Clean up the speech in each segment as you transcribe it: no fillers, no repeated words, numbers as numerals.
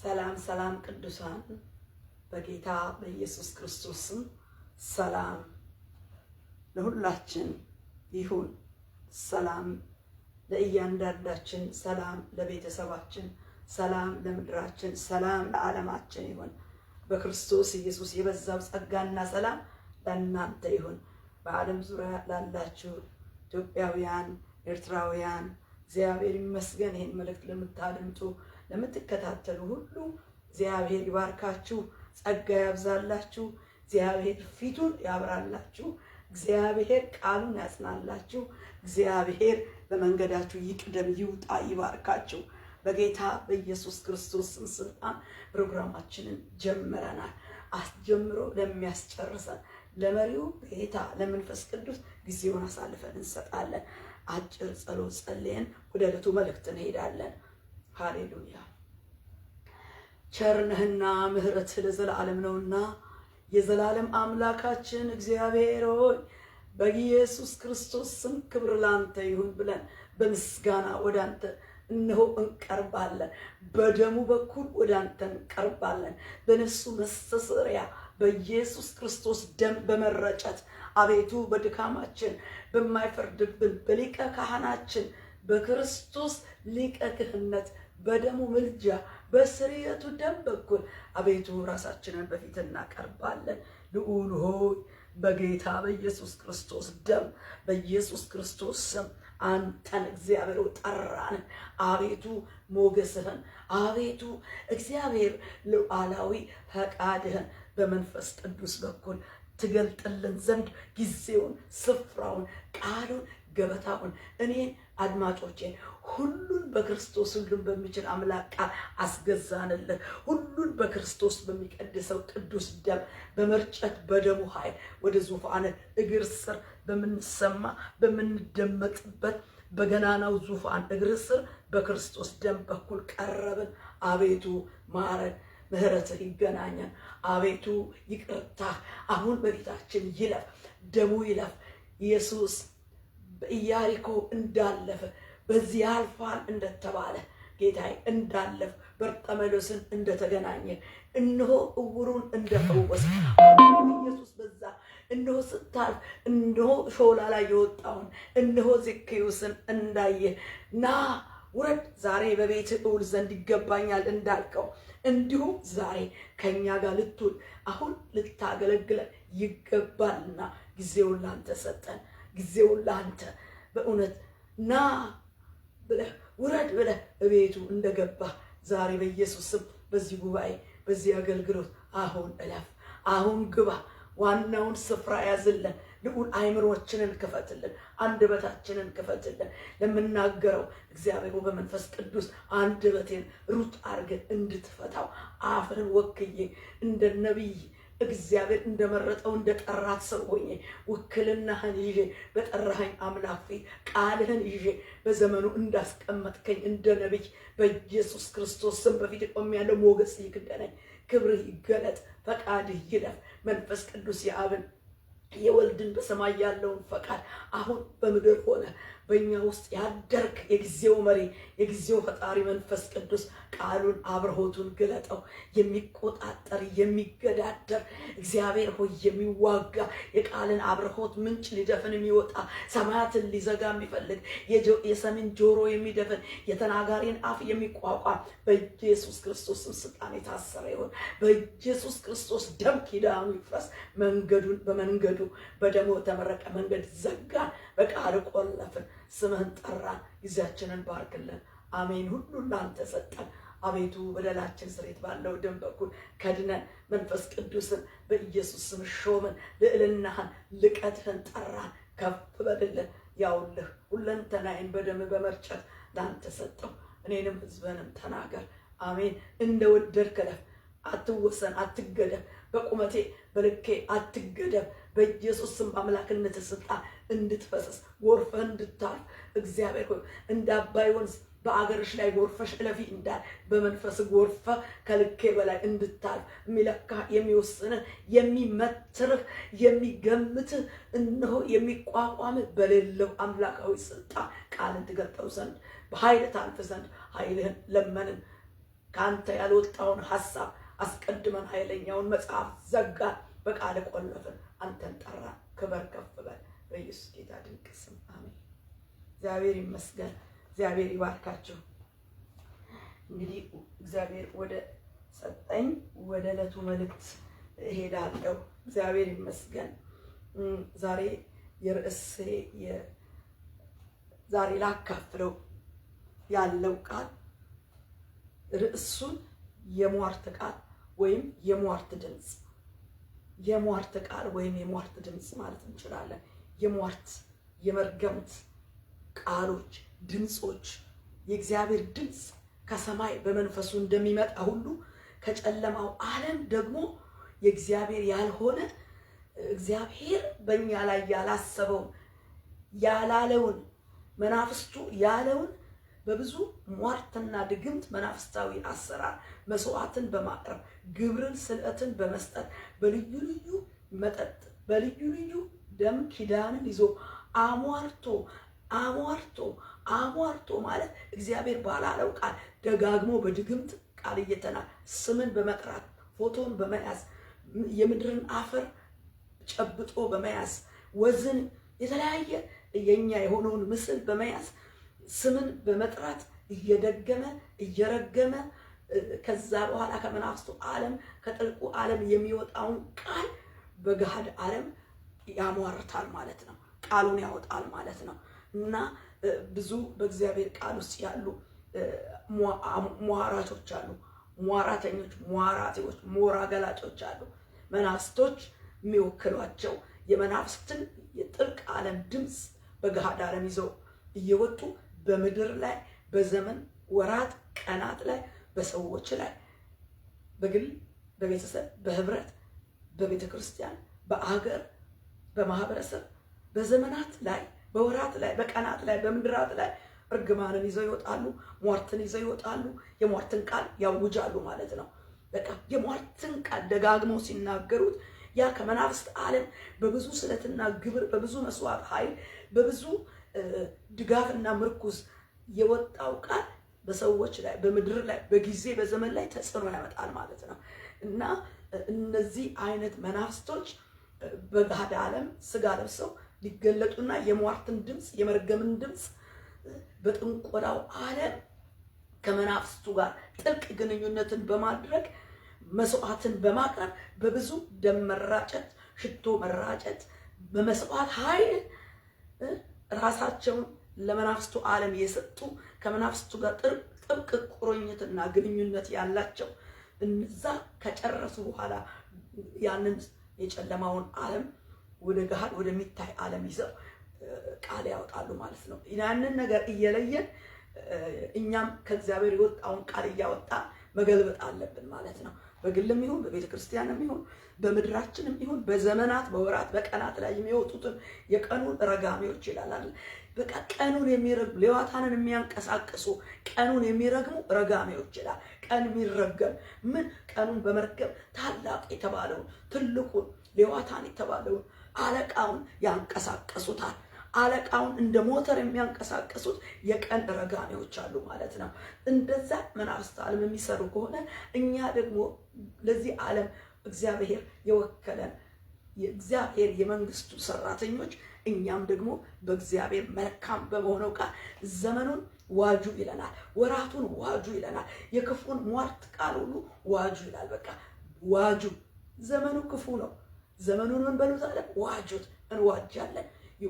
ሰላም ሰላም ቅዱሳን በጌታ በኢየሱስ ክርስቶስ ሰላም ለሁላችን ይሁን። ሰላም ለእያንዳንዳችን፣ ሰላም ለቤተሰባችን፣ ሰላም ለምድራችን፣ ሰላም ለዓለማችን ይሁን። በክርስቶስ ኢየሱስ የበዛው ጸጋና ሰላም ለእናንተ ይሁን። በዓለም ዙሪያ ላላችሁ ኢትዮጵያውያን፣ ኤርትራውያን እግዚአብሔር ይመስገን። ይህን መልእክት ለምታደምጡ ለምትከታተሉ ሁሉ እግዚአብሔር ይባርካችሁ፣ ጸጋ ያብዛላችሁ፣ እግዚአብሔር ፊቱን ያብራላችሁ፣ እግዚአብሔር ቃሉን ያጽናላችሁ፣ እግዚአብሔር በመንገዳችሁ ይቅደም ይውጣ ይባርካችሁ። በጌታ በኢየሱስ ክርስቶስ ስልጣን ፕሮግራማችንን ጀምረናል። አስጀምሮ ለሚያስጨርሰን ለመሪው ጌታ ለመንፈስ ቅዱስ ጊዜውን አሳልፈን እንሰጣለን። አጭር ጸሎት ጸልየን ወደ ዕለቱ መልእክት እንሄዳለን። ሃሌሉያ። ቸርነህና ምሕረትህ ለዘላለም ነውና የዘላለም አምላካችን እግዚአብሔር ሆይ በኢየሱስ ክርስቶስ ስም ክብር ላንተ ይሁን ብለን በምስጋና ወደ አንተ እነሆ እንቀርባለን። በደሙ በኩል ወደ አንተ እንቀርባለን። በነሱ መስተስሪያ በኢየሱስ ክርስቶስ ደም በመረጨት አቤቱ በድካማችን በማይፈርድብን በሊቀ ካህናችን በክርስቶስ ሊቀ ክህነት በደሙ ምልጃ በስርየቱ ደም በኩል አቤቱ ራሳችንን በፊት እናቀርባለን። ልዑል ሆይ በጌታ በኢየሱስ ክርስቶስ ደም በኢየሱስ ክርስቶስ ስም አንተን እግዚአብሔር ጠራን። አቤቱ ሞገስህን አቤቱ እግዚአብሔር ሉዓላዊ ፈቃድህን በመንፈስ ቅዱስ በኩል ትገልጥልን ዘንድ ጊዜውን፣ ስፍራውን፣ ቃሉን፣ ገበታውን እኔን አድማጮቼን ሁሉን በክርስቶስ ሁሉን በሚችል አምላክ ቃል አስገዛንልህ። ሁሉን በክርስቶስ በሚቀድሰው ቅዱስ ደም በመርጨት በደሙ ኃይል ወደ ዙፋን እግር ስር በምንሰማ በምንደመጥበት በገናናው ዙፋን እግር ስር በክርስቶስ ደም በኩል ቀረብን። አቤቱ ማረን፣ ምሕረትህ ይገናኘን። አቤቱ ይቅርታ አሁን በፊታችን ይለፍ፣ ደሙ ይለፍ። ኢየሱስ በኢያሪኮ እንዳለፈ በዚህ ያልፋል እንደተባለ ጌታዬ እንዳለፍ በርጠሜሎስን እንደተገናኘ እነሆ እውሩን እንደፈወስ ኢየሱስ በዛ እነሆ ስታልፍ እነሆ ሾላ ላይ የወጣውን እነሆ ዘኬዎስን እንዳየ ና ውረድ ዛሬ በቤት እውል ዘንድ ይገባኛል እንዳልከው እንዲሁ ዛሬ ከኛ ጋር ልትውል አሁን ልታገለግለን ይገባልና ጊዜውን ላንተ ሰጠን። ጊዜውን ላንተ በእውነት ና ብለህ ውረድ ብለህ እቤቱ እንደገባ ዛሬ በኢየሱስ ስም በዚህ ጉባኤ በዚህ አገልግሎት አሁን እለፍ፣ አሁን ግባ፣ ዋናውን ስፍራ ያዝልን። ልዑል አይምሮችንን ክፈትልን፣ አንደበታችንን ክፈትልን። ለምናገረው እግዚአብሔር በመንፈስ ቅዱስ አንደበቴን ሩጥ አድርገን እንድትፈታው አፍህን ወክዬ እንደ ነቢይ እግዚአብሔር እንደመረጠው እንደጠራት ሰው ሆኜ ውክልናህን ይዤ በጠራኸኝ አምላክ ፊት ቃልህን ይዤ በዘመኑ እንዳስቀመጥከኝ እንደ ነቢይ በኢየሱስ ክርስቶስ ስም በፊት ቆሜያለሁ። ሞገስ ይክደነኝ፣ ክብርህ ይገለጥ፣ ፈቃድህ ይለፍ። መንፈስ ቅዱስ የአብን የወልድን በሰማይ ያለውን ፈቃድ አሁን በምድር ሆነ በእኛ ውስጥ ያደርክ የጊዜው መሪ የጊዜው ፈጣሪ መንፈስ ቅዱስ ቃሉን አብርሆቱን ግለጠው። የሚቆጣጠር የሚገዳደር እግዚአብሔር ሆይ የሚዋጋ የቃልን አብርሆት ምንጭ ሊደፍን የሚወጣ ሰማያትን ሊዘጋ የሚፈልግ የሰሚን ጆሮ የሚደፍን የተናጋሪን አፍ የሚቋቋም በኢየሱስ ክርስቶስ ስልጣን የታሰረ ይሁን። በኢየሱስ ክርስቶስ ደም ኪዳኑ ይፍረስ። መንገዱን በመንገዱ በደሙ ተመረቀ መንገድ ዘጋን፣ በቃል ቆለፍን፣ ስምህን ጠራን። ጊዜያችንን ባርክልን። አሜን። ሁሉን ላንተ ሰጠን። አቤቱ በደላችን ስሬት ባለው ደም በኩል ከድነን መንፈስ ቅዱስን በኢየሱስ ስም ሾምን። ልዕልናህን ልቀትህን ጠራን። ከፍ በልልን። ያውልህ ሁለንተናዬን በደም በመርጨት ላንተ ሰጠው። እኔንም ህዝብንም ተናገር። አሜን። እንደወደድክ እለፍ። አትወሰን፣ አትገደብ። በቁመቴ በልኬ አትገደብ። በኢየሱስ ስም አምላክነት ስልጣን እንድትፈሰስ ጎርፈህ እንድታልፍ እግዚአብሔር ሆይ እንደ አባይ ወንዝ በአገርሽ ላይ ጎርፈሽ እለፊ እንዳል በመንፈስ ጎርፈህ ከልኬ በላይ እንድታልፍ የሚለካ የሚወስንህ የሚመትርህ የሚገምትህ እነሆ የሚቋቋምህ በሌለው አምላካዊ ስልጣን ቃልን ትገልጠው ዘንድ በኃይል ታልፍ ዘንድ ኃይልህን ለመንን። ካንተ ያልወጣውን ሐሳብ አስቀድመን ኃይለኛውን መጽሐፍ ዘጋን፣ በቃል ቆለፍን፣ አንተን ጠራን። ክብር ከፍ በል በኢየሱስ ጌታ ድንቅ ስም አሜን። እግዚአብሔር ይመስገን። እግዚአብሔር ይባርካችሁ። እንግዲህ እግዚአብሔር ወደ ሰጠኝ ወደ ዕለቱ መልእክት እሄዳለሁ። እግዚአብሔር ይመስገን። ዛሬ የርዕሴ ዛሬ ላካፍለው ያለው ቃል ርዕሱን የሟርት ቃል ወይም የሟርት ድምፅ፣ የሟርት ቃል ወይም የሟርት ድምፅ ማለት እንችላለን። የሟርት የመርገምት ቃሎች፣ ድምፆች። የእግዚአብሔር ድምፅ ከሰማይ በመንፈሱ እንደሚመጣ ሁሉ ከጨለማው ዓለም ደግሞ የእግዚአብሔር ያልሆነ እግዚአብሔር በእኛ ላይ ያላሰበውን ያላለውን መናፍስቱ ያለውን በብዙ ሟርትና ድግምት መናፍስታዊ አሰራር መስዋዕትን በማቅረብ ግብርን ስልዕትን በመስጠት በልዩ ልዩ መጠጥ በልዩ ልዩ ደም ኪዳንን ይዞ አሟርቶ ማለት እግዚአብሔር ባላለው ቃል ደጋግሞ በድግምት ቃል ስምን በመጥራት ፎቶን በመያዝ የምድርን አፈር ጨብጦ በመያዝ ወዝን የተለያየ የኛ የሆነውን ምስል በመያዝ ስምን በመጥራት እየደገመ እየረገመ ከዛ በኋላ ከመናፍስቱ ዓለም ከጥልቁ ዓለም የሚወጣውን ቃል በገሃድ ዓለም ያሟርታል ማለት ነው። ቃሉን ያወጣል ማለት ነው። እና ብዙ በእግዚአብሔር ቃል ውስጥ ያሉ ሟራቾች አሉ፣ ሟራተኞች፣ ሟራቴዎች፣ ሞራ ገላጮች አሉ። መናፍስቶች የሚወክሏቸው የመናፍስትን የጥልቅ ዓለም ድምፅ በገሃድ ዓለም ይዘው እየወጡ በምድር ላይ በዘመን ወራት ቀናት ላይ በሰዎች ላይ በግል በቤተሰብ በህብረት በቤተ ክርስቲያን በአገር በማህበረሰብ በዘመናት ላይ በወራት ላይ በቀናት ላይ በምድራት ላይ እርግማንን ይዘው ይወጣሉ፣ ሟርትን ይዘው ይወጣሉ፣ የሟርትን ቃል ያውጃሉ ማለት ነው። በቃ የሟርትን ቃል ደጋግመው ሲናገሩት ያ ከመናፍስት ዓለም በብዙ ስለትና ግብር በብዙ መስዋዕት ኃይል በብዙ ድጋፍና ምርኩዝ የወጣው ቃል በሰዎች ላይ በምድር ላይ በጊዜ በዘመን ላይ ተጽዕኖ ያመጣል ማለት ነው። እና እነዚህ አይነት መናፍስቶች በገሃድ ዓለም ስጋ ለብሰው ሊገለጡና የሟርትን ድምፅ የመርገምን ድምፅ በጥንቆላው ዓለም ከመናፍስቱ ጋር ጥልቅ ግንኙነትን በማድረግ መስዋዕትን በማቅረብ በብዙ ደም መራጨት፣ ሽቶ መራጨት በመስዋዕት ኃይል ራሳቸውን ለመናፍስቱ ዓለም የሰጡ ከመናፍስቱ ጋር ጥብቅ ቁርኝትና ግንኙነት ያላቸው እነዛ ከጨረሱ በኋላ ያንን የጨለማውን ዓለም ወደ ገሃድ ወደሚታይ ዓለም ይዘው ቃል ያወጣሉ ማለት ነው። ያንን ነገር እየለየን እኛም ከእግዚአብሔር የወጣውን ቃል እያወጣ መገልበጥ አለብን ማለት ነው። በግልም ይሁን በቤተ ክርስቲያንም ይሁን በምድራችንም ይሁን በዘመናት በወራት በቀናት ላይ የሚወጡትን የቀኑን ረጋሚዎች ይላል። በቃ ቀኑን የሚረግሙ ሌዋታንን የሚያንቀሳቅሱ ቀኑን የሚረግሙ ረጋሚዎች ይላል። ቀን የሚረገም ምን ቀኑን በመርገም ታላቅ የተባለውን ትልቁን ሌዋታን የተባለውን አለቃውን ያንቀሳቀሱታል። አለቃውን እንደ ሞተር የሚያንቀሳቀሱት የቀን ረጋሚዎች አሉ ማለት ነው። እንደዛ መናፍስት ዓለም የሚሰሩ ከሆነ እኛ ደግሞ ለዚህ ዓለም እግዚአብሔር የወከለን የእግዚአብሔር የመንግስቱ ሰራተኞች እኛም ደግሞ በእግዚአብሔር መልካም በመሆነው ቃል ዘመኑን ዋጁ ይለናል፣ ወራቱን ዋጁ ይለናል፣ የክፉን ሟርት ቃል ሁሉ ዋጁ ይላል። በቃ ዋጁ። ዘመኑ ክፉ ነው። ዘመኑን ምን በሉት አለ? ዋጁት። እንዋጃለን።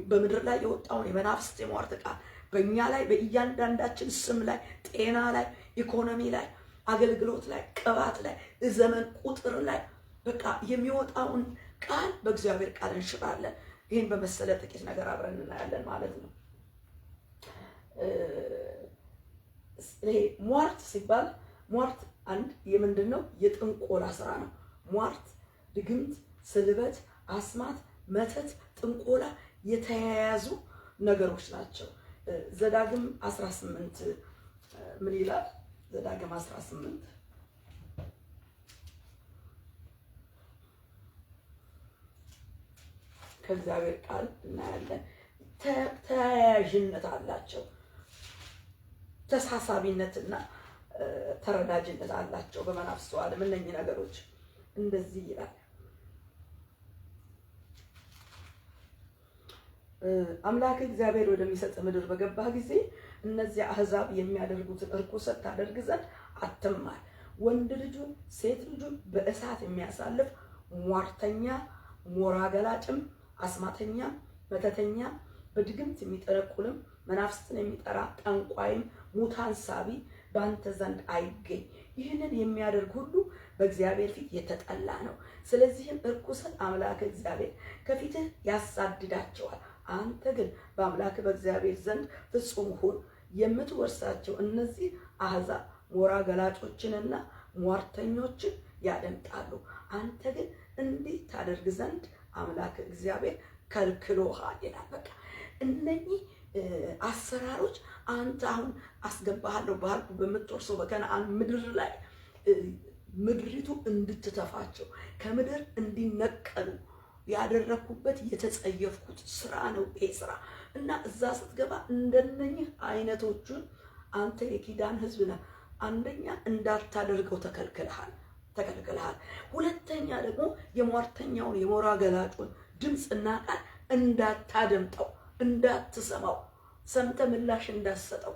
በምድር ላይ የወጣውን የመናፍስት የሟርት ቃል በእኛ ላይ በእያንዳንዳችን ስም ላይ ጤና ላይ ኢኮኖሚ ላይ አገልግሎት ላይ ቅባት ላይ ዘመን ቁጥር ላይ በቃ የሚወጣውን ቃል በእግዚአብሔር ቃል እንሽራለን። ይህን በመሰለ ጥቂት ነገር አብረን እናያለን ማለት ነው። ይሄ ሟርት ሲባል ሟርት አንድ የምንድን ነው? የጥንቆላ ስራ ነው። ሟርት፣ ድግምት፣ ስልበት፣ አስማት፣ መተት፣ ጥንቆላ የተያያዙ ነገሮች ናቸው። ዘዳግም 18 ምን ይላል? ዘዳግም 18 ከእግዚአብሔር ቃል እናያለን። ተያያዥነት አላቸው። ተሳሳቢነትና ተረዳጅነት አላቸው በመናፍስቱ ዓለም እነኚህ ነገሮች። እንደዚህ ይላል አምላክ እግዚአብሔር ወደሚሰጥ ምድር በገባህ ጊዜ እነዚያ አሕዛብ የሚያደርጉትን እርኩሰት ታደርግ ዘንድ አትማር። ወንድ ልጁን ሴት ልጁን በእሳት የሚያሳልፍ ሟርተኛ፣ ሞራ ገላጭም፣ አስማተኛ፣ መተተኛ፣ በድግምት የሚጠነቁልም፣ መናፍስትን የሚጠራ ጠንቋይም፣ ሙታን ሳቢ በአንተ ዘንድ አይገኝ። ይህንን የሚያደርግ ሁሉ በእግዚአብሔር ፊት የተጠላ ነው። ስለዚህም እርኩሰት አምላክ እግዚአብሔር ከፊትህ ያሳድዳቸዋል። አንተ ግን በአምላክ በእግዚአብሔር ዘንድ ፍጹም ሁን። የምትወርሳቸው እነዚህ አሕዛብ ሞራ ገላጮችንና ሟርተኞችን ያደምጣሉ። አንተ ግን እንዲህ ታደርግ ዘንድ አምላክ እግዚአብሔር ከልክሎሃል ይላል። በቃ እነኚህ አሰራሮች አንተ አሁን አስገባሃለሁ ባልኩ በምትወርሰው በከነዓን ምድር ላይ ምድሪቱ እንድትተፋቸው ከምድር እንዲነቀሉ ያደረኩበት የተጸየፍኩት ስራ ነው ይሄ ስራ። እና እዛ ስትገባ እንደነኚህ አይነቶቹን አንተ የኪዳን ሕዝብ ነህ። አንደኛ እንዳታደርገው ተከልክለሃል። ሁለተኛ ደግሞ የሟርተኛውን የሞራ ገላጩን ድምፅና ቃል እንዳታደምጠው፣ እንዳትሰማው፣ ሰምተ ምላሽ እንዳትሰጠው፣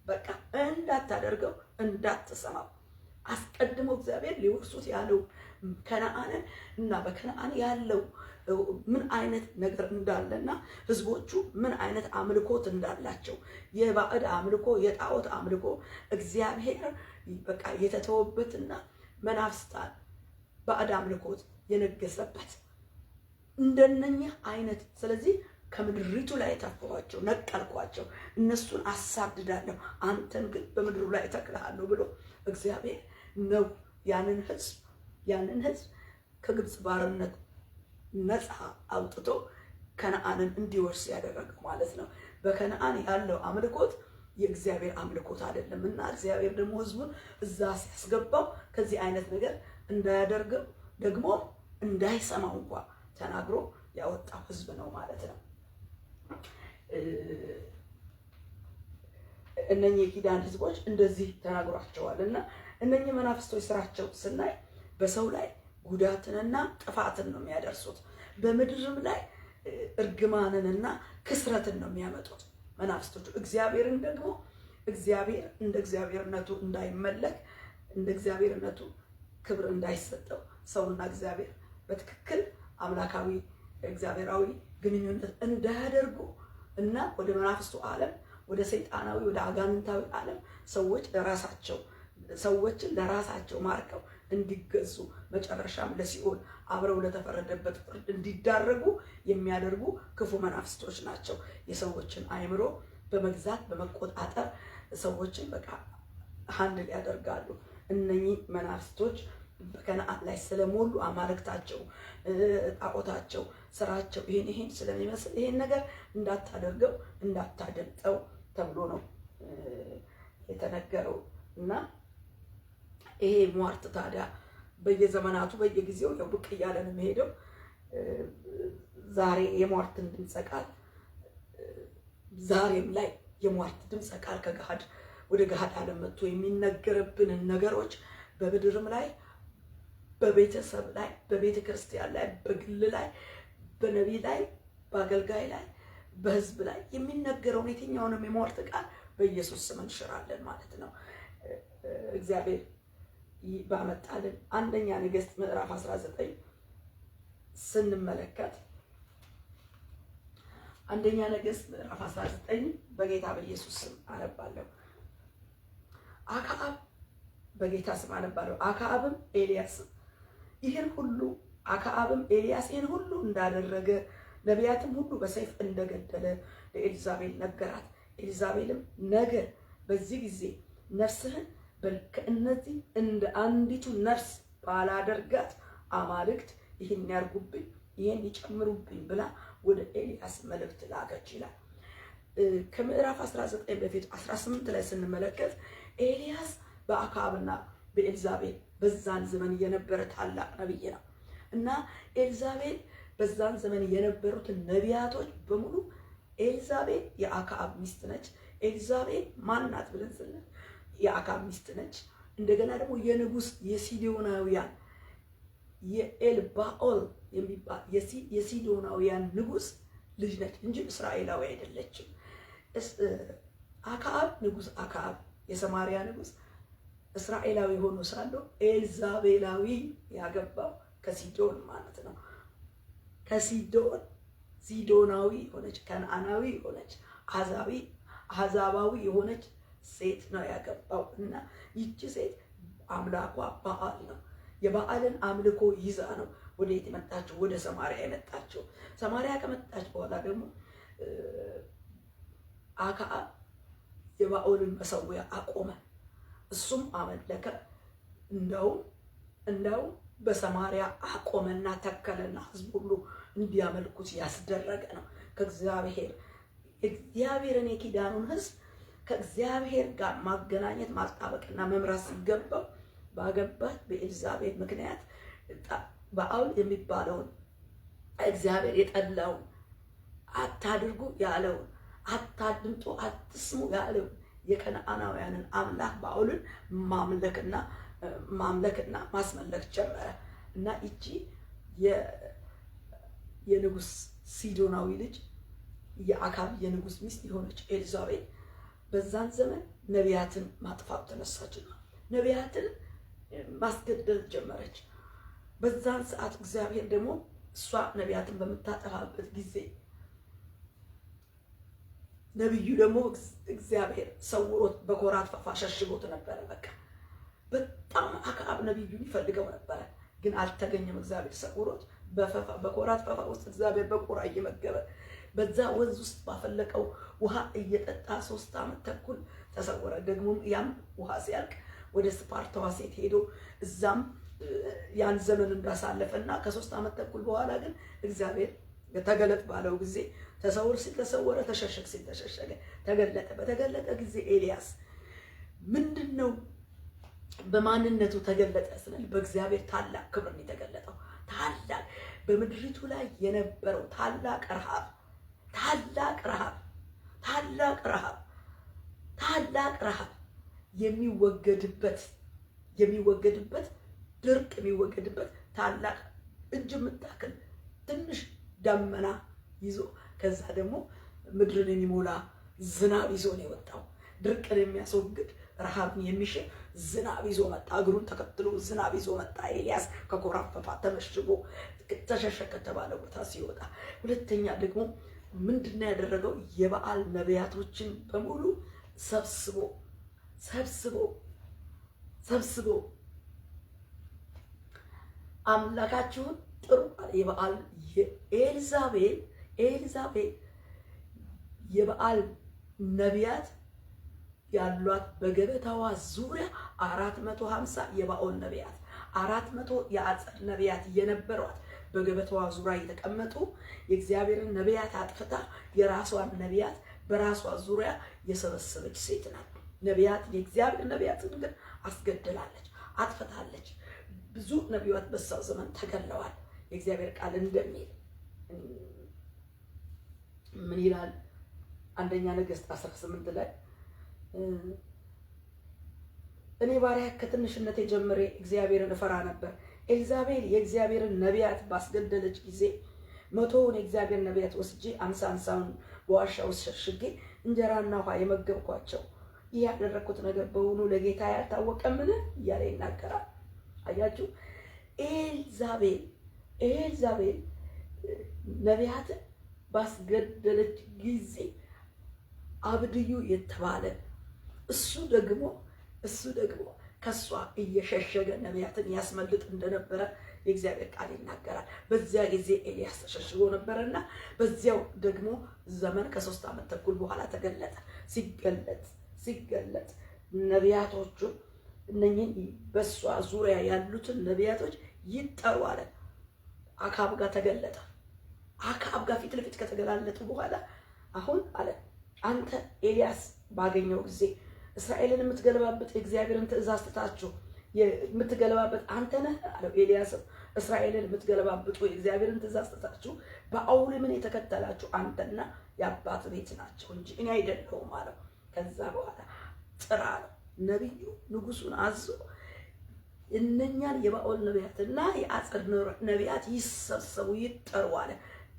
በቃ እንዳታደርገው፣ እንዳትሰማው። አስቀድሞ እግዚአብሔር ሊወርሱት ያለው ከነዓንን እና በከነዓን ያለው ምን አይነት ነገር እንዳለና ህዝቦቹ ምን አይነት አምልኮት እንዳላቸው የባዕድ አምልኮ የጣዖት አምልኮ እግዚአብሔር በቃ የተተወበትና መናፍስታን ባዕድ አምልኮት የነገሰበት እንደነኚህ አይነት። ስለዚህ ከምድሪቱ ላይ ተፋኋቸው፣ ነቀልኳቸው፣ እነሱን አሳድዳለሁ፣ አንተን ግን በምድሩ ላይ ተክልሃለሁ ብሎ እግዚአብሔር ነው ያንን ህዝብ ከግብፅ ባርነት ነፃ አውጥቶ ከነዓንን እንዲወርስ ያደረገው ማለት ነው። በከነዓን ያለው አምልኮት የእግዚአብሔር አምልኮት አይደለም እና እግዚአብሔር ደግሞ ህዝቡን እዛ ሲያስገባው ከዚህ አይነት ነገር እንዳያደርገው ደግሞ እንዳይሰማው እንኳን ተናግሮ ያወጣው ህዝብ ነው ማለት ነው። እነኚህ የኪዳን ህዝቦች እንደዚህ ተናግሯቸዋል እና እነኚህ መናፍስቶች ስራቸው ስናይ በሰው ላይ ጉዳትንና ጥፋትን ነው የሚያደርሱት። በምድርም ላይ እርግማንንና ክስረትን ነው የሚያመጡት መናፍስቶቹ። እግዚአብሔርን ደግሞ እግዚአብሔር እንደ እግዚአብሔርነቱ እንዳይመለክ፣ እንደ እግዚአብሔርነቱ ክብር እንዳይሰጠው፣ ሰውና እግዚአብሔር በትክክል አምላካዊ እግዚአብሔራዊ ግንኙነት እንዳያደርጉ እና ወደ መናፍስቱ ዓለም ወደ ሰይጣናዊ ወደ አጋንንታዊ ዓለም ሰዎችን ለራሳቸው ማርከው እንዲገዙ መጨረሻም ለሲኦል አብረው ለተፈረደበት ፍርድ እንዲዳረጉ የሚያደርጉ ክፉ መናፍስቶች ናቸው። የሰዎችን አእምሮ በመግዛት በመቆጣጠር ሰዎችን በቃ ሃንድል ያደርጋሉ። እነኚህ መናፍስቶች በከነዓን ላይ ስለሞሉ አማልክታቸው፣ ጣዖታቸው፣ ስራቸው ይሄን ስለሚመስል ይሄን ነገር እንዳታደርገው እንዳታደምጠው ተብሎ ነው የተነገረው እና ይሄ ሟርት ታዲያ በየዘመናቱ በየጊዜው ያው ብቅ እያለ ነው የሚሄደው። ዛሬ የሟርትን ድምፀ ቃል ዛሬም ላይ የሟርት ድምፀ ቃል ከገሃድ ወደ ገሃድ ዓለም መጥቶ የሚነገርብንን ነገሮች በምድርም ላይ በቤተሰብ ላይ በቤተ ክርስቲያን ላይ በግል ላይ በነቢይ ላይ በአገልጋይ ላይ በህዝብ ላይ የሚነገረውን የትኛውንም የሟርት ቃል በኢየሱስ ስም እንሽራለን ማለት ነው። እግዚአብሔር ባመጣልን አንደኛ ነገሥት ምዕራፍ 19 ስንመለከት አንደኛ ነገሥት ምዕራፍ 19 በጌታ በኢየሱስ ስም አነባለሁ። አክዓብ በጌታ ስም አነባለሁ። አክዓብም ኤልያስ ይህን ሁሉ እንዳደረገ ነቢያትም ሁሉ በሰይፍ እንደገደለ ለኤልዛቤል ነገራት። ኤልዛቤልም ነገ በዚህ ጊዜ ነፍስህን ከእነዚህ እንደ አንዲቱ ነፍስ ባላደርጋት አማልክት ይህን ያርጉብኝ፣ ይህን ይጨምሩብኝ ብላ ወደ ኤልያስ መልእክት ላከች ይላል። ከምዕራፍ 19 በፊት 18 ላይ ስንመለከት ኤልያስ በአክዓብና በኤልዛቤል በዛን ዘመን የነበረ ታላቅ ነብይ ነው እና ኤልዛቤል በዛን ዘመን የነበሩትን ነቢያቶች በሙሉ ኤልዛቤል የአክዓብ ሚስት ነች። ኤልዛቤል ማን ናት ብለን ስንል የአክዓብ ሚስት ነች። እንደገና ደግሞ የንጉስ የሲዶናውያን የኤልባኦል የሚባል የሲዶናውያን ንጉስ ልጅ ነች እንጂ እስራኤላዊ አይደለችም። አክዓብ ንጉስ አክዓብ የሰማሪያ ንጉስ እስራኤላዊ ሆኖ ሳለው ኤልዛቤላዊ ያገባው ከሲዶን ማለት ነው። ከሲዶን ሲዶናዊ ሆነች፣ ከነዓናዊ ሆነች፣ አሕዛባዊ የሆነች ሴት ነው ያገባው። እና ይቺ ሴት አምላኳ በዓል ነው። የበዓልን አምልኮ ይዛ ነው ወዴት የመጣችው? ወደ ሰማሪያ የመጣችው። ሰማሪያ ከመጣች በኋላ ደግሞ አክዓብ የባኦልን መሰዊያ አቆመ፣ እሱም አመለከ። እንደው በሰማሪያ አቆመና ተከለና ህዝብ ሁሉ እንዲያመልኩት ያስደረገ ነው። እግዚአብሔርን የኪዳኑን ህዝብ ከእግዚአብሔር ጋር ማገናኘት ማጣበቅና መምራት ሲገባው ባገባት በኤልዛቤል ምክንያት በዓል የሚባለውን እግዚአብሔር የጠላውን አታድርጉ ያለውን አታድምጡ አትስሙ ያለውን የከነዓናውያንን አምላክ በዓልን ማምለክና ማስመለክ ጀመረ። እና እቺ የንጉስ ሲዶናዊ ልጅ የአክዓብ የንጉስ ሚስት የሆነች ኤልዛቤል በዛን ዘመን ነቢያትን ማጥፋት ተነሳችና ነቢያትን ማስገደል ጀመረች። በዛን ሰዓት እግዚአብሔር ደግሞ እሷ ነቢያትን በምታጠፋበት ጊዜ ነብዩ ደግሞ እግዚአብሔር ሰውሮት በኮራት ፈፋ ሸሽጎት ነበረ። በጣም አክዓብ ነብዩን ይፈልገው ነበረ፣ ግን አልተገኘም። እግዚአብሔር ሰውሮት በኮራት ፈፋ ውስጥ እግዚአብሔር በቁራ እየመገበ በዛ ወንዝ ውስጥ ባፈለቀው ውሃ እየጠጣ 3 ዓመት ተኩል ተሰወረ። ደግሞ ያም ውሃ ሲያልቅ ወደ ስፓርታዋ ሴት ሄዶ እዛም ያን ዘመን እንዳሳለፈና ከ3 ዓመት ተኩል በኋላ ግን እግዚአብሔር ተገለጥ ባለው ጊዜ ተሰውር ሲል ተሰወረ፣ ተሸሸግ ሲል ተሸሸገ፣ ተገለጠ። በተገለጠ ጊዜ ኤልያስ ምንድነው በማንነቱ ተገለጠ ስንል በእግዚአብሔር ታላቅ ክብር ነው የተገለጠው። ታላቅ በምድሪቱ ላይ የነበረው ታላቅ ረሃብ የሚወገድበት ድርቅ የሚወገድበት ታላቅ እጅ የምታክል ትንሽ ደመና ይዞ ከዛ ደግሞ ምድርን የሚሞላ ዝናብ ይዞ ነው የወጣው። ድርቅን የሚያስወግድ ረሃብን የሚሽር ዝናብ ይዞ መጣ። እግሩን ተከትሎ ዝናብ ይዞ መጣ። ኤልያስ ከኮራፈፋ ተመሽጎ ተሸሸከ ተባለ ቦታ ሲወጣ፣ ሁለተኛ ደግሞ ምንድነው ያደረገው? የበዓል ነቢያቶችን በሙሉ ሰብስቦ አምላካችሁን ጥሩ አለ። የበዓል ኤልዛቤል የበዓል ነቢያት ያሏት በገበታዋ ዙሪያ 450 የባኦል ነቢያት 400 የአጸድ ነቢያት የነበሯት በገበታዋ ዙሪያ የተቀመጡ የእግዚአብሔርን ነቢያት አጥፍታ የራሷን ነቢያት በራሷ ዙሪያ የሰበሰበች ሴት ናት። የእግዚአብሔር ነቢያትን ግን አስገድላለች፣ አጥፍታለች። ብዙ ነቢያት በሳው ዘመን ተገለዋል። የእግዚአብሔር ቃል እንደሚል ምን ይላል? አንደኛ ነገሥት 18 ላይ እኔ ባሪያ ከትንሽነቴ ጀምሬ እግዚአብሔርን እፈራ ነበር። ኤልዛቤል የእግዚአብሔርን ነቢያት ባስገደለች ጊዜ 100ውን የእግዚአብሔር ነቢያት ወስጄ 50 በዋሻ ውስጥ ሸሽጌ እንጀራና ውሃ የመገብኳቸው። ይህ ያደረኩት ነገር በውኑ ለጌታ ያልታወቀምን እያለ ይናገራል። አያችሁ፣ ኤልዛቤል ነቢያትን ባስገደለች ጊዜ አብድዩ የተባለ እሱ ደግሞ ከሷ እየሸሸገ ነቢያትን ያስመልጥ እንደነበረ የእግዚአብሔር ቃል ይናገራል። በዚያ ጊዜ ኤልያስ ተሸሽጎ ነበርና በዚያው ደግሞ ዘመን ከ3 ዓመት ተኩል በኋላ ተገለጠ። ሲገለጥ ነቢያቶቹ እነኚህ በሷ ዙሪያ ያሉትን ነቢያቶች ይጠሩ አለ። አክዓብ ጋር ተገለጠ። አክዓብ ጋር ፊት ለፊት ከተገላለጡ በኋላ አሁን አለ አንተ ኤልያስ ባገኘው ጊዜ እስራኤልን የምትገለባበት የእግዚአብሔርን ትእዛዝ ትታችሁ የምትገለባበት አንተ ነህ አለው። ኤልያስም እስራኤልን የምትገለባብጡ የእግዚአብሔርን ትእዛዝ ትታችሁ በአውልምን የተከተላችሁ አንተና የአባት ቤት ናቸው እንጂ እኔ አይደለሁም አለው። ከዛ በኋላ ጥራ ነው ነብዩ ንጉሱን አዞ እነኛን የባኦል ነቢያትና የአጸድ ነቢያት ይሰብሰቡ ይጠሩ አለ።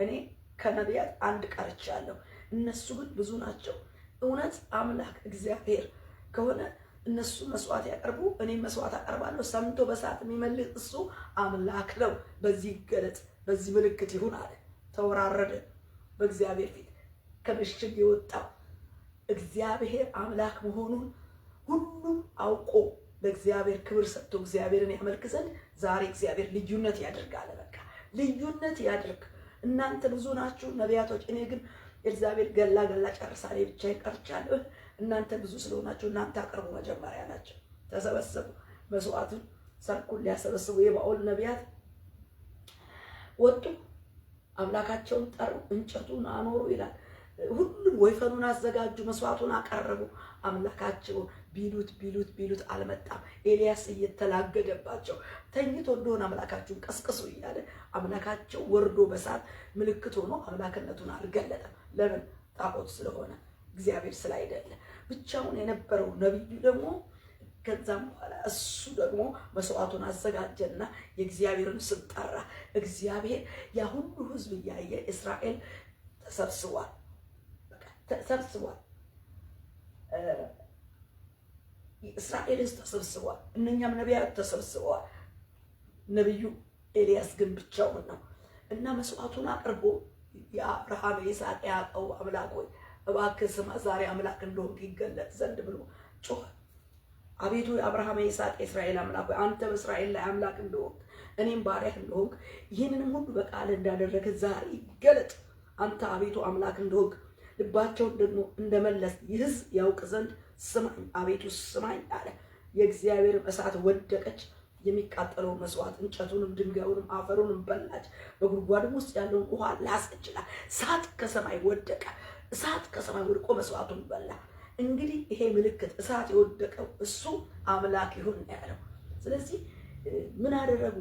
እኔ ከነቢያት አንድ ቀርቻለሁ፣ እነሱ ግን ብዙ ናቸው። እውነት አምላክ እግዚአብሔር ከሆነ እነሱ መስዋዕት ያቀርቡ፣ እኔ መስዋዕት አቀርባለሁ። ሰምቶ በሰዓት የሚመልስ እሱ አምላክ ነው። በዚህ ይገለጥ፣ በዚህ ምልክት ይሁን አለ። ተወራረደ በእግዚአብሔር ፊት። ከምሽግ የወጣው እግዚአብሔር አምላክ መሆኑን ሁሉም አውቆ ለእግዚአብሔር ክብር ሰጥቶ እግዚአብሔርን ያመልክ ዘንድ ዛሬ እግዚአብሔር ልዩነት ያደርጋል። በቃ ልዩነት ያደርግ። እናንተ ብዙ ናችሁ ነቢያቶች፣ እኔ ግን እግዚአብሔር ገላ ጨርሳ እኔ ብቻዬን ቀርቻለሁ። እናንተ ብዙ ስለሆናችሁ እናንተ አቅርቡ። መጀመሪያ ናቸው ተሰበሰቡ። መስዋዕቱን ሰርኩን ሊያሰበስቡ የባኦል ነቢያት ወጡ። አምላካቸውን ጠሩ፣ እንጨቱን አኖሩ ይላል። ሁሉም ወይፈኑን አዘጋጁ፣ መስዋዕቱን አቀረቡ። አምላካቸውን ቢሉት አልመጣም። ኤልያስ እየተላገደባቸው ተኝቶ እንደሆነ አምላካችሁን ቀስቅሱ እያለ አምላካቸው ወርዶ በሰዓት ምልክት ሆኖ አምላክነቱን አልገለጠም። ለምን? ጣዖት ስለሆነ እግዚአብሔር ስላይደለ። ብቻውን የነበረው ነቢዩ ደግሞ ከዛም በኋላ እሱ ደግሞ መስዋዕቱን አዘጋጀና የእግዚአብሔርን ስም ጠራ። እግዚአብሔር ያ ሁሉ ሕዝብ እያየ እስራኤል ተሰብስቧል። ተሰብስቧል። እስራኤልስ ተሰብስቧል። እነኛም ነቢያት ተሰብስበዋል። ነቢዩ ኤልያስ ግን ብቻውን ነው እና መስዋዕቱን አቅርቦ የአብርሃም የይስሐቅ ያዕቆብ አምላክ ሆይ እባክህ ስማ፣ ዛሬ አምላክ እንደሆንክ ይገለጥ ዘንድ ብሎ ጮኸ። አቤቱ የአብርሃም የይስሐቅ የእስራኤል አምላክ ሆይ አንተ በእስራኤል ላይ አምላክ እንደሆንክ እኔም ባሪያህ እንደሆንክ ይህንንም ሁሉ በቃል እንዳደረገ ዛሬ ይገለጥ። አንተ አቤቱ አምላክ እንደሆንክ ልባቸውን ደግሞ እንደመለስ ይህዝ ያውቅ ዘንድ ስማኝ፣ አቤቱ ስማኝ አለ። የእግዚአብሔር እሳት ወደቀች፣ የሚቃጠለው መስዋዕት እንጨቱንም ድንጋዩንም አፈሩንም በላች። በጉድጓድም ውስጥ ያለውን ውሃ ላስችላል። እሳት ከሰማይ ወደቀ። እሳት ከሰማይ ወድቆ መስዋዕቱን በላ። እንግዲህ ይሄ ምልክት እሳት የወደቀው እሱ አምላክ ይሁን ያለው። ስለዚህ ምን አደረጉ?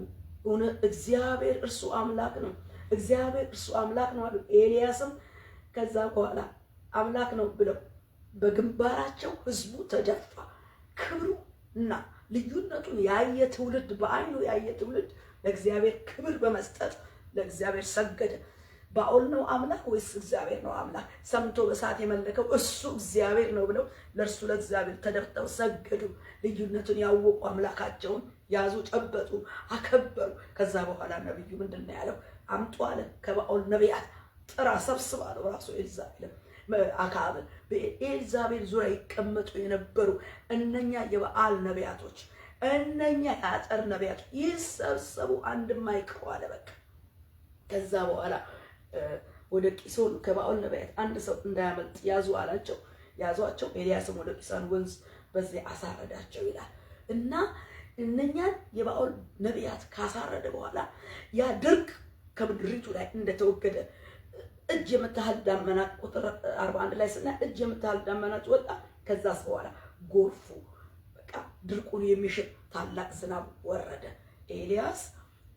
እግዚአብሔር እርሱ አምላክ ነው፣ እግዚአብሔር እርሱ አምላክ ነው አሉ። ኤልያስም ከዛ በኋላ አምላክ ነው ብለው በግንባራቸው ህዝቡ ተደፋ። ክብሩ እና ልዩነቱን ያየ ትውልድ፣ በአይኑ ያየ ትውልድ ለእግዚአብሔር ክብር በመስጠት ለእግዚአብሔር ሰገደ። ባኦል ነው አምላክ ወይስ እግዚአብሔር ነው አምላክ? ሰምቶ በሰዓት የመለከው እሱ እግዚአብሔር ነው ብለው ለእርሱ ለእግዚአብሔር ተደፍተው ሰገዱ። ልዩነቱን ያወቁ አምላካቸውን ያዙ፣ ጨበጡ፣ አከበሩ። ከዛ በኋላ ነቢዩ ምንድን ነው ያለው? አምጡ አለ ከባኦል ነቢያት ጥራ፣ ሰብስባ ነው ራሱ ኤልዛቤል አክዓብን። በኤልዛቤል ዙሪያ ይቀመጡ የነበሩ እነኛ የበዓል ነቢያቶች፣ እነኛ የአጸር ነቢያቶች ይሰብሰቡ፣ አንድም አይቅሩ አለ። በቃ ከዛ በኋላ ወደ ቂሶን ከባኦል ነቢያት አንድ ሰው እንዳያመልጥ ያዙ አላቸው። ያዟቸው። ኤልያስም ወደ ቂሶን ወንዝ በዚያ አሳረዳቸው ይላል እና እነኛን የባኦል ነቢያት ካሳረደ በኋላ ያ ድርቅ ከምድሪቱ ላይ እንደተወገደ እጅ የምታህል ዳመና ቁጥር 41 ላይ ስናይ እጅ የምታህል ዳመና ወጣ። ከዛስ በኋላ ጎርፉ በቃ ድርቁን የሚሽር ታላቅ ዝናብ ወረደ። ኤልያስ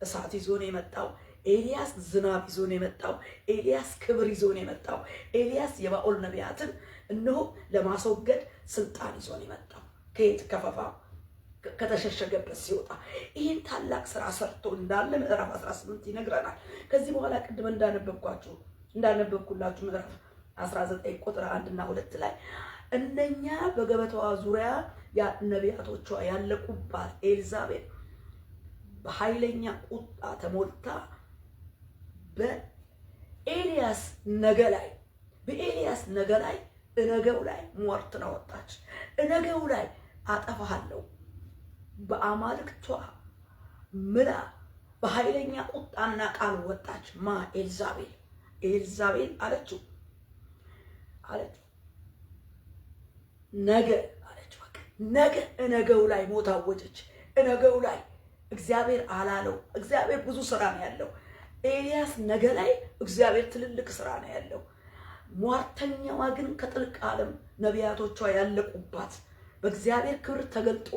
እሳት ይዞ ነው የመጣው። ኤልያስ ዝናብ ይዞ ነው የመጣው። ኤልያስ ክብር ይዞ ነው የመጣው። ኤልያስ የባኦል ነቢያትን እነሆ ለማስወገድ ስልጣን ይዞ ነው የመጣው። ከየት ከፈፋ ከተሸሸገበት ሲወጣ ይህን ታላቅ ስራ ሰርቶ እንዳለ ምዕራፍ 18 ይነግረናል። ከዚህ በኋላ ቅድም እንዳነበብኩላችሁ ምዕራፍ 19 ቁጥር 1 እና 2 ላይ እነኛ በገበታዋ ዙሪያ ነቢያቶቿ ያለቁባት ኤልዛቤል በኃይለኛ ቁጣ ተሞልታ በኤልያስ ነገ ላይ እነገው ላይ ሟርትን አወጣች። እነገው ላይ አጠፋሃለሁ በአማልክቷ ምላ በኃይለኛ ቁጣና ቃል ወጣች። ኤልዛቤል አለችው ነገ አለችው። በቃ ነገ እነገው ላይ ሞት አወጀች። እነገው ላይ እግዚአብሔር አላለው። እግዚአብሔር ብዙ ስራ ነው ያለው። ኤልያስ ነገ ላይ እግዚአብሔር ትልልቅ ስራ ነው ያለው። ሟርተኛዋ ግን ከጥልቅ ዓለም ነቢያቶቿ ያለቁባት በእግዚአብሔር ክብር ተገልጦ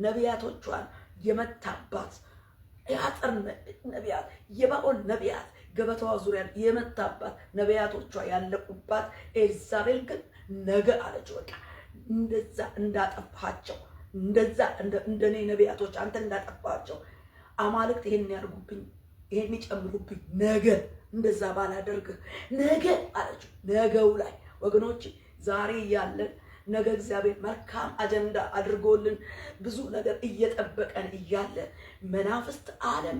ነቢያቶቿን የመታባት የአጸር ነቢያት የባኦል ነቢያት ገበታዋ ዙሪያ የመታባት ነቢያቶቿ ያለቁባት ኤልዛቤል ግን ነገ አለች። በቃ እንደዛ እንዳጠፋቸው እንደዛ እንደኔ ነቢያቶች አንተ እንዳጠፋቸው አማልክት ይሄን ያርጉብኝ ይሄን ይጨምሩብኝ ነገ እንደዛ ባላደርግህ ነገ አለችው። ነገው ላይ ወገኖች ዛሬ ያለን ነገ እግዚአብሔር መልካም አጀንዳ አድርጎልን ብዙ ነገር እየጠበቀን እያለ መናፍስት ዓለም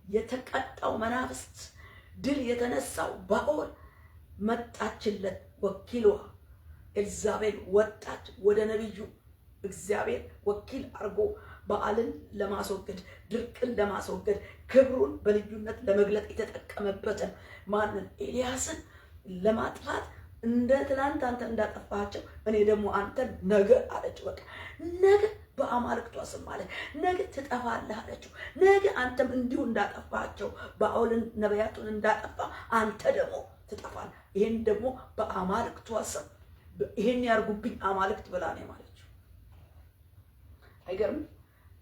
የተቀጣው መናፍስት ድል የተነሳው ባኦል መጣችለት። ወኪሏ ኤልዛቤል ወጣች ወደ ነቢዩ እግዚአብሔር ወኪል አርጎ በዓልን ለማስወገድ ድርቅን ለማስወገድ ክብሩን በልዩነት ለመግለጥ የተጠቀመበትን ማንን ኤልያስን ለማጥፋት እንደ ትላንት አንተ እንዳጠፋቸው እኔ ደግሞ አንተን ነገ አለችው። በቃ ነገ በአማልክቷ ስም ማለት ነገ ትጠፋለህ አለችው። ነገ አንተም እንዲሁ እንዳጠፋቸው ባኦልን ነቢያቱን እንዳጠፋ አንተ ደግሞ ትጠፋለህ። ይሄን ደግሞ በአማልክቷ ስም ይሄን ያርጉብኝ አማልክት ብላ ነው ማለችው። አይገርም?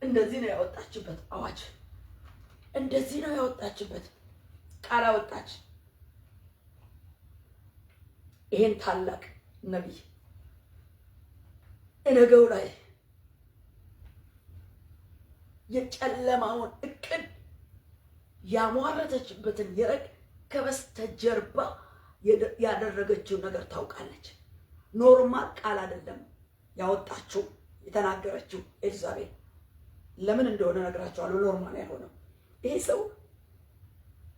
እንደዚህ ነው ያወጣችበት አዋጅ። እንደዚህ ነው ያወጣችበት ቃል አወጣች። ይሄን ታላቅ ነቢይ እነገው ላይ የጨለማውን እቅድ ያሟረተችበትን የረግ ከበስተጀርባ ያደረገችው ነገር ታውቃለች። ኖርማል ቃል አይደለም ያወጣችው የተናገረችው ኤልዛቤል። ለምን እንደሆነ ነግራቸዋለሁ። ኖርማል ያልሆነው ይሄ ሰው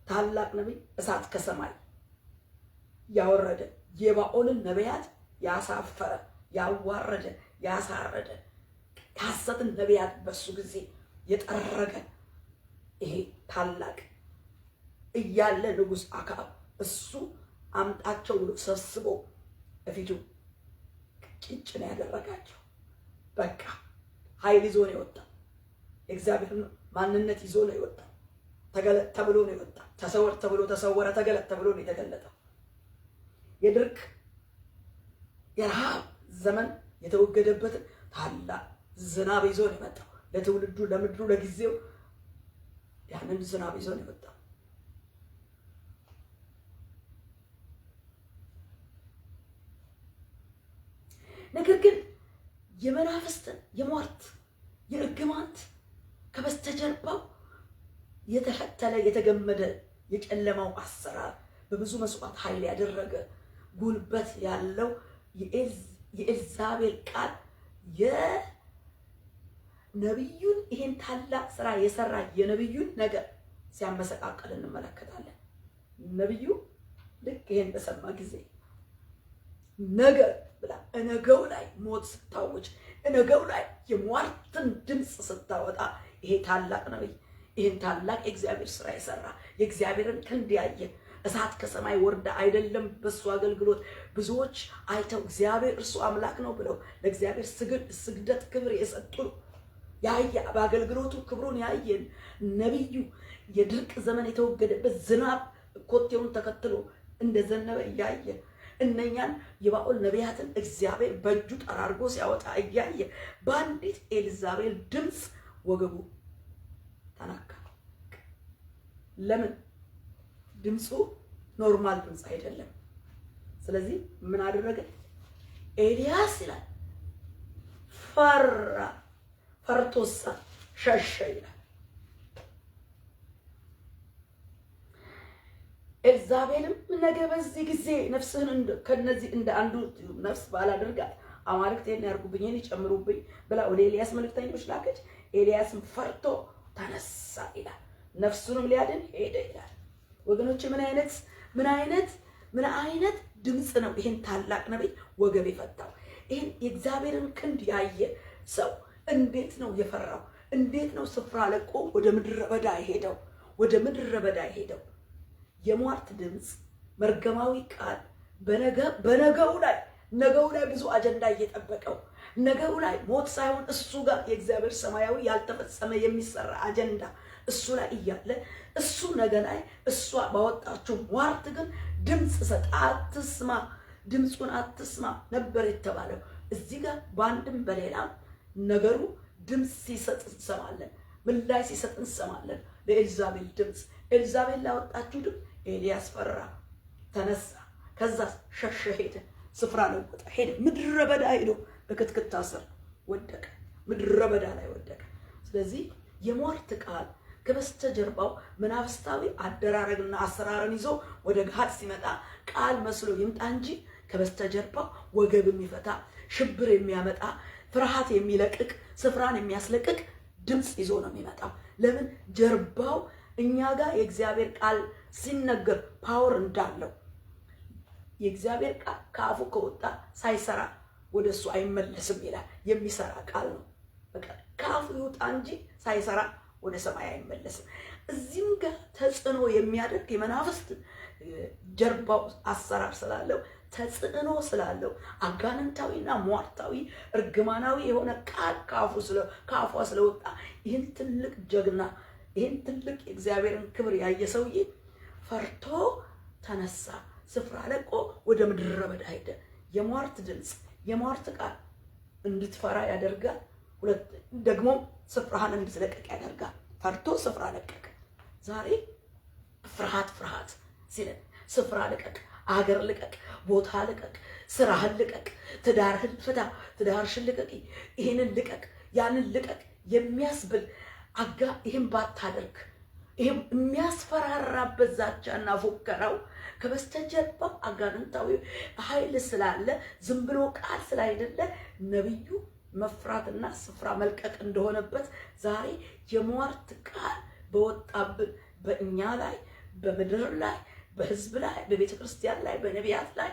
ታላቅ ነቢይ እሳት ከሰማይ ያወረደ የባኦልን ነቢያት ያሳፈረ ያዋረደ ያሳረደ የሐሰትን ነቢያት በሱ ጊዜ የጠረገ ይሄ ታላቅ እያለ ንጉሥ አክዓብ እሱ አምጣቸው ብሎ ሰብስቦ በፊቱ ጭጭ ነው ያደረጋቸው። በቃ ኃይል ይዞ ነው የወጣው። እግዚአብሔር ማንነት ይዞ ነው የወጣው። ተገለጥ ተብሎ ነው የወጣው። ተሰወር ተብሎ ተሰወረ፣ ተገለጥ ተብሎ ነው የተገለጠው። የድርቅ የረሃብ ዘመን የተወገደበት ታላቅ ዝናብ ይዞ ነው የመጣው። ለትውልዱ ለምድሩ ለጊዜው ያንን ዝናብ ይዞ ነው የወጣው። ነገር ግን የመናፍስትን የሟርት የእርግማንት ከበስተጀርባው የተፈተለ የተገመደ የጨለማው አሰራር በብዙ መስዋዕት ኃይል ያደረገ ጉልበት ያለው የኤልዛቤል ቃል የነቢዩን ይሄን ታላቅ ስራ የሰራ የነቢዩን ነገር ሲያመሰቃቀል እንመለከታለን። ነቢዩ ልክ ይሄን በሰማ ጊዜ ነገር ብላ እነገው ላይ ሞት ስታወጅ እነገው ላይ የሟርትን ድምፅ ስታወጣ ይሄ ታላቅ ነቢይ ይሄን ታላቅ የእግዚአብሔር ስራ የሰራ የእግዚአብሔርን ክንድ ያየ እሳት ከሰማይ ወርዳ አይደለም በሱ አገልግሎት ብዙዎች አይተው እግዚአብሔር እርሱ አምላክ ነው ብለው ለእግዚአብሔር ስግደት ክብር የሰጡ ያየ በአገልግሎቱ ክብሩን ያየን ነቢዩ የድርቅ ዘመን የተወገደበት ዝናብ ኮቴውን ተከትሎ እንደዘነበ እያየ እነኛን የባኦል ነቢያትን እግዚአብሔር በእጁ ጠራርጎ ሲያወጣ እያየ በአንዲት ኤልዛቤል ድምፅ ወገቡ ተናካ። ለምን? ድምፁ ኖርማል ድምፅ አይደለም። ስለዚህ ምን አደረገ? ኤልያስ ይላል ፈራ፣ ፈርቶሳ ሸሸ ይላል። ኤልዛቤልም ነገ በዚህ ጊዜ ነፍስህን ከነዚህ እንደ አንዱ ነፍስ ባላደርጋት አማልክት ይሄን ያርጉብኝ ይሄን ይጨምሩብኝ ብላ ወደ ኤልያስ መልእክተኞች ላከች። ኤልያስም ፈርቶ ተነሳ ይላል። ነፍሱንም ሊያድን ሄደ ይላል። ወገኖች ምን አይነት ድምፅ ነው ይሄን ታላቅ ነቢይ ወገብ የፈታው? ይሄን የእግዚአብሔርን ክንድ ያየ ሰው እንዴት ነው የፈራው? እንዴት ነው ስፍራ ለቆ ወደ ምድረ በዳ ሄደው? ወደ ምድረ በዳ ሄደው የሟርት ድምፅ መርገማዊ ቃል በነገው ላይ ብዙ አጀንዳ እየጠበቀው ነገው ላይ ሞት ሳይሆን እሱ ጋር የእግዚአብሔር ሰማያዊ ያልተፈጸመ የሚሰራ አጀንዳ እሱ ላይ እያለ እሱ ነገ ላይ እሷ ባወጣችው ሟርት ግን ድምፅ ሰጥ አትስማ፣ ድምፁን አትስማ ነበር የተባለው። እዚህ ጋር በአንድም በሌላም ነገሩ ድምፅ ሲሰጥ እንሰማለን፣ ምላሽ ሲሰጥ እንሰማለን። ለኤልዛቤል ድምፅ ኤልዛቤል ላወጣችው ድምፅ ኤልያስ ፈራ፣ ተነሳ፣ ከዛ ሸሸ፣ ሄደ፣ ስፍራ ለወጠ፣ ሄደ፣ ምድረ በዳ ሄዶ በክትክታ ስር ወደቀ። ምድረ በዳ ላይ ወደቀ። ስለዚህ የሟርት ቃል ከበስተጀርባው መናፍስታዊ አደራረግና አሰራርን ይዞ ወደ ገሃድ ሲመጣ ቃል መስሎ ይምጣ እንጂ ከበስተጀርባው ወገብ የሚፈታ ሽብር የሚያመጣ ፍርሃት የሚለቅቅ ስፍራን የሚያስለቅቅ ድምፅ ይዞ ነው የሚመጣው። ለምን? ጀርባው እኛ ጋር የእግዚአብሔር ቃል ሲነገር ፓወር እንዳለው የእግዚአብሔር ቃል ከአፉ ከወጣ ሳይሰራ ወደሱ አይመለስም ይላል። የሚሰራ ቃል ነው። በቃ ከአፉ ይወጣ እንጂ ሳይሰራ ወደ ሰማይ አይመለስም። እዚህም ጋር ተጽዕኖ የሚያደርግ የመናፍስት ጀርባው አሰራር ስላለው ተጽዕኖ ስላለው አጋንንታዊና ሟርታዊ እርግማናዊ የሆነ ቃል ከአፏ ስለወጣ ይህን ትልቅ ጀግና ይህን ትልቅ የእግዚአብሔርን ክብር ያየ ሰውዬ ፈርቶ ተነሳ። ስፍራ ለቆ ወደ ምድረ በዳ ሄደ። የሟርት ድምፅ የሟርት ቃል እንድትፈራ ያደርጋል። ሁለት ደግሞ ስፍራህን እንድትለቀቅ ያደርጋል። ፈርቶ ስፍራ ለቀቅ። ዛሬ ፍርሃት ሲለን ስፍራ ልቀቅ፣ አገር ልቀቅ፣ ቦታ ልቀቅ፣ ስራህን ልቀቅ፣ ትዳርህን ፍታ፣ ትዳርሽን ልቀቂ፣ ይሄንን ልቀቅ፣ ያንን ልቀቅ የሚያስብል ይህን ባታደርግ ይህም የሚያስፈራራበት ዛቻና ፉከራው ከበስተጀርባ አጋንንታዊ ኃይል ስላለ ዝም ብሎ ቃል ስላይደለ ነብዩ መፍራትና ስፍራ መልቀቅ እንደሆነበት ዛሬ የሟርት ቃል በወጣብን በእኛ ላይ በምድር ላይ በህዝብ ላይ በቤተ ክርስቲያን ላይ በነቢያት ላይ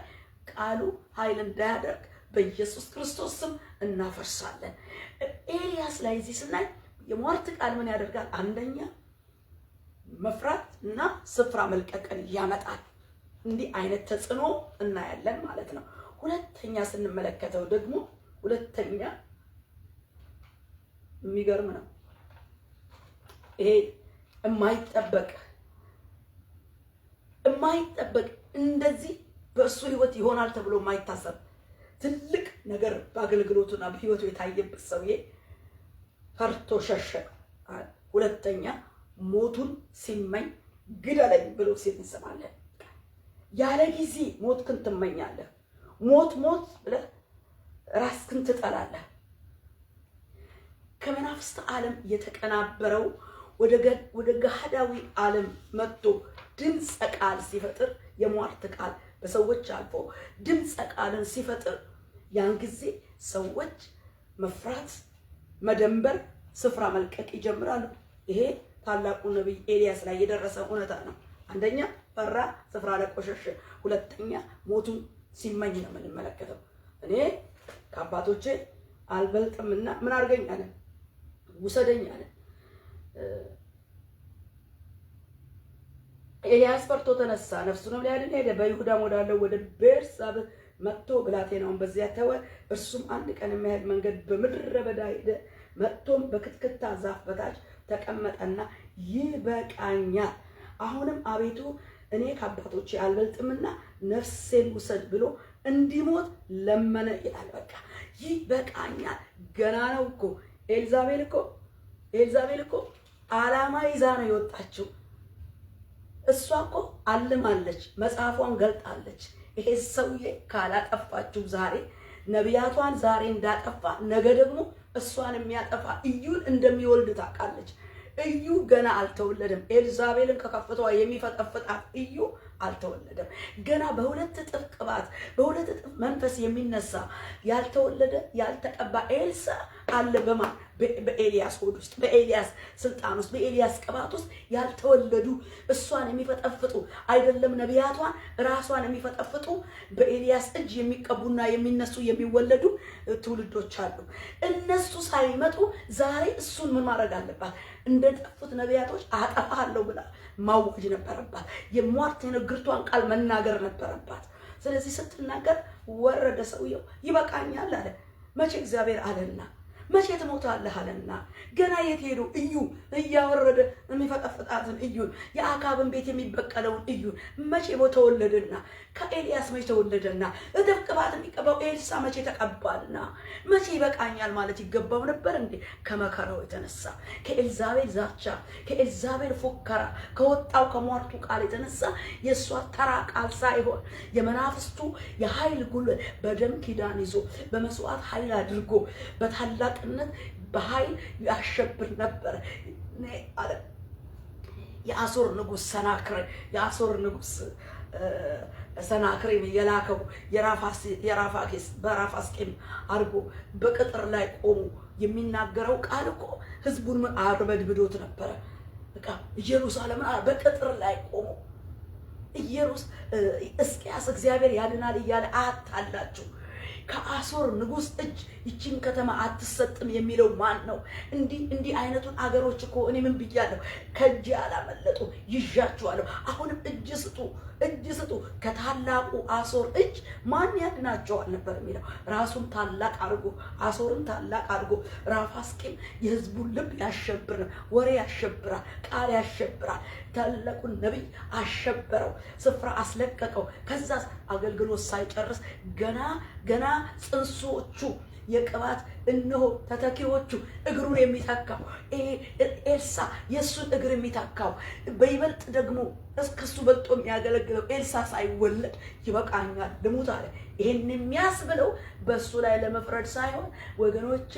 ቃሉ ኃይል እንዳያደርግ በኢየሱስ ክርስቶስ ስም እናፈርሳለን። ኤልያስ ላይ እዚህ ስናይ የሟርት ቃል ምን ያደርጋል? አንደኛ መፍራት እና ስፍራ መልቀቅን ያመጣል። እንዲህ አይነት ተጽዕኖ እናያለን ማለት ነው። ሁለተኛ ስንመለከተው ደግሞ ሁለተኛ የሚገርም ነው። ይሄ የማይጠበቅ እንደዚህ በእሱ ህይወት ይሆናል ተብሎ የማይታሰብ ትልቅ ነገር በአገልግሎቱና በህይወቱ የታየበት ሰውዬ ፈርቶ ሸሸ። ሁለተኛ ሞቱን ሲመኝ ግደለኝ ብሎ ሲል እንሰማለን። ያለ ጊዜ ሞትክን ትመኛለህ። ሞት ብለህ ራስክን ትጠላለህ። ከመናፍስት ዓለም የተቀናበረው ወደ ገሃዳዊ ዓለም መጥቶ ድምፀ ቃል ሲፈጥር የሟርት ቃል በሰዎች አልፎ ድምፀ ቃልን ሲፈጥር ያን ጊዜ ሰዎች መፍራት፣ መደንበር፣ ስፍራ መልቀቅ ይጀምራሉ። ይሄ ታላቁ ነብይ ኤልያስ ላይ የደረሰ እውነታ ነው። አንደኛ ፈራ፣ ስፍራ ለቆ ሸሸ። ሁለተኛ ሞቱን ሲመኝ ነው የምንመለከተው። እኔ ከአባቶቼ አልበልጥምና ምን አድርገኝ አለ፣ ውሰደኝ አለ። ኤልያስ ፈርቶ ተነሳ፣ ነፍሱንም ሊያድን ሄደ። በይሁዳም ወዳለው ወደ ቤርሳቤህ መጥቶ ብላቴናውን በዚያ ተወ። እርሱም አንድ ቀን የሚያህል መንገድ በምድረ በዳ ሄደ። መጥቶም በክትክታ ዛፍ በታች ተቀመጠና ይበቃኛል፣ አሁንም አቤቱ እኔ ከአባቶቼ አልበልጥምና ነፍሴን ውሰድ ብሎ እንዲሞት ለመነ ይላል። በቃ ይበቃኛል። ገና ነው እኮ ኤልዛቤል እኮ ዓላማ ይዛ ነው የወጣችው። እሷ እኮ አልማለች፣ መጽሐፏን ገልጣለች። ይሄ ሰውዬ ካላጠፋችሁ ዛሬ ነቢያቷን ዛሬ እንዳጠፋ ነገ ደግሞ እሷን የሚያጠፋ እዩን እንደሚወልድ ታውቃለች። እዩ ገና አልተወለደም። ኤልዛቤልን ከከፍቷ የሚፈጠፍጣት እዩ አልተወለደም። ገና በሁለት እጥፍ ቅባት በሁለት እጥፍ መንፈስ የሚነሳ ያልተወለደ ያልተቀባ ኤልሳ አለ። በማን? በኤልያስ ሆድ ውስጥ፣ በኤልያስ ስልጣን ውስጥ፣ በኤልያስ ቅባት ውስጥ ያልተወለዱ እሷን የሚፈጠፍጡ አይደለም ነቢያቷን ራሷን የሚፈጠፍጡ በኤልያስ እጅ የሚቀቡና የሚነሱ የሚወለዱ ትውልዶች አሉ። እነሱ ሳይመጡ ዛሬ እሱን ምን ማድረግ አለባት? እንደጠፉት ነቢያቶች አጠፋለሁ ብላ ማወጅ ነበረባት። የሟርት የንግርቷን ቃል መናገር ነበረባት። ስለዚህ ስትናገር ወረደ ሰውየው። ይበቃኛል አለ። መቼ እግዚአብሔር አለና መቼ ትሞታለህ አለና ገና የት ሄዱ? እዩ እያወረደ የሚፈጠፍጣትን እዩን የአካብን ቤት የሚበቀለውን እዩን መቼ ተወለደና ከኤልያስ መቼ ተወለደና እጥፍ ቅባት የሚቀባው ኤልሳ መቼ ተቀባልና መቼ ይበቃኛል ማለት ይገባው ነበር እንዴ? ከመከራው የተነሳ ከኤልዛቤል ዛቻ ከኤልዛቤል ፉከራ ከወጣው ከሟርቱ ቃል የተነሳ የእሷ ተራ ቃል ሳይሆን የመናፍስቱ የኃይል ጉልበት በደም ኪዳን ይዞ በመስዋዕት ኃይል አድርጎ በታላቅነት በኃይል ያሸብር ነበር አለ። የአሦር ንጉሥ ሰናክሬም የላከው የራፋስቂስ በራፋስቂም አድርጎ በቅጥር ላይ ቆሙ የሚናገረው ቃል እኮ ህዝቡን አርበድብዶት ነበረ። በቃ ኢየሩሳሌም በቅጥር ላይ ቆሙ። ሕዝቅያስ እግዚአብሔር ያድናል እያለ አታላችሁ ከአሦር ንጉሥ እጅ ይችን ከተማ አትሰጥም የሚለው ማን ነው? እንዲህ አይነቱን አገሮች እኮ እኔ ምን ብያለሁ? ከእጅ ያላመለጡ ይዣችኋለሁ። አሁንም እጅ ስጡ ከታላቁ አሦር እጅ ማን ያድናቸዋል ነበር የሚለው። ራሱን ታላቅ አድርጎ አሦርን ታላቅ አድርጎ ራፋስቂም የህዝቡን ልብ ያሸብር፣ ወሬ ያሸብራል፣ ቃል ያሸብራል። ታላቁን ነቢይ አሸበረው፣ ስፍራ አስለቀቀው። ከዛ አገልግሎት ሳይጨርስ ገና ጽንሶቹ የቅባት እነሆ ተተኪዎቹ እግሩን የሚተካው ኤልሳ የሱን እግር የሚተካው በይበልጥ ደግሞ እስከሱ በልጦ የሚያገለግለው ኤልሳ ሳይወለድ ይበቃኛል ልሙት አለ። ይሄን የሚያስብለው በሱ ላይ ለመፍረድ ሳይሆን ወገኖቼ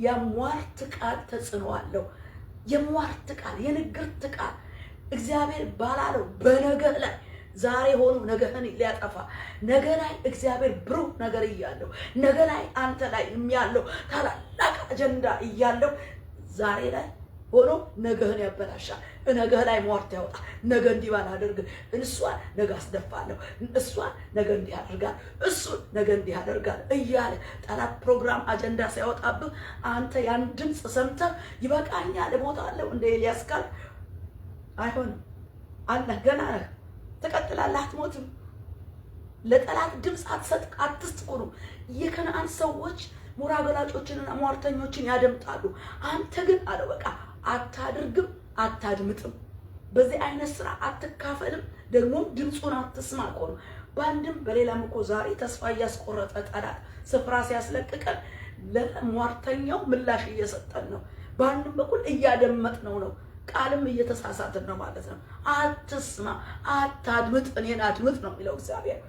የሟርት ቃል ተጽዕኖ አለው። የሟርት ቃል፣ የንግርት ቃል እግዚአብሔር ባላለው በነገር ላይ ዛሬ ሆኖ ነገህን ሊያጠፋ ነገ ላይ እግዚአብሔር ብሩህ ነገር እያለው ነገ ላይ አንተ ላይ የሚያለው ታላላቅ አጀንዳ እያለው ዛሬ ላይ ሆኖ ነገህን ያበላሻል። ነገ ላይ ሟርት ያወጣ ነገ እንዲህ ባላደርግ እሷን ነገ አስደፋለሁ፣ እሷን ነገ እንዲህ አደርጋል፣ እሱን ነገ እንዲህ አደርጋል እያለ ጠላት ፕሮግራም አጀንዳ ሲያወጣብህ አንተ ያን ድምፅ ሰምተህ ይበቃኛል እሞታለሁ እንደ ኤልያስ ቃል አይሆንም አለ። ገና ነህ፣ ትቀጥላለህ፣ አትሞትም። ለጠላት ድምፅ አትስጥ። ቁሩ የከነዓን ሰዎች ሞራ ገላጮችንና ሟርተኞችን ያደምጣሉ። አንተ ግን አለ በቃ አታድርግም፣ አታድምጥም፣ በዚህ አይነት ስራ አትካፈልም፣ ደግሞ ድምፁን አትስማ እኮ ነው። በአንድም በሌላም እኮ ዛሬ ተስፋ እያስቆረጠ ጠላት ስፍራ ሲያስለቅቀን ለሟርተኛው ምላሽ እየሰጠን ነው። በአንድም በኩል እያደመጥነው ነው፣ ቃልም እየተሳሳትን ነው ማለት ነው። አትስማ፣ አታድምጥ፣ እኔን አድምጥ ነው የሚለው እግዚአብሔር።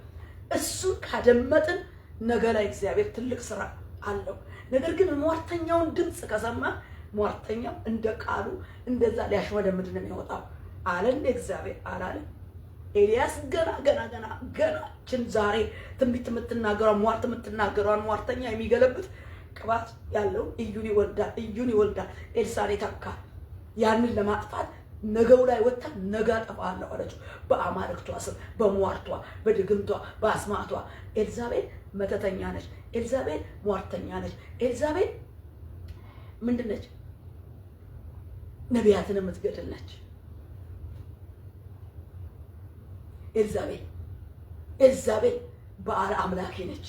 እሱን ካደመጥን ነገ ላይ እግዚአብሔር ትልቅ ስራ አለው። ነገር ግን ሟርተኛውን ድምፅ ከሰማ ሟርተኛው እንደ ቃሉ እንደዛ ሊያሽመደምድ ነው የሚወጣው አለ እንደ እግዚአብሔር አላለም። ኤልያስ ገናችን ዛሬ ትንቢት የምትናገረው ሟርት የምትናገረውን ሟርተኛ የሚገለብጥ ቅባት ያለው ኢዩን ይወልዳል፣ ኤልሳዕ ይተካል። ያንን ለማጥፋት ነገው ላይ ወጣ ነገ አጠፋለሁ አለችው። በአማልክቷ ስም፣ በሟርቷ፣ በድግምቷ፣ በአስማቷ ኤልዛቤል መተተኛ ነች። ኤልዛቤል ሟርተኛ ነች። ኤልዛቤል ምንድን ነች? ነቢያትን የምትገድል ነች። ኤልዛቤል በዓል አምላኪ ነች።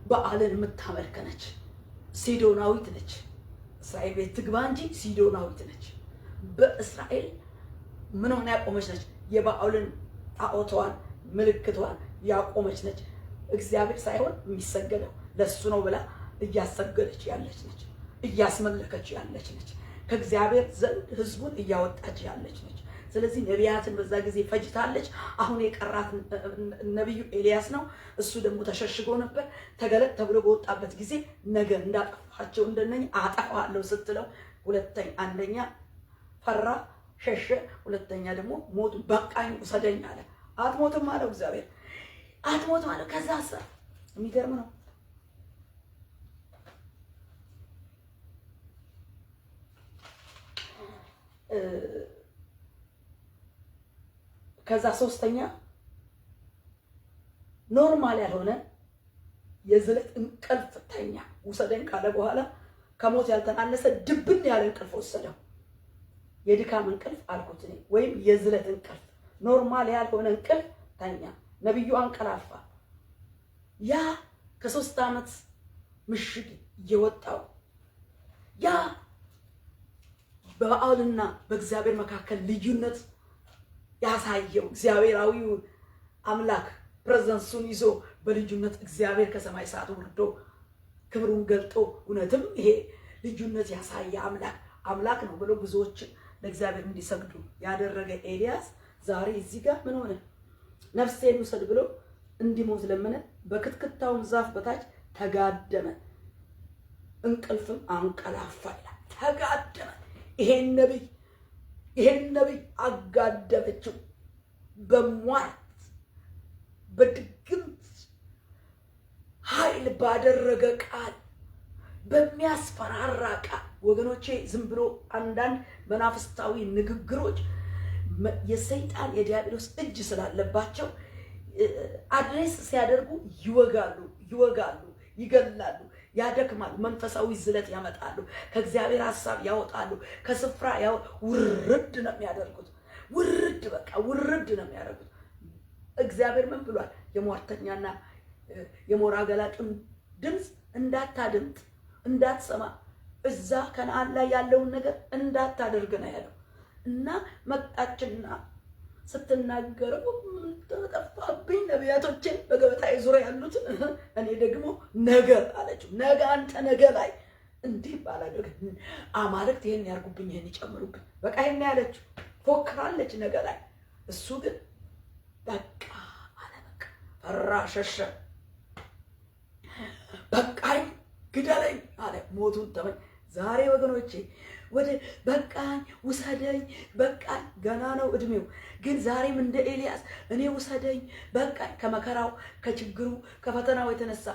በዓልን የምታመልክ ነች። ሲዶናዊት ነች። እስራኤል ቤት ትግባ እንጂ ሲዶናዊት ነች። በእስራኤል ምን ሆነ ያቆመች ነች? የበዓልን ጣዖቷን ምልክቷን ያቆመች ነች። እግዚአብሔር ሳይሆን የሚሰገደው ለሱ ነው ብላ እያሰገደች ያለች ነች። እያስመለከች ያለች ነች። ከእግዚአብሔር ዘንድ ህዝቡን እያወጣች ያለች ነች። ስለዚህ ነቢያትን በዛ ጊዜ ፈጅታለች። አሁን የቀራት ነቢዩ ኤልያስ ነው። እሱ ደግሞ ተሸሽጎ ነበር። ተገለጥ ተብሎ በወጣበት ጊዜ ነገ እንዳጠፋቸው እንደነኝ አጠፋለሁ ስትለው አንደኛ ፈራ፣ ሸሸ። ሁለተኛ ደግሞ ሞቱ። በቃኝ ውሰደኝ አለ። አትሞትም አለው እግዚአብሔር። አትሞትም አለው። ከዛ የሚገርም ነው። ከዛ ሶስተኛ ኖርማል ያልሆነ የዝለት እንቅልፍ ተኛ። ውሰደኝ ካለ በኋላ ከሞት ያልተናነሰ ድብን ያለ እንቅልፍ ወሰደው። የድካም እንቅልፍ አልኩት እኔ፣ ወይም የዝለት እንቅልፍ፣ ኖርማል ያልሆነ እንቅልፍ ተኛ። ነብዩ አንቀላፋ። ያ ከ3 ዓመት ምሽግ የወጣው ያ በበዓልና በእግዚአብሔር መካከል ልዩነት ያሳየው እግዚአብሔራዊው አምላክ ፕሬዘንሱን ይዞ በልዩነት እግዚአብሔር ከሰማይ ሰዓት ወርዶ ክብሩን ገልጦ እውነትም ይሄ ልዩነት ያሳየ አምላክ ነው ብሎ ብዙዎች ለእግዚአብሔር እንዲሰግዱ ያደረገ ኤልያስ ዛሬ እዚህ ጋር ምን ሆነ? ነፍሴን ውሰድ ብሎ እንዲሞት ለመነ። በክትክታውም ዛፍ በታች ተጋደመ፣ እንቅልፍም አንቀላፋ ይላል። ተጋደመ። ይሄን ነቢይ አጋደመችው በሟርት በድግምት ኃይል ባደረገ ቃል በሚያስፈራራ ቃል። ወገኖቼ ዝም ብሎ አንዳንድ መናፍስታዊ ንግግሮች የሰይጣን የዲያብሎስ እጅ ስላለባቸው አድሬስ ሲያደርጉ ይወጋሉ፣ ይገላሉ፣ ያደክማሉ፣ መንፈሳዊ ዝለት ያመጣሉ፣ ከእግዚአብሔር ሐሳብ ያወጣሉ፣ ከስፍራ ውርድ ነው የሚያደርጉት። ውርድ ነው የሚያደርጉት። እግዚአብሔር ምን ብሏል? የሟርተኛና የሞራ ገላጩን ድምፅ እንዳታደምጥ እንዳትሰማ፣ እዛ ከነዓን ላይ ያለውን ነገር እንዳታደርግ ነው ያለው። እና መጣችና ስትናገረው ተጠፋብኝ ነቢያቶችን በገበታዬ ዙሪያ ያሉትን እኔ ደግሞ ነገ አለችው። ነገ አንተ ነገ ላይ እንዲህ ባላደርግ አማልክት ይሄን ያርጉብኝ፣ ይሄን ይጨምሩብኝ፣ በቃ ይሄን ያለችው ፎክራለች ነገ ላይ። እሱ ግን በቃ አለ። በቃ ፈራ፣ ሸሸ። በቃኝ ግደለኝ አለ። ሞቱን ተመኝ። ዛሬ ወገኖቼ ወደ በቃኝ ውሰደኝ፣ በቃኝ ገና ነው እድሜው፣ ግን ዛሬም እንደ ኤልያስ እኔ ውሰደኝ፣ በቃኝ ከመከራው ከችግሩ ከፈተናው የተነሳ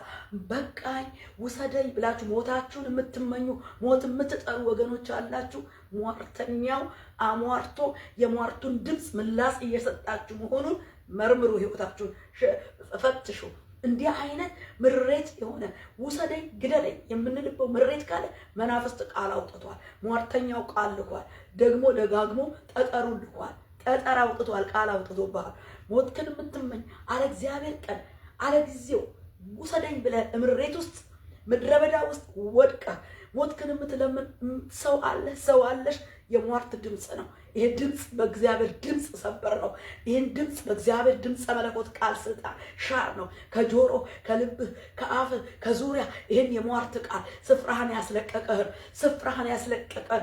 በቃኝ ውሰደኝ ብላችሁ ሞታችሁን የምትመኙ ሞት የምትጠሩ ወገኖች አላችሁ። ሟርተኛው አሟርቶ የሟርቱን ድምፅ ምላስ እየሰጣችሁ መሆኑን መርምሩ፣ ህይወታችሁን ፈትሹ። እንዲህ አይነት ምሬት የሆነ ውሰደኝ ግደለኝ የምንልበው ምሬት ካለ መናፍስት ቃል አውጥቷል። ሟርተኛው ቃል ልኳል። ደግሞ ደጋግሞ ጠጠሩ ልኳል። ጠጠር አውጥቷል። ቃል አውጥቶብሃል። ሞትክን የምትመኝ አለ እግዚአብሔር ቀን አለ ጊዜው ውሰደኝ ብለህ ምሬት ውስጥ ምድረ በዳ ውስጥ ወድቀህ ሞትክን የምትለምን ሰው አለሽ። የሟርት ድምፅ ነው ይሄ ድምፅ። በእግዚአብሔር ድምፅ ሰበር ነው። ይሄን ድምፅ በእግዚአብሔር ድምፅ መለኮት ቃል ስልጣን ሻር ነው። ከጆሮ ከልብህ ከአፍህ ከዙሪያ ይሄን የሟርት ቃል ስፍራህን ያስለቀቀን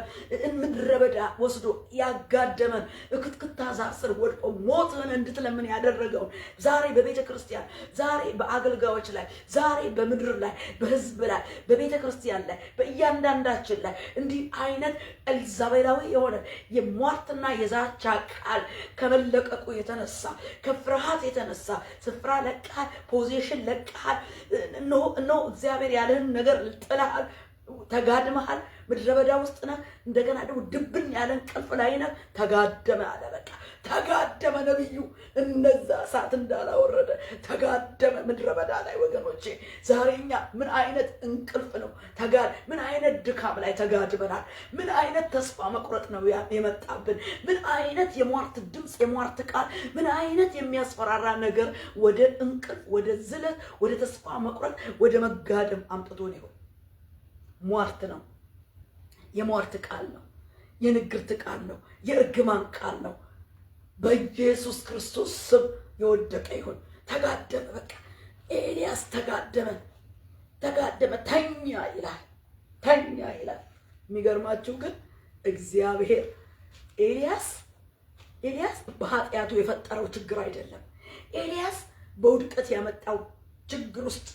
ምድረ በዳ ወስዶ ያጋደመን እክትክታ ዛፍ ስር ወድቆ ሞትህን እንድትለምን ያደረገውን ዛሬ በቤተ ክርስቲያን፣ ዛሬ በአገልጋዮች ላይ፣ ዛሬ በምድር ላይ፣ በህዝብ ላይ፣ በቤተ ክርስቲያን ላይ፣ በእያንዳንዳችን ላይ እንዲህ አይነት ኤልዛቤላዊ የሆነ የሟርትና የዛቻ ቃል ከመለቀቁ የተነሳ ከፍርሃት የተነሳ ስፍራ ለቀሃል፣ ፖዚሽን ለቀሃል። እነሆ እግዚአብሔር ያለህን ነገር ጥለሃል፣ ተጋድመሃል፣ ምድረ በዳ ውስጥ ነህ። እንደገና ደግሞ ድብን ያለ እንቅልፍ ላይ ነህ። ተጋደመ አለ። በቃ ተጋደመ ነብዩ። እነዛ እሳት እንዳላወረደ ተጋደመ ምድረ በዳ ላይ። ወገኖቼ ዛሬኛ ምን አይነት እንቅልፍ ነው? ምን አይነት ድካም ላይ ተጋድመናል? ምን አይነት ተስፋ መቁረጥ ነው የመጣብን? ምን አይነት የሟርት ድምፅ፣ የሟርት ቃል፣ ምን አይነት የሚያስፈራራ ነገር ወደ እንቅልፍ፣ ወደ ዝለት፣ ወደ ተስፋ መቁረጥ፣ ወደ መጋደም አምጥቶን ይሆን? ሟርት ነው። የሟርት ቃል ነው። የንግርት ቃል ነው። የእርግማን ቃል ነው። በኢየሱስ ክርስቶስ ስም የወደቀ ይሁን። ተጋደመ። በቃ ኤልያስ ተጋደመ። ተኛ ይላል። የሚገርማችሁ ግን እግዚአብሔር ኤልያስ በኃጢአቱ የፈጠረው ችግር አይደለም። ኤልያስ በውድቀት ያመጣው ችግር ውስጥ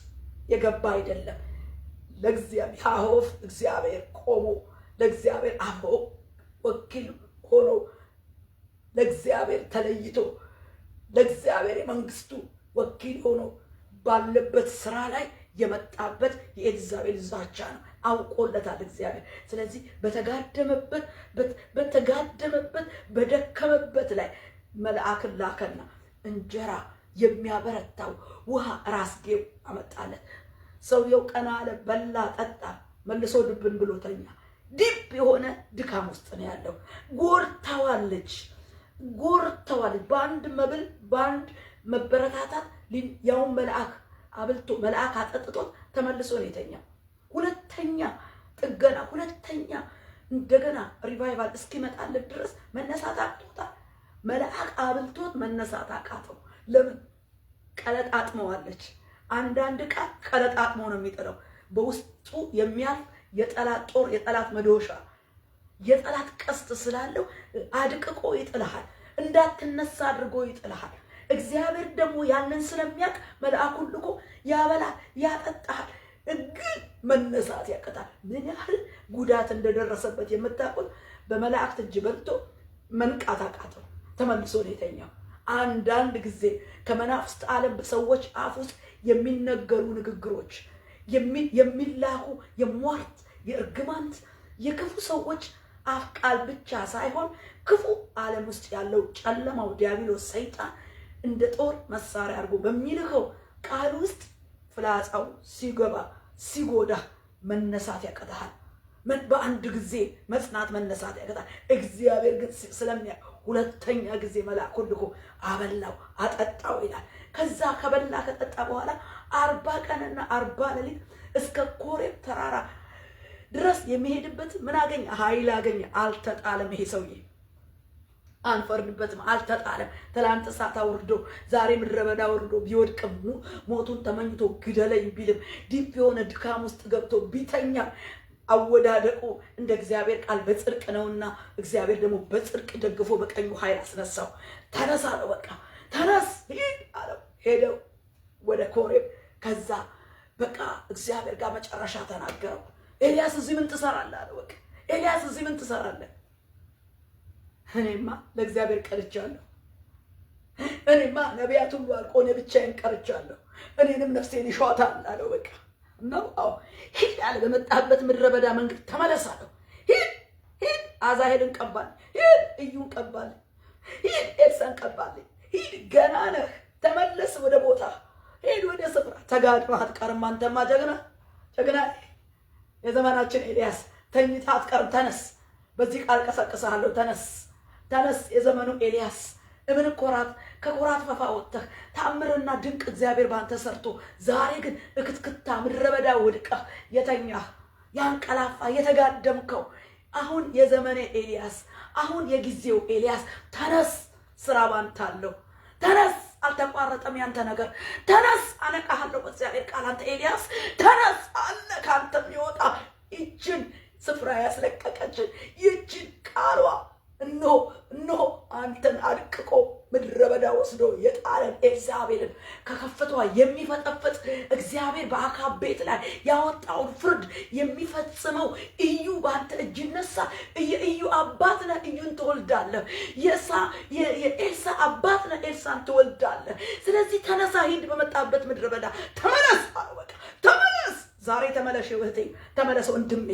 የገባ አይደለም። እግዚአብሔር ቆሞ ለእግዚአብሔር አፎ ወኪል ሆኖ ለእግዚአብሔር ተለይቶ ለእግዚአብሔር የመንግስቱ ወኪል ሆኖ ባለበት ስራ ላይ የመጣበት የኤልዛቤል ዛቻ ነው። አውቆለታል እግዚአብሔር። ስለዚህ በተጋደመበት በደከመበት ላይ መልአክን ላከና እንጀራ የሚያበረታው ውሃ ራስጌው አመጣለት። ሰውየው ቀና አለ፣ በላ፣ ጠጣ፣ መልሶ ድብን ብሎ ተኛ። ዲፕ የሆነ ድካም ውስጥ ነው ያለው። ጎርታዋለች። በአንድ መብል በአንድ መበረታታት ያው መልአክ አብልቶ መልአክ አጠጥቶት ተመልሶ ነው የተኛው። ሁለተኛ ጥገና፣ ሁለተኛ እንደገና ሪቫይቫል እስኪመጣለት ድረስ መነሳት አቅቶታል። መልአክ አብልቶት መነሳት አቃተው። ለምን? ቀለጣጥመዋለች። አንዳንድ ቃል ቀለጣጥሞ ነው የሚጥለው። በውስጡ የሚያልፍ የጠላት ጦር፣ የጠላት መዶሻ፣ የጠላት ቀስት ስላለው አድቅቆ ይጥልሃል። እንዳትነሳ አድርጎ ይጥልሃል። እግዚአብሔር ደግሞ ያንን ስለሚያውቅ መልአኩን ልኮ ያበላል፣ ያጠጣሃል። ግን መነሳት ያቀታል። ምን ያህል ጉዳት እንደደረሰበት የምታውቁት በመላእክት እጅ በልቶ መንቃት አቃተው፣ ተመልሶ ነው የተኛው። አንዳንድ ጊዜ ከመናፍስት ዓለም በሰዎች አፍ ውስጥ የሚነገሩ ንግግሮች፣ የሚላኩ የሟርት የእርግማንት የክፉ ሰዎች አፍ ቃል ብቻ ሳይሆን ክፉ ዓለም ውስጥ ያለው ጨለማው ዲያብሎስ ሰይጣን እንደ ጦር መሳሪያ አድርጎ በሚልከው ቃል ውስጥ ፍላጻው ሲገባ ሲጎዳ መነሳት ያቀታል። በአንድ ጊዜ መጽናት መነሳት ያቀታል። እግዚአብሔር ግን ስለሚያ ሁለተኛ ጊዜ መልአኩን ልኮ አበላው አጠጣው ይላል። ከዛ ከበላ ከጠጣ በኋላ 40 ቀንና 40 ሌሊት እስከ ኮሬብ ተራራ ድረስ የሚሄድበት ምን አገኘ? ኃይል አገኘ። አልተጣለም። ይሄ ሰውዬ አንፈርድበትም፣ አልተጣለም። ትላንት እሳት አውርዶ ዛሬ ምድረ በዳ ወርዶ ቢወድቅም ሞቱን ተመኝቶ ግደለኝ ቢልም ዲፕ የሆነ ድካም ውስጥ ገብቶ ቢተኛ አወዳደቁ እንደ እግዚአብሔር ቃል በጽድቅ ነውና እግዚአብሔር ደግሞ በጽድቅ ደግፎ በቀኙ ኃይል አስነሳው። ተነሳ ነው በቃ ተነስ ሂድ አለው። ሄደው ወደ ኮሬብ። ከዛ በቃ እግዚአብሔር ጋር መጨረሻ ተናገረው። ኤልያስ እዚህ ምን ትሰራለህ አለው። በቃ ኤልያስ እዚህ ምን ትሰራለህ? እኔማ ለእግዚአብሔር ቀርቻለሁ። እኔማ ነቢያት ሁሉ አልቆ እኔ ብቻዬን ቀርቻለሁ። እኔንም ነፍሴን ይሸዋታል አለው። በቃ ነው አዎ ሂድ አለ። በመጣበት ምድረ በዳ መንገድ ተመለስ አለው። ሂድ አዛሄልን ቀባል፣ ሂድ እዩን ቀባል፣ ሂድ ኤልሳን ቀባል፣ ሂድ ገና ነህ፣ ተመለስ ወደ ቦታ፣ ሂድ ወደ ስፍራ። ተጋድመህ አትቀርም። አንተማ ጀግና የዘመናችን ኤልያስ ተኝተህ አትቀርም። ተነስ፣ በዚህ ቃል ቀሰቅስሃለሁ። ተነስ የዘመኑ ኤልያስ እምን ከኮራት ፈፋ ወጥተህ ተአምርና ድንቅ እግዚአብሔር ባንተ ሰርቶ ዛሬ ግን እክትክታ ምድረ በዳ ወድቀህ የተኛህ ያንቀላፋ የተጋደምከው አሁን የዘመኔ ኤልያስ፣ አሁን የጊዜው ኤልያስ ተነስ፣ ስራ ባንተ አለው። ተነስ፣ አልተቋረጠም ያንተ ነገር። ተነስ፣ አነቃሃለሁ በእግዚአብሔር ቃል። አንተ ኤልያስ ተነስ አለ። ካንተ የሚወጣ ይችን ስፍራ ያስለቀቀችን ይችን ቃሏ እነሆ አንተን አድቅቆ ምድረ በዳ ወስዶ የጣለን ኤልዛቤልን ከከፍቷ የሚፈጠፍጥ እግዚአብሔር በአካብ ቤት ላይ ያወጣውን ፍርድ የሚፈጽመው እዩ በአንተ እጅ ይነሳ። የእዩ አባት ነህ፣ እዩን ትወልዳለህ። የኤልሳ አባት ነህ፣ ኤልሳን ትወልዳለህ። ስለዚህ ተነሳ፣ ሂድ፣ በመጣበት ምድረ በዳ ተመለስ። በቃ ተመለስ፣ ዛሬ ተመለሽ እህቴ፣ ተመለስ ወንድሜ።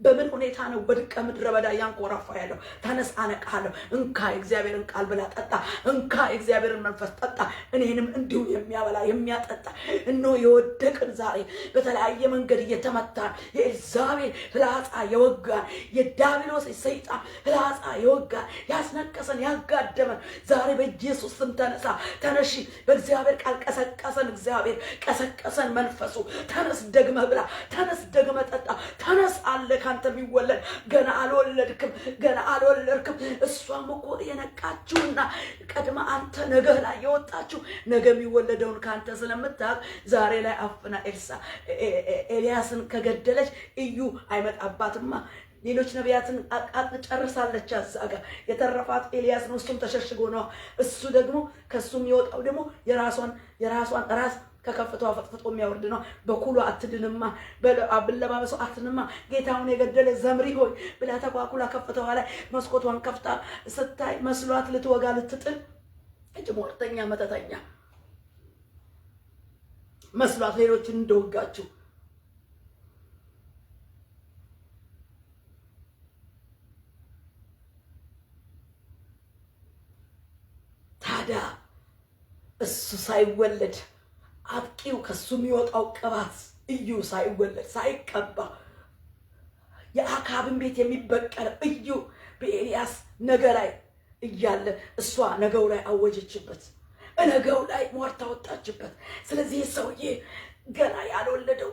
በምን ሁኔታ ነው በድቀ ምድረ በዳ ያንቆራፋ ያለው? ተነስ፣ አነቃለሁ። እንካ የእግዚአብሔርን ቃል ብላ ጠጣ። እንካ የእግዚአብሔርን መንፈስ ጠጣ። እኔንም እንዲሁ የሚያበላ የሚያጠጣ እነሆ የወደቅን ዛሬ በተለያየ መንገድ እየተመታን የኤልዛቤል ፍላጻ የወጋን የዲያብሎስ ሰይጣን ፍላጻ የወጋን ያስነቀሰን ያጋደመን ዛሬ በኢየሱስ ስም ተነሳ፣ ተነሺ። በእግዚአብሔር ቃል ቀሰቀሰን፣ እግዚአብሔር ቀሰቀሰን መንፈሱ። ተነስ ደግመህ ብላ፣ ተነስ ደግመህ ጠጣ። ተነስ አለ ካንተ የሚወለድ ገና አልወለድክም። እሷም እኮ የነቃችውና ቀድማ አንተ ነገ ላይ የወጣችው ነገ የሚወለደውን ካንተ ስለምታውቅ ዛሬ ላይ አፍና ኤልያስን ከገደለች እዩ አይመጣባትማ። ሌሎች ነቢያትን አቃጥ ጨርሳለች። አዛጋ የተረፋት ኤልያስ ነው። እሱም ተሸሽጎ ነው። እሱ ደግሞ ከሱም የወጣው ደግሞ የራሷን ራስ ከከፍቷ ፈጥፍጦ የሚያወርድ ነው። በኩሉ አትድንማ፣ በአብለባበሱ አትድንማ። ጌታውን የገደለ ዘምሪ ሆይ ብላ ተኳኩላ ከፍተዋ ላይ መስኮቷን ከፍታ ስታይ መስሏት ልትወጋ ልትጥል እጅ ሞርተኛ መተተኛ መስሏት ሌሎችን እንደወጋችሁ ታዲያ እሱ ሳይወለድ አጥቂው ከሱ የሚወጣው ቅባት እዩ ሳይወለድ ሳይቀባ የአካብን ቤት የሚበቀል እዩ በኤልያስ ነገ ላይ እያለ እሷ ነገው ላይ አወጀችበት፣ ነገው ላይ ሞርታ ወጣችበት። ስለዚህ ሰውዬ ገና ያልወለደው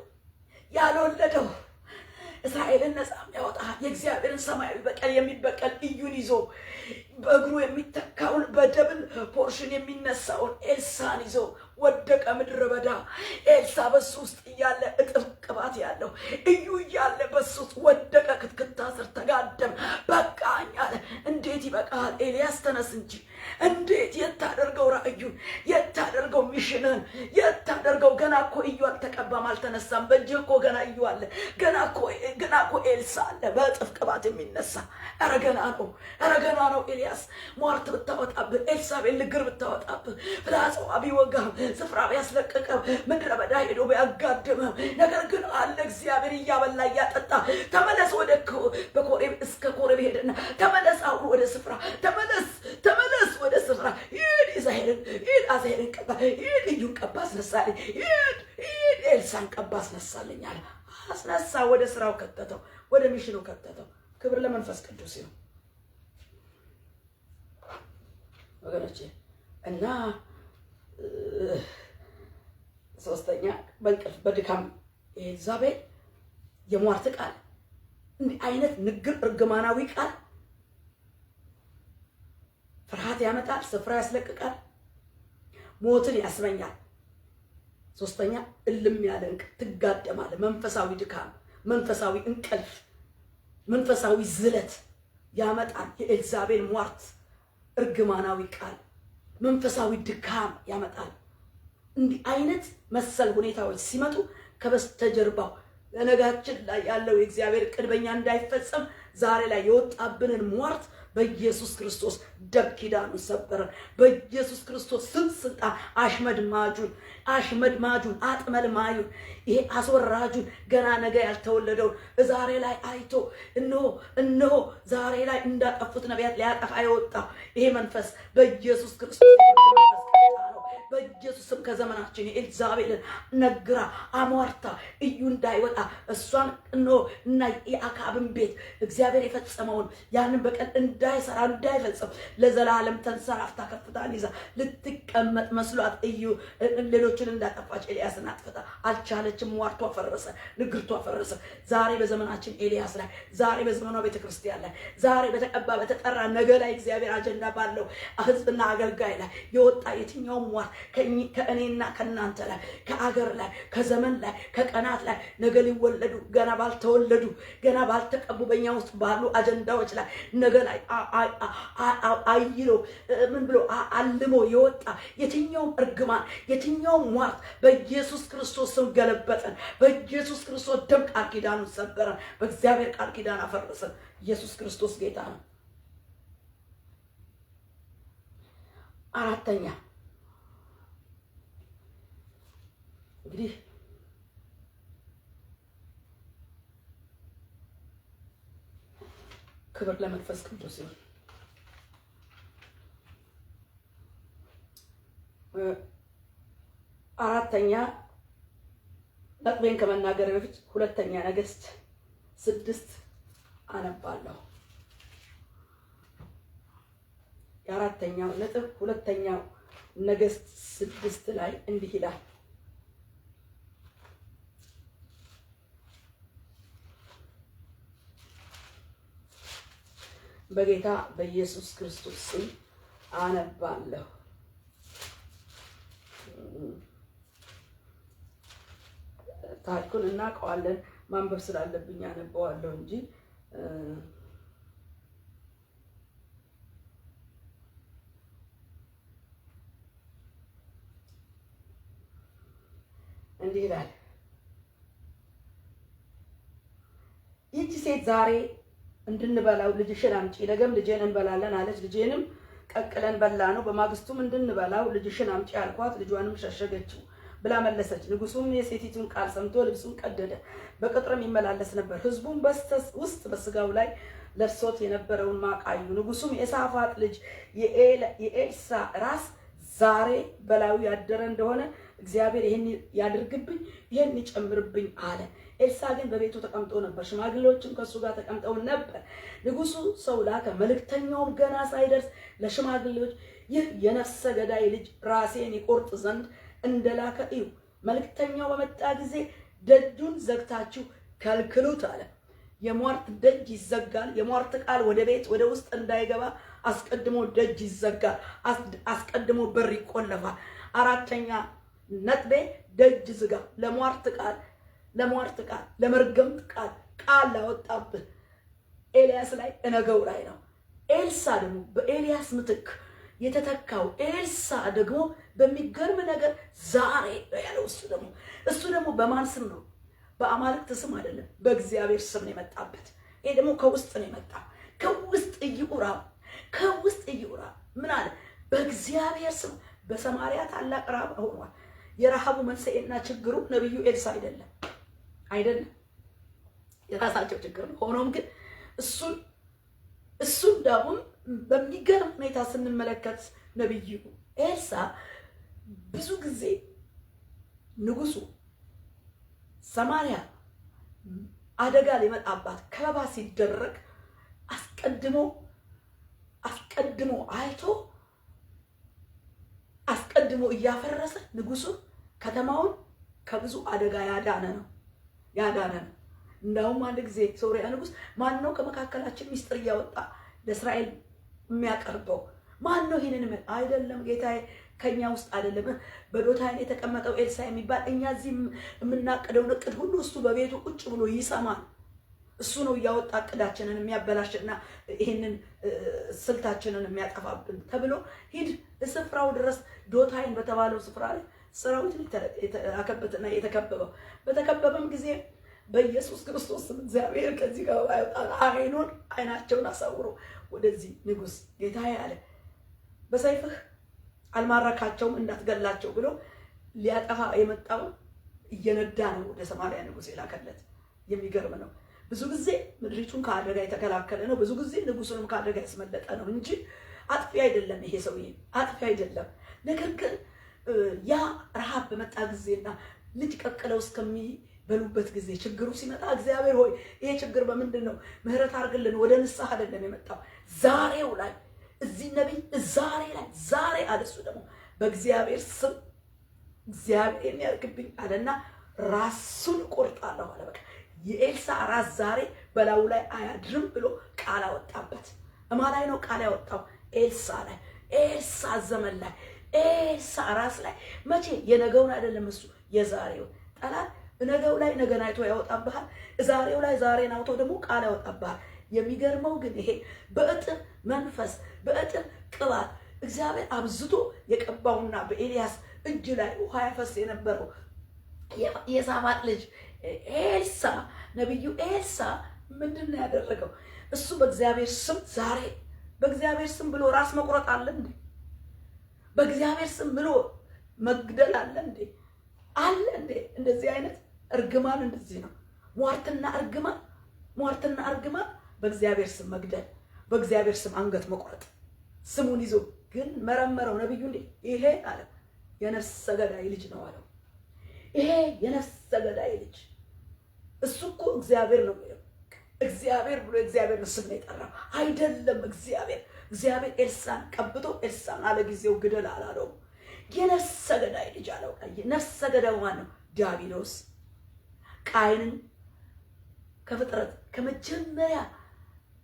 እስራኤልን ነፃ የሚያወጣ የእግዚአብሔርን ሰማያዊ በቀል የሚበቀል እዩን ይዞ በእግሩ የሚተካውን በደብል ፖርሽን የሚነሳውን ኤልሳን ይዞ ወደቀ ምድረ በዳ። ኤልሳ በሱ ውስጥ እያለ እጥፍ ቅባት ያለው እዩ እያለ በሱ ውስጥ ወደቀ። ክትክታ ስር ተጋደም። በቃኝ አለ። እንዴት ይበቃል። ኤልያስ ተነስ እንጂ እንዴት የታደርገው ራእዩን የታደርገው ሚሽንን የታደርገው ገና እኮ እዩ አልተቀባም አልተነሳም። በእጅ እኮ ገና እዩ አለ። ገና እኮ ኤልሳ አለ በእጥፍ ቅባት የሚነሳ ኧረ ገና ነው። ኤልያስ ሟርት ብታወጣብህ ኤልሳቤል ንግር ብታወጣብህ ፍላጻዋ ቢወጋህ ስፍራ ቢያስለቅቅህ ምድረ በዳ ሄዶ ቢያጋድምህ ነገር ግን አለ እግዚአብሔር እያበላ እያጠጣ ተመለስ ወደ በኮሬብ እስከ ኮሬብ ሄደና ተመለስ አሁን ወደ ስፍራ ተመለስ ወደ ስፍራ ሂድ አዛሄልን ቀባ ሂድ እዩን ቀባ አስነሳልኝ ሂድ ኤልሳን ቀባ አስነሳልኝ አለ። አስነሳ ወደ ስራው ከተተው ወደ ሚሽኑ ከተተው። ክብር ለመንፈስ ቅዱስ ይሁን ወገኖቼ። እና ሶስተኛ በእንቅልፍ በድካም ኤልዛቤል የሟርት ቃል እንዲህ አይነት ንግር እርግማናዊ ቃል ፍርሃት ያመጣል፣ ስፍራ ያስለቅቃል፣ ሞትን ያስመኛል። ሶስተኛ እልም ያለ እንቅልፍ ትጋደማለህ። መንፈሳዊ ድካም፣ መንፈሳዊ እንቅልፍ፣ መንፈሳዊ ዝለት ያመጣል። የኤልዛቤል ሟርት እርግማናዊ ቃል መንፈሳዊ ድካም ያመጣል። እንዲህ አይነት መሰል ሁኔታዎች ሲመጡ ከበስተጀርባው ለነጋችን ላይ ያለው የእግዚአብሔር ቅድበኛ እንዳይፈጸም ዛሬ ላይ የወጣብንን ሟርት በኢየሱስ ክርስቶስ ደም ኪዳኑን ሰበረን። በኢየሱስ ክርስቶስ ስልጣን አሽመድማጁን አጥመልማዩን ይሄ አስወራጁን ገና ነገ ያልተወለደውን ዛሬ ላይ አይቶ እነሆ ዛሬ ላይ እንዳጠፉት ነቢያት ሊያጠፋ የወጣው ይሄ መንፈስ በኢየሱስ ክርስቶስ በኢየሱስም ከዘመናችን ኤልዛቤልን ነግራ አሟርታ እዩ እንዳይወጣ እሷን እና የአካብን ቤት እግዚአብሔር የፈጸመውን ያንን በቀል እንዳይሰራ እንዳይፈጽም ለዘላለም ተንሰራፍታ ከፍታን ይዛ ልትቀመጥ መስሏት እዩ ሌሎችን እንዳጠፋች ኤልያስን አጥፍታ አልቻለችም። ሟርቷ ፈረሰ፣ ንግርቷ ፈረሰ። ዛሬ በዘመናችን ኤልያስ ላይ ዛሬ በዘመኗ ቤተክርስቲያን ላይ ዛሬ በተቀባ በተጠራ ነገ ላይ እግዚአብሔር አጀንዳ ባለው ህዝብና አገልጋይ ላይ የወጣ የትኛው ሟርት ከእኔና ከእናንተ ላይ ከአገር ላይ ከዘመን ላይ ከቀናት ላይ ነገ ሊወለዱ ገና ባልተወለዱ ገና ባልተቀቡ በእኛ ውስጥ ባሉ አጀንዳዎች ላይ ነገ ላይ አይሎ ምን ብሎ አልሞ የወጣ የትኛውም እርግማን የትኛውም ሟርት በኢየሱስ ክርስቶስ ስም ገለበጠን። በኢየሱስ ክርስቶስ ደም ቃል ኪዳኑን ሰበረን። በእግዚአብሔር ቃል ኪዳን አፈረሰን። ኢየሱስ ክርስቶስ ጌታ ነው። አራተኛ እንግዲህ ክብር ለመንፈስ ቅዱስ ይሁን። አራተኛ ነጥቤን ከመናገር በፊት ሁለተኛ ነገሥት 6 አነባለሁ። የአራተኛው ነጥብ ሁለተኛው ነገሥት 6 ላይ እንዲህ ይላል። በጌታ በኢየሱስ ክርስቶስ ስም አነባለሁ። ታሪኩን እናውቀዋለን። ማንበብ ስላለብኝ አነባዋለሁ እንጂ እንዲህ ይላል። ይህች ሴት ዛሬ እንድንበላው ልጅሽን አምጪ፣ ነገም ልጄን እንበላለን አለች። ልጄንም ቀቅለን በላ ነው። በማግስቱም እንድንበላው ልጅሽን አምጪ አልኳት፣ ልጇንም ሸሸገችው ብላ መለሰች። ንጉሱም የሴቲቱን ቃል ሰምቶ ልብሱን ቀደደ፣ በቅጥርም ይመላለስ ነበር። ህዝቡም ውስጥ በስጋው ላይ ለብሶት የነበረውን ማቅ አዩ። ንጉሱም የሳፋጥ ልጅ የኤልሳ ራስ ዛሬ በላዩ ያደረ እንደሆነ እግዚአብሔር ይሄን ያድርግብኝ፣ ይሄን ይጨምርብኝ አለ። ኤልሳ ግን በቤቱ ተቀምጦ ነበር፣ ሽማግሌዎችም ከሱ ጋር ተቀምጠው ነበር። ንጉሱ ሰው ላከ። መልእክተኛውም ገና ሳይደርስ ለሽማግሌዎች ይህ የነፍሰ ገዳይ ልጅ ራሴን ይቆርጥ ዘንድ እንደላከ እዩ። መልእክተኛው በመጣ ጊዜ ደጁን ዘግታችሁ ከልክሉት አለ። የሟርት ደጅ ይዘጋል። የሟርት ቃል ወደ ቤት ወደ ውስጥ እንዳይገባ አስቀድሞ ደጅ ይዘጋል። አስቀድሞ በር ይቆለፋል። አራተኛ ነጥቤ ደጅ ዝጋ። ለሟርት ቃል ለመርገምት ቃል ላወጣብህ ኤልያስ ላይ እነገው ላይ ነው። ኤልሳ ደግሞ በኤልያስ ምትክ የተተካው ኤልሳ ደግሞ በሚገርም ነገር ዛሬ ያለው እሱ ደግሞ በማን ስም ነው? በአማልክት ስም አይደለም፣ በእግዚአብሔር ስም ነው የመጣበት። ይሄ ደግሞ ከውስጥ ነው የመጣው። ከውስጥ እይኡራ ምን አለ? በእግዚአብሔር ስም በሰማርያ ታላቅ ረሃብ ሆኗል። የረሃቡ መንስኤና ችግሩ ነብዩ ኤልሳ አይደለም፣ የራሳቸው ችግር ነው። ሆኖም ግን እሱን ደግሞ በሚገርም ሁኔታ ስንመለከት ነብዩ ኤልሳ ብዙ ጊዜ ንጉሱ ሰማርያ አደጋ ሊመጣባት ከበባ ሲደረግ አስቀድሞ አይቶ አስቀድሞ እያፈረሰ ንጉሱ ከተማውን ከብዙ አደጋ ያዳነ ነው። እንደውም አንድ ጊዜ ሶርያ ንጉስ ማን ነው ከመካከላችን ሚስጥር እያወጣ ለእስራኤል የሚያቀርበው? ማን ነው? ይሄንን አይደለም ጌታዬ፣ ከኛ ውስጥ አይደለም። በዶታይን የተቀመጠው ኤልሳ የሚባል እኛ እዚህ የምናቅደውን እቅድ ሁሉ እሱ በቤቱ ቁጭ ብሎ ይሰማል። እሱ ነው እያወጣ እቅዳችንን የሚያበላሽና ይሄንን ስልታችንን የሚያጠፋብን ተብሎ ሂድ ስፍራው ድረስ ዶታይን በተባለው ስፍራ ላይ ሰራዊት የተከበበና የተከበበው በተከበበም ጊዜ በኢየሱስ ክርስቶስ እግዚአብሔር ከዚህ ጋር አይናቸውን አሳውሮ ወደዚህ ንጉስ ጌታዬ አለ በሰይፍህ አልማረካቸውም እንዳትገላቸው ብሎ ሊያጠፋ የመጣው እየነዳ ነው ወደ ሰማርያ ንጉስ የላከለት። የሚገርም ነው። ብዙ ጊዜ ምድሪቱን ከአደጋ የተከላከለ ነው። ብዙ ጊዜ ንጉሱንም ከአደጋ ያስመለጠ ነው እንጂ አጥፊ አይደለም። ይሄ ሰውዬ አጥፊ አይደለም። ነገር ግን ያ ረሃብ በመጣ ጊዜና ልጅ ቀቅለው እስከሚበሉበት ጊዜ ችግሩ ሲመጣ እግዚአብሔር ሆይ ይሄ ችግር በምንድን ነው? ምህረት አድርግልን። ወደ ንስሐ አይደለም የመጣው። ዛሬው ላይ እዚህ ነቢይ ዛሬ አለሱ ደግሞ በእግዚአብሔር ስም እግዚአብሔር የሚያርግብኝ አለና ራሱን ቆርጣለሁ አለ። በቃ የኤልሳ ራስ ዛሬ በላዩ ላይ አያድርም ብሎ ቃል አወጣበት። እማ ላይ ነው ቃል ያወጣው? ኤልሳ ላይ፣ ኤልሳ ዘመን ላይ፣ ኤልሳ ራስ ላይ። መቼ? የነገውን አይደለም እሱ የዛሬው። ጠላት ነገው ላይ ነገን አይቶ ያወጣብሃል። ዛሬው ላይ ዛሬን አውቶ ደግሞ ቃል ያወጣብሃል። የሚገርመው ግን ይሄ በእጥፍ መንፈስ በእጥፍ ቅባት እግዚአብሔር አብዝቶ የቀባውና በኤልያስ እጅ ላይ ውሃ ያፈስ የነበረው የሳፋጥ ልጅ ኤልሳ ነብዩ ኤልሳ ምንድን ነው ያደረገው? እሱ በእግዚአብሔር ስም ዛሬ በእግዚአብሔር ስም ብሎ ራስ መቁረጥ አለ እንዴ? በእግዚአብሔር ስም ብሎ መግደል አለ እንዴ? አለ እንዴ? እንደዚህ አይነት እርግማን እንደዚህ ነው። ሟርትና እርግማን በእግዚአብሔር ስም መግደል፣ በእግዚአብሔር ስም አንገት መቁረጥ። ስሙን ይዞ ግን መረመረው ነብዩ እንዴ ይሄ አለ የነፍሰ ገዳይ ልጅ ነው አለው። ይሄ የነፍሰ ገዳይ ልጅ እሱ እኮ እግዚአብሔር ነው የሚለው። እግዚአብሔር ብሎ እግዚአብሔር ስም ነው የጠራው አይደለም። እግዚአብሔር ኤልሳን ቀብቶ ኤልሳን አለ ጊዜው ግደል አላለው። የነፍሰ ገዳይ ልጅ አለው። ነፍሰ ገዳይ ማን ነው? ዲያብሎስ። ቃየንን ከፍጥረት ከመጀመሪያ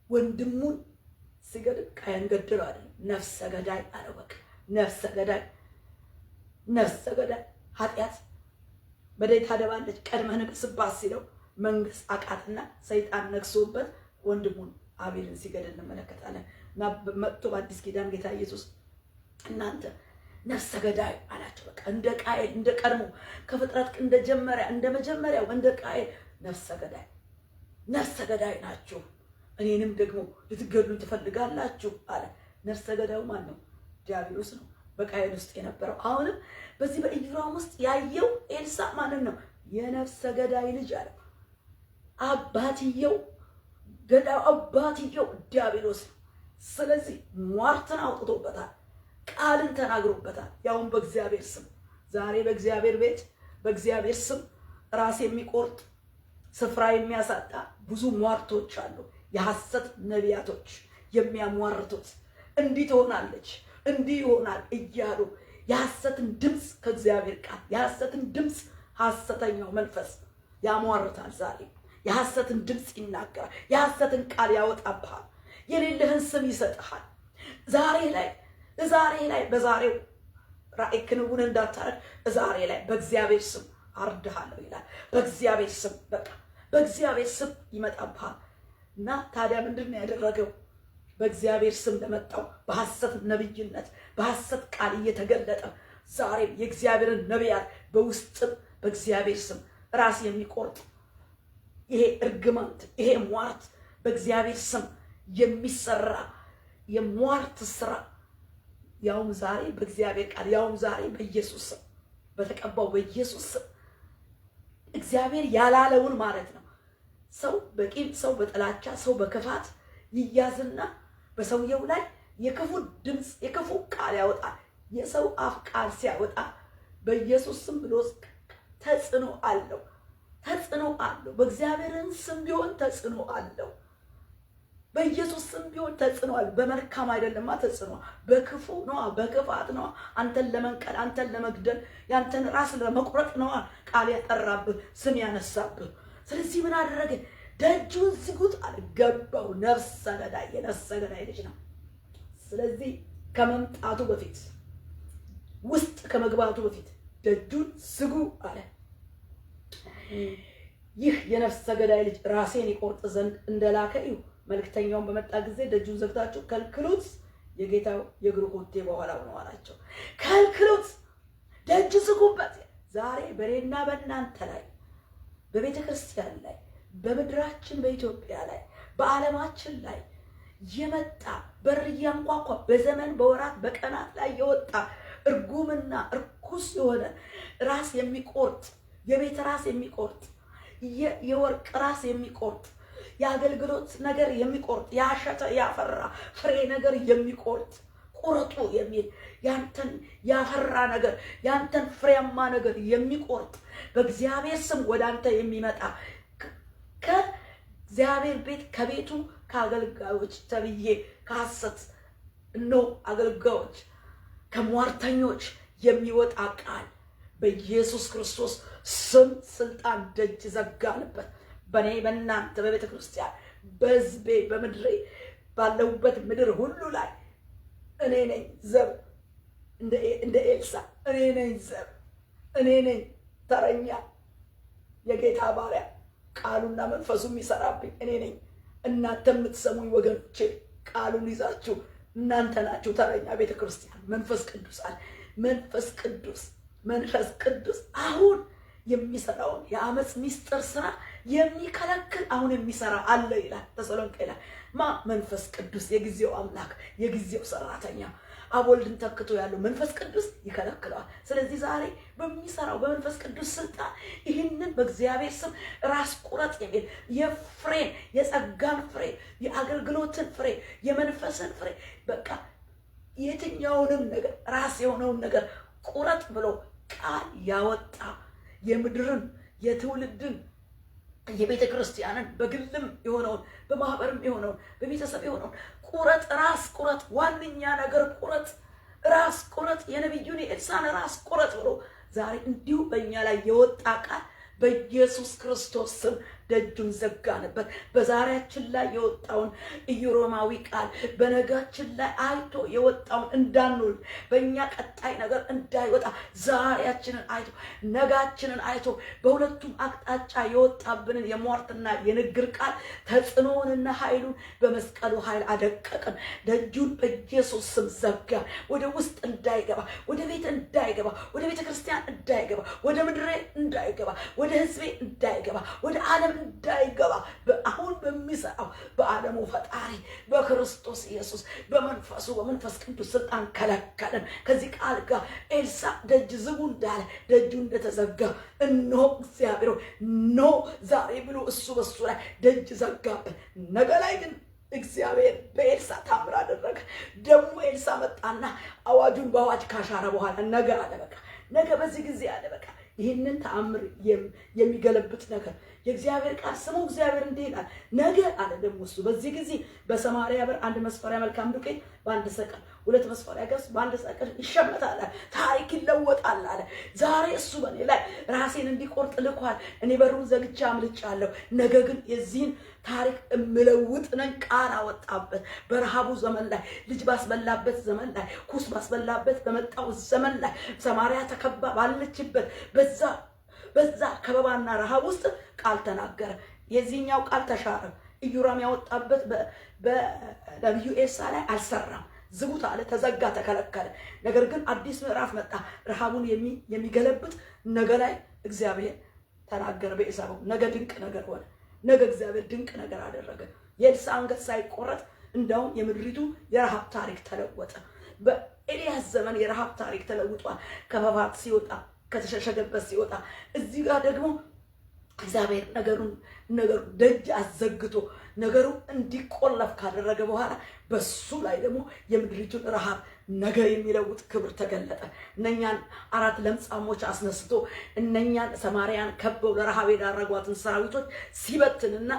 ወንድሙን ሲገድል ቃየን ገደለው አይደል? ነፍሰ ገዳይ አለው። በቃ ነፍሰ ገዳይ ኃጢአት በደይታ ደባለች ቀድመህ ንግስባት ሲለው መንግስት አቃትና ሰይጣን ነግሶበት ወንድሙን አቤልን ሲገድል እንመለከታለን። እና መጥቶ በአዲስ ኪዳን ጌታ ኢየሱስ እናንተ ነፍሰ ገዳይ አላቸው። በቃ እንደ ቃየል እንደ ቀድሞ ከፍጥረት እንደ መጀመሪያው እንደ ቃየል ነፍሰ ገዳይ ናችሁ፣ እኔንም ደግሞ ልትገድሉ ትፈልጋላችሁ አለ። ነፍሰ ገዳዩ ማን ነው? ዲያብሎስ ነው በቃየል ውስጥ የነበረው። አሁንም በዚህ በኢዮራም ውስጥ ያየው ኤልሳ ማንን ነው? የነፍሰ ገዳይ ልጅ አለ። አባትየው ዲያብሎስ ነው። ስለዚህ ሟርትን አውጥቶበታል፣ ቃልን ተናግሮበታል። ያውን በእግዚአብሔር ስም ዛሬ በእግዚአብሔር ቤት በእግዚአብሔር ስም ራስ የሚቆርጥ ስፍራ የሚያሳጣ ብዙ ሟርቶች አሉ። የሐሰት ነቢያቶች የሚያሟርቱት እንዲህ ትሆናለች እንዲህ ይሆናል እያሉ የሐሰትን ድምፅ ከእግዚአብሔር ቃል የሐሰትን ድምፅ ሐሰተኛው መንፈስ ያሟርታል። ዛሬ የሐሰትን ድምፅ ይናገራል። የሐሰትን ቃል ያወጣብሃል። የሌለህን ስም ይሰጥሃል። ዛሬ ላይ በዛሬው ራእይ ክንውን እንዳታረግ ዛሬ ላይ በእግዚአብሔር ስም አርድሃለሁ ይላል። በእግዚአብሔር ስም በቃ በእግዚአብሔር ስም ይመጣብሃል። እና ታዲያ ምንድን ነው ያደረገው? በእግዚአብሔር ስም ለመጣው በሐሰት ነብይነት በሐሰት ቃል እየተገለጠ ዛሬም የእግዚአብሔርን ነቢያት በውስጥም በእግዚአብሔር ስም ራስ የሚቆርጥ ይሄ እርግማንት ይሄ ሟርት በእግዚአብሔር ስም የሚሰራ የሟርት ስራ ያውም ዛሬ በእግዚአብሔር ቃል ያውም ዛሬ በኢየሱስ ስም በተቀባው በኢየሱስ ስም እግዚአብሔር ያላለውን ማለት ነው። ሰው በቂም ሰው በጥላቻ ሰው በክፋት ይያዝና በሰውየው ላይ የክፉ ድምጽ የክፉ ቃል ያወጣል። የሰው አፍ ቃል ሲያወጣ በኢየሱስ ስም ብሎ ተጽዕኖ አለው። በእግዚአብሔርን ስም ቢሆን ተጽዕኖ አለው። በኢየሱስ ስም ቢሆን ተጽዕኖ አለው። በመልካም አይደለማ ተጽዕኖ በክፉ ነው፣ በክፋት ነው። አንተን ለመንቀል አንተን ለመግደል ያንተን ራስ ለመቁረጥ ነው ቃል ያጠራብህ ስም ያነሳብህ። ስለዚህ ምን አደረገ? ደጁን ዝጉት አለ። ገባው። ነፍሰ ገዳይ የነፍሰ ገዳይ ልጅ ነው። ስለዚህ ከመምጣቱ በፊት ውስጥ ከመግባቱ በፊት ደጁን ዝጉ አለ። ይህ የነፍሰ ገዳይ ልጅ ራሴን ይቆርጥ ዘንድ እንደላከ እዩ። መልእክተኛውን በመጣ ጊዜ ደጁን ዘግታችሁ ከልክሉት፣ የጌታው የእግሩ ኮቴ በኋላው ነው አላቸው። ከልክሉት፣ ደጅ ዝጉበት። ዛሬ በእኔና በእናንተ ላይ በቤተ ክርስቲያን ላይ በምድራችን በኢትዮጵያ ላይ በዓለማችን ላይ የመጣ በር እያንኳኳ በዘመን በወራት በቀናት ላይ የወጣ እርጉምና እርኩስ የሆነ ራስ የሚቆርጥ የቤት ራስ የሚቆርጥ የወርቅ ራስ የሚቆርጥ የአገልግሎት ነገር የሚቆርጥ ያሸተ ያፈራ ፍሬ ነገር የሚቆርጥ ቁርጡ የሚል ያንተን ያፈራ ነገር ያንተን ፍሬያማ ነገር የሚቆርጥ በእግዚአብሔር ስም ወደ አንተ የሚመጣ ከእግዚአብሔር ቤት ከቤቱ ከአገልጋዮች ተብዬ ከሐሰት አገልጋዮች ከሟርተኞች የሚወጣ ቃል በኢየሱስ ክርስቶስ ስም ስልጣን ደጅ ዘጋንበት። በኔ በእናንተ በቤተ ክርስቲያን በሕዝቤ በምድሬ ባለውበት ምድር ሁሉ ላይ እኔ ነኝ ዘብ እንደ ኤልሳ እኔ ነኝ ዘብ እኔ ነኝ ተረኛ የጌታ ባሪያ ቃሉና መንፈሱ የሚሰራብኝ እኔ ነኝ። እናንተ የምትሰሙኝ ወገኖቼ ቃሉን ይዛችሁ እናንተ ናችሁ ተረኛ ቤተ ክርስቲያን። መንፈስ ቅዱስ አሁን የሚሰራውን የአመጽ ሚስጥር ስራ የሚከለክል አሁን የሚሰራ አለ ይላል ተሰሎንቄ ላይ። መንፈስ ቅዱስ የጊዜው አምላክ የጊዜው ሰራተኛ አብ ወልድን ተክቶ ያለው መንፈስ ቅዱስ ይከለክለዋል። ስለዚህ ዛሬ በሚሰራው በመንፈስ ቅዱስ ስልጣን ይህንን በእግዚአብሔር ስም ራስ ቁረጥ የሚል የፍሬን የጸጋን ፍሬ የአገልግሎትን ፍሬ የመንፈስን ፍሬ በቃ የትኛውንም ነገር ራስ የሆነውን ነገር ቁረጥ ብሎ ቃል ያወጣ የምድርን የትውልድን የቤተ ክርስቲያንን በግልም የሆነውን በማህበርም የሆነውን በቤተሰብ የሆነውን ቁረጥ፣ ራስ ቁረጥ፣ ዋንኛ ነገር ቁረጥ፣ ራስ ቁረጥ፣ የነቢዩን የኤልሳዕን ራስ ቁረጥ ብሎ ዛሬ እንዲሁ በእኛ ላይ የወጣ ቃል በኢየሱስ ክርስቶስ ስም ደጁን ዘጋንበት። በዛሬያችን ላይ የወጣውን ኢዮሮማዊ ቃል በነጋችን ላይ አይቶ የወጣውን እንዳንውል በእኛ ቀጣይ ነገር እንዳይወጣ ዛሬያችንን አይቶ ነጋችንን አይቶ በሁለቱም አቅጣጫ የወጣብንን የሟርትና የንግር ቃል ተጽዕኖውንና ኃይሉን በመስቀሉ ኃይል አደቀቅን። ደጁን በኢየሱስ ስም ዘጋ። ወደ ውስጥ እንዳይገባ፣ ወደ ቤት እንዳይገባ፣ ወደ ቤተ ክርስቲያን እንዳይገባ፣ ወደ ምድሬ እንዳይገባ፣ ወደ ሕዝቤ እንዳይገባ፣ ወደ ዓለም እንዳይገባ አሁን በሚሰራው በዓለሙ ፈጣሪ በክርስቶስ ኢየሱስ በመንፈስ ቅዱስ ስልጣን ከለከለን። ከዚህ ቃል ጋር ኤልሳዕ ደጅ ዝጉ እንዳለ ደጁ እንደተዘጋ እነሆ እግዚአብሔር ኖ ዛሬ ብሎ እሱ በሱ ላይ ደጅ ዘጋበት። ነገ ላይ ግን እግዚአብሔር በኤልሳዕ ታምር አደረገ። ደግሞ ኤልሳዕ መጣና አዋጁን በአዋጅ ካሻረ በኋላ ነገ አለ በቃ ነገ በዚህ ጊዜ አለ በቃ ይህንን ተአምር የሚገለብጥ ነገር የእግዚአብሔር ቃል ስሙ። እግዚአብሔር እንዲህ ይላል ነገ አለ ደግሞ እሱ በዚህ ጊዜ በሰማርያ በር 1 መስፈሪያ መልካም ዱቄት በ1 ሰቅል 2 መስፈሪያ ገብስ በ1 ሰቅል ይሸመታል። ታሪክ ይለወጣል አለ። ዛሬ እሱ በእኔ ላይ ራሴን እንዲቆርጥ ልኳል። እኔ በሩን ዘግቼ አምልጫለሁ። ነገ ግን የዚህን ታሪክ እምለውጥ ነኝ። ቃል አወጣበት። በረሃቡ ዘመን ላይ ልጅ ባስበላበት ዘመን ላይ ኩስ ባስበላበት በመጣው ዘመን ላይ ሰማርያ ተከባ ባለችበት በዛ ከበባና ረሃብ ውስጥ ቃል ተናገረ። የዚህኛው ቃል ተሻረ። ኢዮራም ያወጣበት በነቢዩ ኤልሳ ላይ አልሰራም። ዝጉት አለ፣ ተዘጋ፣ ተከለከለ። ነገር ግን አዲስ ምዕራፍ መጣ፣ ረሃቡን የሚገለብጥ ነገ ላይ እግዚአብሔር ተናገረ በኤልሳ በኩል። ነገ ድንቅ ነገር ሆነ። ነገ እግዚአብሔር ድንቅ ነገር አደረገ። የኤልሳ አንገት ሳይቆረጥ እንደውም የምድሪቱ የረሃብ ታሪክ ተለወጠ። በኤልያስ ዘመን የረሃብ ታሪክ ተለውጧል። ከበባት ሲወጣ፣ ከተሸሸገበት ሲወጣ፣ እዚህ ጋር ደግሞ እግዚአብሔር ነገሩ ደጅ አዘግቶ ነገሩ እንዲቆለፍ ካደረገ በኋላ በሱ ላይ ደግሞ የምድሪቱን ረሃብ ነገር የሚለውጥ ክብር ተገለጠ። እነኛን 4 ለምጻሞች አስነስቶ እነኛን ሰማርያን ከበው ለረሃብ የዳረጓትን ሰራዊቶች ሲበትንና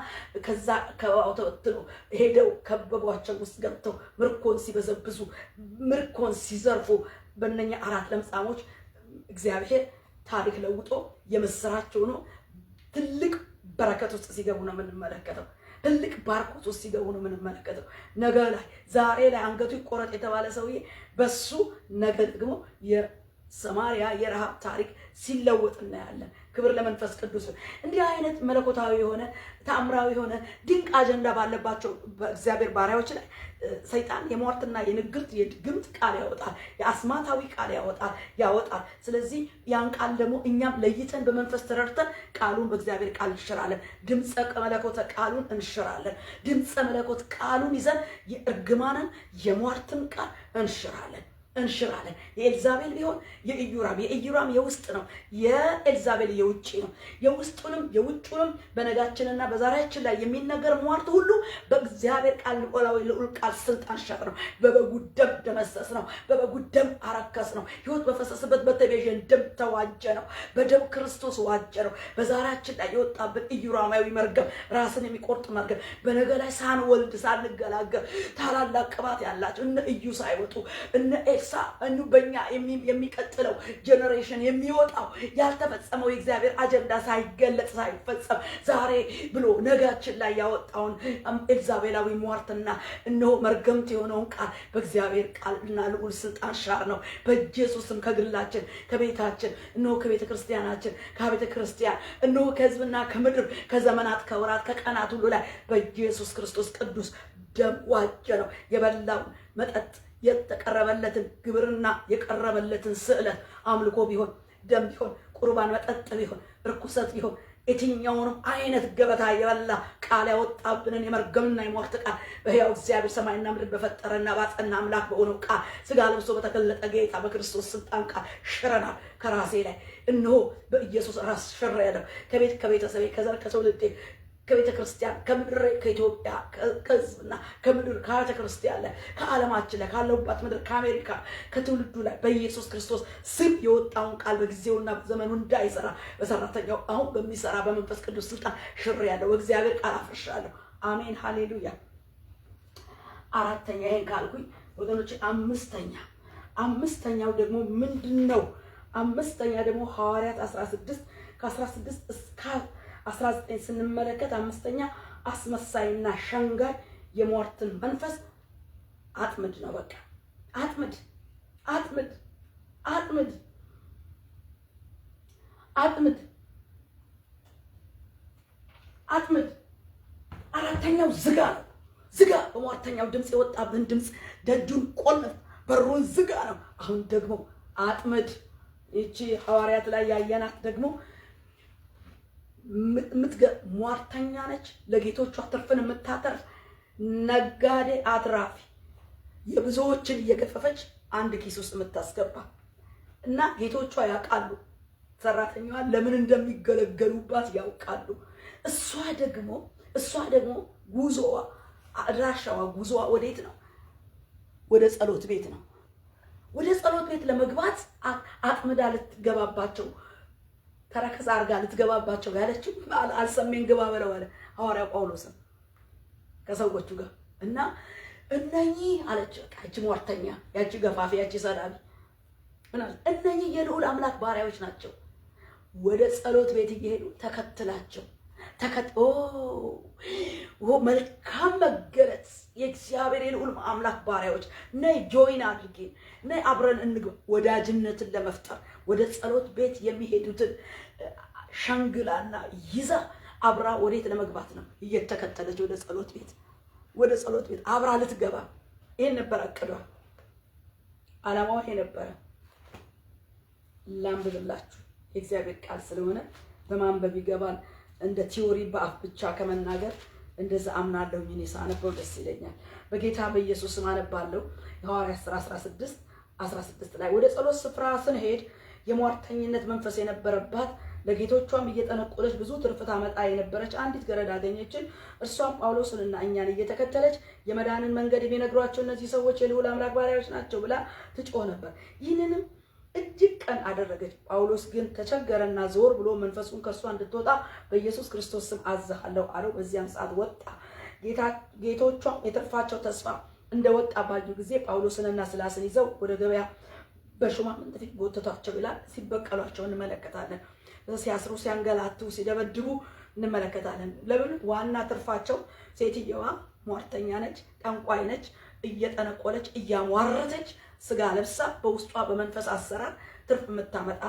ከዛ ከበባው ተበትኖ ሄደው ከበቧቸው ውስጥ ገብተው ምርኮን ሲበዘብዙ ምርኮን ሲዘርፉ በእነኛ 4 ለምጻሞች እግዚአብሔር ታሪክ ለውጦ የምስራቸው ነው ትልቅ በረከት ውስጥ ሲገቡ ነው የምንመለከተው። ትልቅ ባርኮት ውስጥ ሲገቡ ነው የምንመለከተው። ነገ ላይ ዛሬ ላይ አንገቱ ይቆረጥ የተባለ ሰውዬ በሱ ነገ ደግሞ የሰማርያ የረሃብ ታሪክ ሲለወጥ እናያለን። ክብር ለመንፈስ ቅዱስ። እንዲህ አይነት መለኮታዊ የሆነ ተአምራዊ የሆነ ድንቅ አጀንዳ ባለባቸው በእግዚአብሔር ባሪያዎች ላይ ሰይጣን የሟርትና የንግርት የድግምት ቃል ያወጣል፣ የአስማታዊ ቃል ያወጣል። ስለዚህ ያን ቃል ደግሞ እኛም ለይተን በመንፈስ ተረድተን ቃሉን በእግዚአብሔር ቃል እንሽራለን። ድምፀ መለኮት ቃሉን እንሽራለን። ድምፀ መለኮት ቃሉን ይዘን የእርግማንን የሟርትን ቃል እንሽራለን። የኤልዛቤል ቢሆን የኢዮራም የውስጥ ነው፣ የኤልዛቤል የውጭ ነው። የውስጡንም የውጭውንም በነጋችንና በዛሬያችን ላይ የሚነገር ሟርት ሁሉ በእግዚአብሔር ቃል ልዑል ቃል ስልጣን ሸጥ ነው። በበጉ ደም ደመሰስ ነው። በበጉ ደም አረከስ ነው። ሕይወት በፈሰሰበት በተቤዠን ደም ተዋጀ ነው። በደም ክርስቶስ ዋጀ ነው። በዛሬያችን ላይ የወጣብን ኢዮራማዊ መርገም፣ ራስን የሚቆርጥ መርገም፣ በነገ ላይ ሳንወልድ ሳንገላገል ታላላቅ ቅባት ያላቸው እነ ኢዩ ሳይወጡ እነ እኑ በእኛ የሚቀጥለው ጀነሬሽን የሚወጣው ያልተፈጸመው የእግዚአብሔር አጀንዳ ሳይገለጽ ሳይፈጸም ዛሬ ብሎ ነጋችን ላይ ያወጣውን ኤልዛቤላዊ ሟርትና እነሆ መርገምት የሆነውን ቃል በእግዚአብሔር ቃልና ልዑል ስልጣን ሻር ነው። በኢየሱስም ከግላችን ከቤታችን እነሆ ከቤተ ክርስቲያናችን ከቤተ ክርስቲያን እነሆ ከሕዝብና ከምድር ከዘመናት ከወራት ከቀናት ሁሉ ላይ በኢየሱስ ክርስቶስ ቅዱስ ደም ዋጀ ነው። የበላውን መጠጥ የተቀረበለትን ግብርና የቀረበለትን ስዕለት አምልኮ ቢሆን ደም ቢሆን ቁርባን መጠጥ ቢሆን ርኩሰት ቢሆን የትኛውንም አይነት ገበታ የበላ ቃል ያወጣብንን የመርገምና የሟርት ቃል በሕያው እግዚአብሔር ሰማይና ምድር በፈጠረና ባጸና አምላክ በሆነው ቃል ስጋ ለብሶ በተገለጠ ጌታ በክርስቶስ ስልጣን ቃል ሽረናል። ከራሴ ላይ እነሆ በኢየሱስ ራስ ሽረ ያለው ከቤተሰቤ ከዘር ከትውልዴ ከቤተ ክርስቲያን ከምድር ከኢትዮጵያ ከሕዝብና ከምድር ከቤተ ክርስቲያን ላይ ከዓለማችን ላይ ካለውባት ምድር ከአሜሪካ ከትውልዱ ላይ በኢየሱስ ክርስቶስ ስም የወጣውን ቃል በጊዜውና በዘመኑ እንዳይሰራ በሰራተኛው አሁን በሚሰራ በመንፈስ ቅዱስ ስልጣን ሽር ያለው እግዚአብሔር ቃል አፍርሻለሁ። አሜን ሃሌሉያ። አራተኛ ይሄን ካልኩኝ ወገኖች፣ አምስተኛው ደግሞ ምንድነው? አምስተኛ ደግሞ ሐዋርያት 16 ከ16 እስከ 19 ስንመለከት አምስተኛ አስመሳይና ሸንጋይ የሟርትን መንፈስ አጥምድ ነው። በቃ አጥምድ። አራተኛው ዝጋ ነው። ዝጋ። በሟርተኛው ድምፅ የወጣብን ድምፅ ደጁን ቆልፍ፣ በሩን ዝጋ ነው። አሁን ደግሞ አጥምድ። ይቺ ሐዋርያት ላይ ያየናት ደግሞ ሟርተኛ ነች። ለጌቶቿ ትርፍን የምታተርፍ ነጋዴ አትራፊ፣ የብዙዎችን እየገፈፈች አንድ ኪስ ውስጥ የምታስገባ እና ጌቶቿ ያውቃሉ፣ ሰራተኛዋን ለምን እንደሚገለገሉባት ያውቃሉ። እሷ ደግሞ ጉዞዋ አድራሻዋ ጉዞዋ ወዴት ነው? ወደ ጸሎት ቤት ነው። ወደ ጸሎት ቤት ለመግባት አጥምዳ ልትገባባቸው ተረከዝ አርጋ ልትገባባቸው ያለችው አልሰሜን ግባ በለው አለ ሐዋርያው ጳውሎስን ከሰዎቹ ጋር እና እነኚህ አለች። ያቺ ሟርተኛ፣ ያቺ ገፋፊ፣ ያቺ ሰዳቢ እነኚህ የልዑል አምላክ ባሪያዎች ናቸው። ወደ ጸሎት ቤት እየሄዱ ተከትላቸው መልካም መገለጽ የእግዚአብሔር የልዑል አምላክ ባሪያዎች ነይ ጆይን አድርጌ ነይ አብረን እንግባ። ወዳጅነትን ለመፍጠር ወደ ጸሎት ቤት የሚሄዱትን ሸንግላና ይዛ አብራ ወዴት ለመግባት ነው እየተከተለች ወደ ጸሎት ቤት አብራ ልትገባ። ይሄን ነበር አቅዷ፣ ዓላማዋ ይሄ ነበር። ላንብብላችሁ የእግዚአብሔር ቃል ስለሆነ በማንበብ ይገባል። እንደ ቲዮሪ በአፍ ብቻ ከመናገር እንደዛ አምናለሁኝ። እኔ ሳነበው ደስ ይለኛል። በጌታ በኢየሱስ ስም አነባለሁ። የሐዋርያት ሥራ 16 ላይ ወደ ጸሎት ስፍራ ስንሄድ የሟርተኝነት መንፈስ የነበረባት ለጌቶቿም እየጠነቆለች ብዙ ትርፍ ታመጣ የነበረች አንዲት ገረድ አገኘችን። እርሷም ጳውሎስንና እኛን እየተከተለች የመዳንን መንገድ የሚነግሯቸው እነዚህ ሰዎች የልዑል አምላክ ባሪያዎች ናቸው ብላ ትጮህ ነበር። ይህንንም እጅግ ቀን አደረገች። ጳውሎስ ግን ተቸገረና ዞር ብሎ መንፈሱን ከእርሷ እንድትወጣ በኢየሱስ ክርስቶስ ስም አዝሃለሁ አለው። በዚያም ሰዓት ወጣ። ጌቶቿም የትርፋቸው ተስፋ እንደወጣ ባዩ ጊዜ ጳውሎስንና ሲላስን ይዘው ወደ ገበያ በሹማምንት ፊት ጎተቷቸው ይላል። ሲበቀሏቸው እንመለከታለን። ሲያስሩ፣ ሲያንገላቱ፣ ሲደበድቡ እንመለከታለን። ለምን? ዋና ትርፋቸው ሴትየዋ ሟርተኛ ነች፣ ጠንቋይ ነች፣ እየጠነቆለች እያሟረተች ስጋ ለብሳ በውስጧ በመንፈስ አሰራር ትርፍ የምታመጣ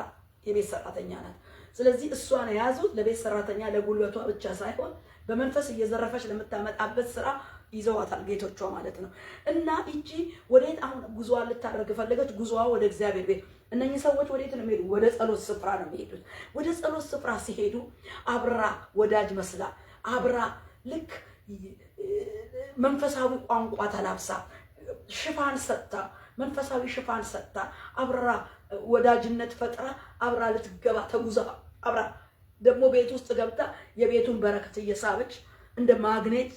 የቤት ሰራተኛ ናት። ስለዚህ እሷን የያዙት ለቤት ሰራተኛ ለጉልበቷ ብቻ ሳይሆን በመንፈስ እየዘረፈች ለምታመጣበት ስራ ይዘዋታል ጌቶቿ ማለት ነው። እና እቺ ወዴት አሁን ጉዞዋን ልታደርግ ፈለገች? ጉዞዋ ወደ እግዚአብሔር ቤት። እነኚህ ሰዎች ወዴት ነው የሚሄዱ? ወደ ጸሎት ስፍራ ነው የሚሄዱት። ወደ ጸሎት ስፍራ ሲሄዱ አብራ ወዳጅ መስላ አብራ ልክ መንፈሳዊ ቋንቋ ተላብሳ ሽፋን ሰጥታ መንፈሳዊ ሽፋን ሰጥታ አብራ ወዳጅነት ፈጥራ አብራ ልትገባ ተጉዛ አብራ ደግሞ ቤት ውስጥ ገብታ የቤቱን በረከት እየሳበች እንደ ማግኔት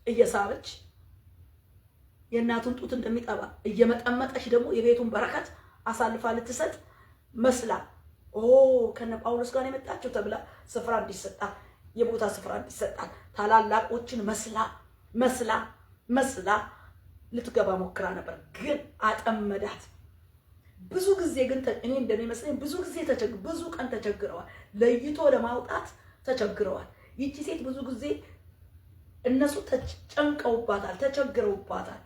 እየሳበች የእናቱን ጡት እንደሚጠባ እየመጠመጠች ደግሞ የቤቱን በረከት አሳልፋ ልትሰጥ መስላ ከነ ጳውሎስ ጋር የመጣችው ተብላ ስፍራ እንዲሰጣ የቦታ ስፍራ እንዲሰጣ ታላላቆችን መስላ ልትገባ ሞክራ ነበር። ግን አጠመዳት። ብዙ ጊዜ ግን እኔ እንደሚመስለኝ ብዙ ቀን ተቸግረዋል። ለይቶ ለማውጣት ተቸግረዋል። ይቺ ሴት ብዙ ጊዜ እነሱ ተጨንቀውባታል፣ ተቸግረውባታል።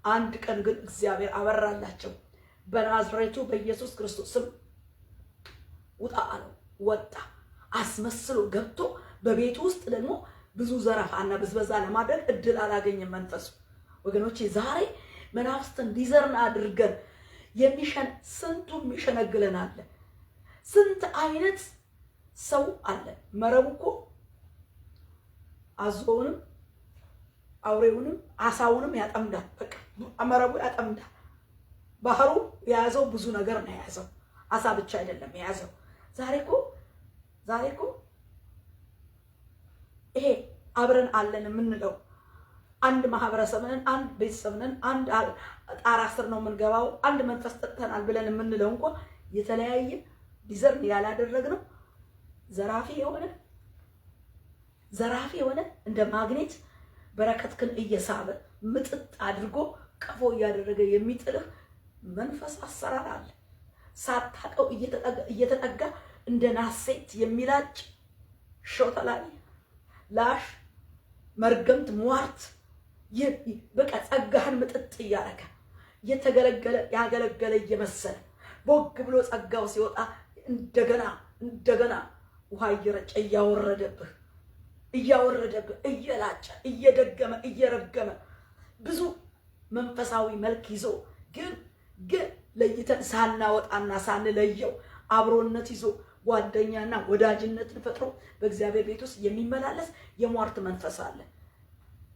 አንድ ቀን ግን እግዚአብሔር አበራላቸው። በናዝሬቱ በኢየሱስ ክርስቶስ ስም ውጣ አለው። ወጣ። አስመስሎ ገብቶ በቤቱ ውስጥ ደግሞ ብዙ ዘረፋና ብዝበዛ ለማድረግ እድል አላገኘም መንፈሱ። ወገኖቼ ዛሬ መናፍስትን ሊዘርን አድርገን ስንቱ የሚሸነግለን አለ። ስንት አይነት ሰው አለ። መረቡ እኮ አዞውንም አውሬውንም አሳውንም ያጠምዳል። በቃ መረቡ ያጠምዳል። ባህሩ የያዘው ብዙ ነገር ነው የያዘው። አሳ ብቻ አይደለም የያዘው። ዛሬ እኮ ይሄ አብረን አለን የምንለው አንድ ማህበረሰብ ነን፣ አንድ ቤተሰብ ነን፣ አንድ ጣራ ስር ነው የምንገባው፣ አንድ መንፈስ ጠጥተናል ብለን የምንለው እንኳን የተለያየ ዲዘርን ያላደረግነው ዘራፊ የሆነ እንደ ማግኔት በረከትክን እየሳበ ምጥጥ አድርጎ ቀፎ እያደረገ የሚጥልህ መንፈስ አሰራር አለ። ሳታውቀው እየተጠጋ እንደ ናሴት የሚላጭ ሾተላይ ላሽ መርገምት ሟርት በቃ ጸጋህን ምጥጥ እያረገ ያገለገለ እየመሰለ ቦግ ብሎ ጸጋው ሲወጣ እንደገና ውሃ እየረጨ እያወረደብህ እየላጨ እየደገመ እየረገመ ብዙ መንፈሳዊ መልክ ይዞ ግን ለይተን ሳናወጣና ሳንለየው አብሮነት ይዞ ጓደኛና ወዳጅነትን ፈጥሮ በእግዚአብሔር ቤት ውስጥ የሚመላለስ የሟርት መንፈስ አለ።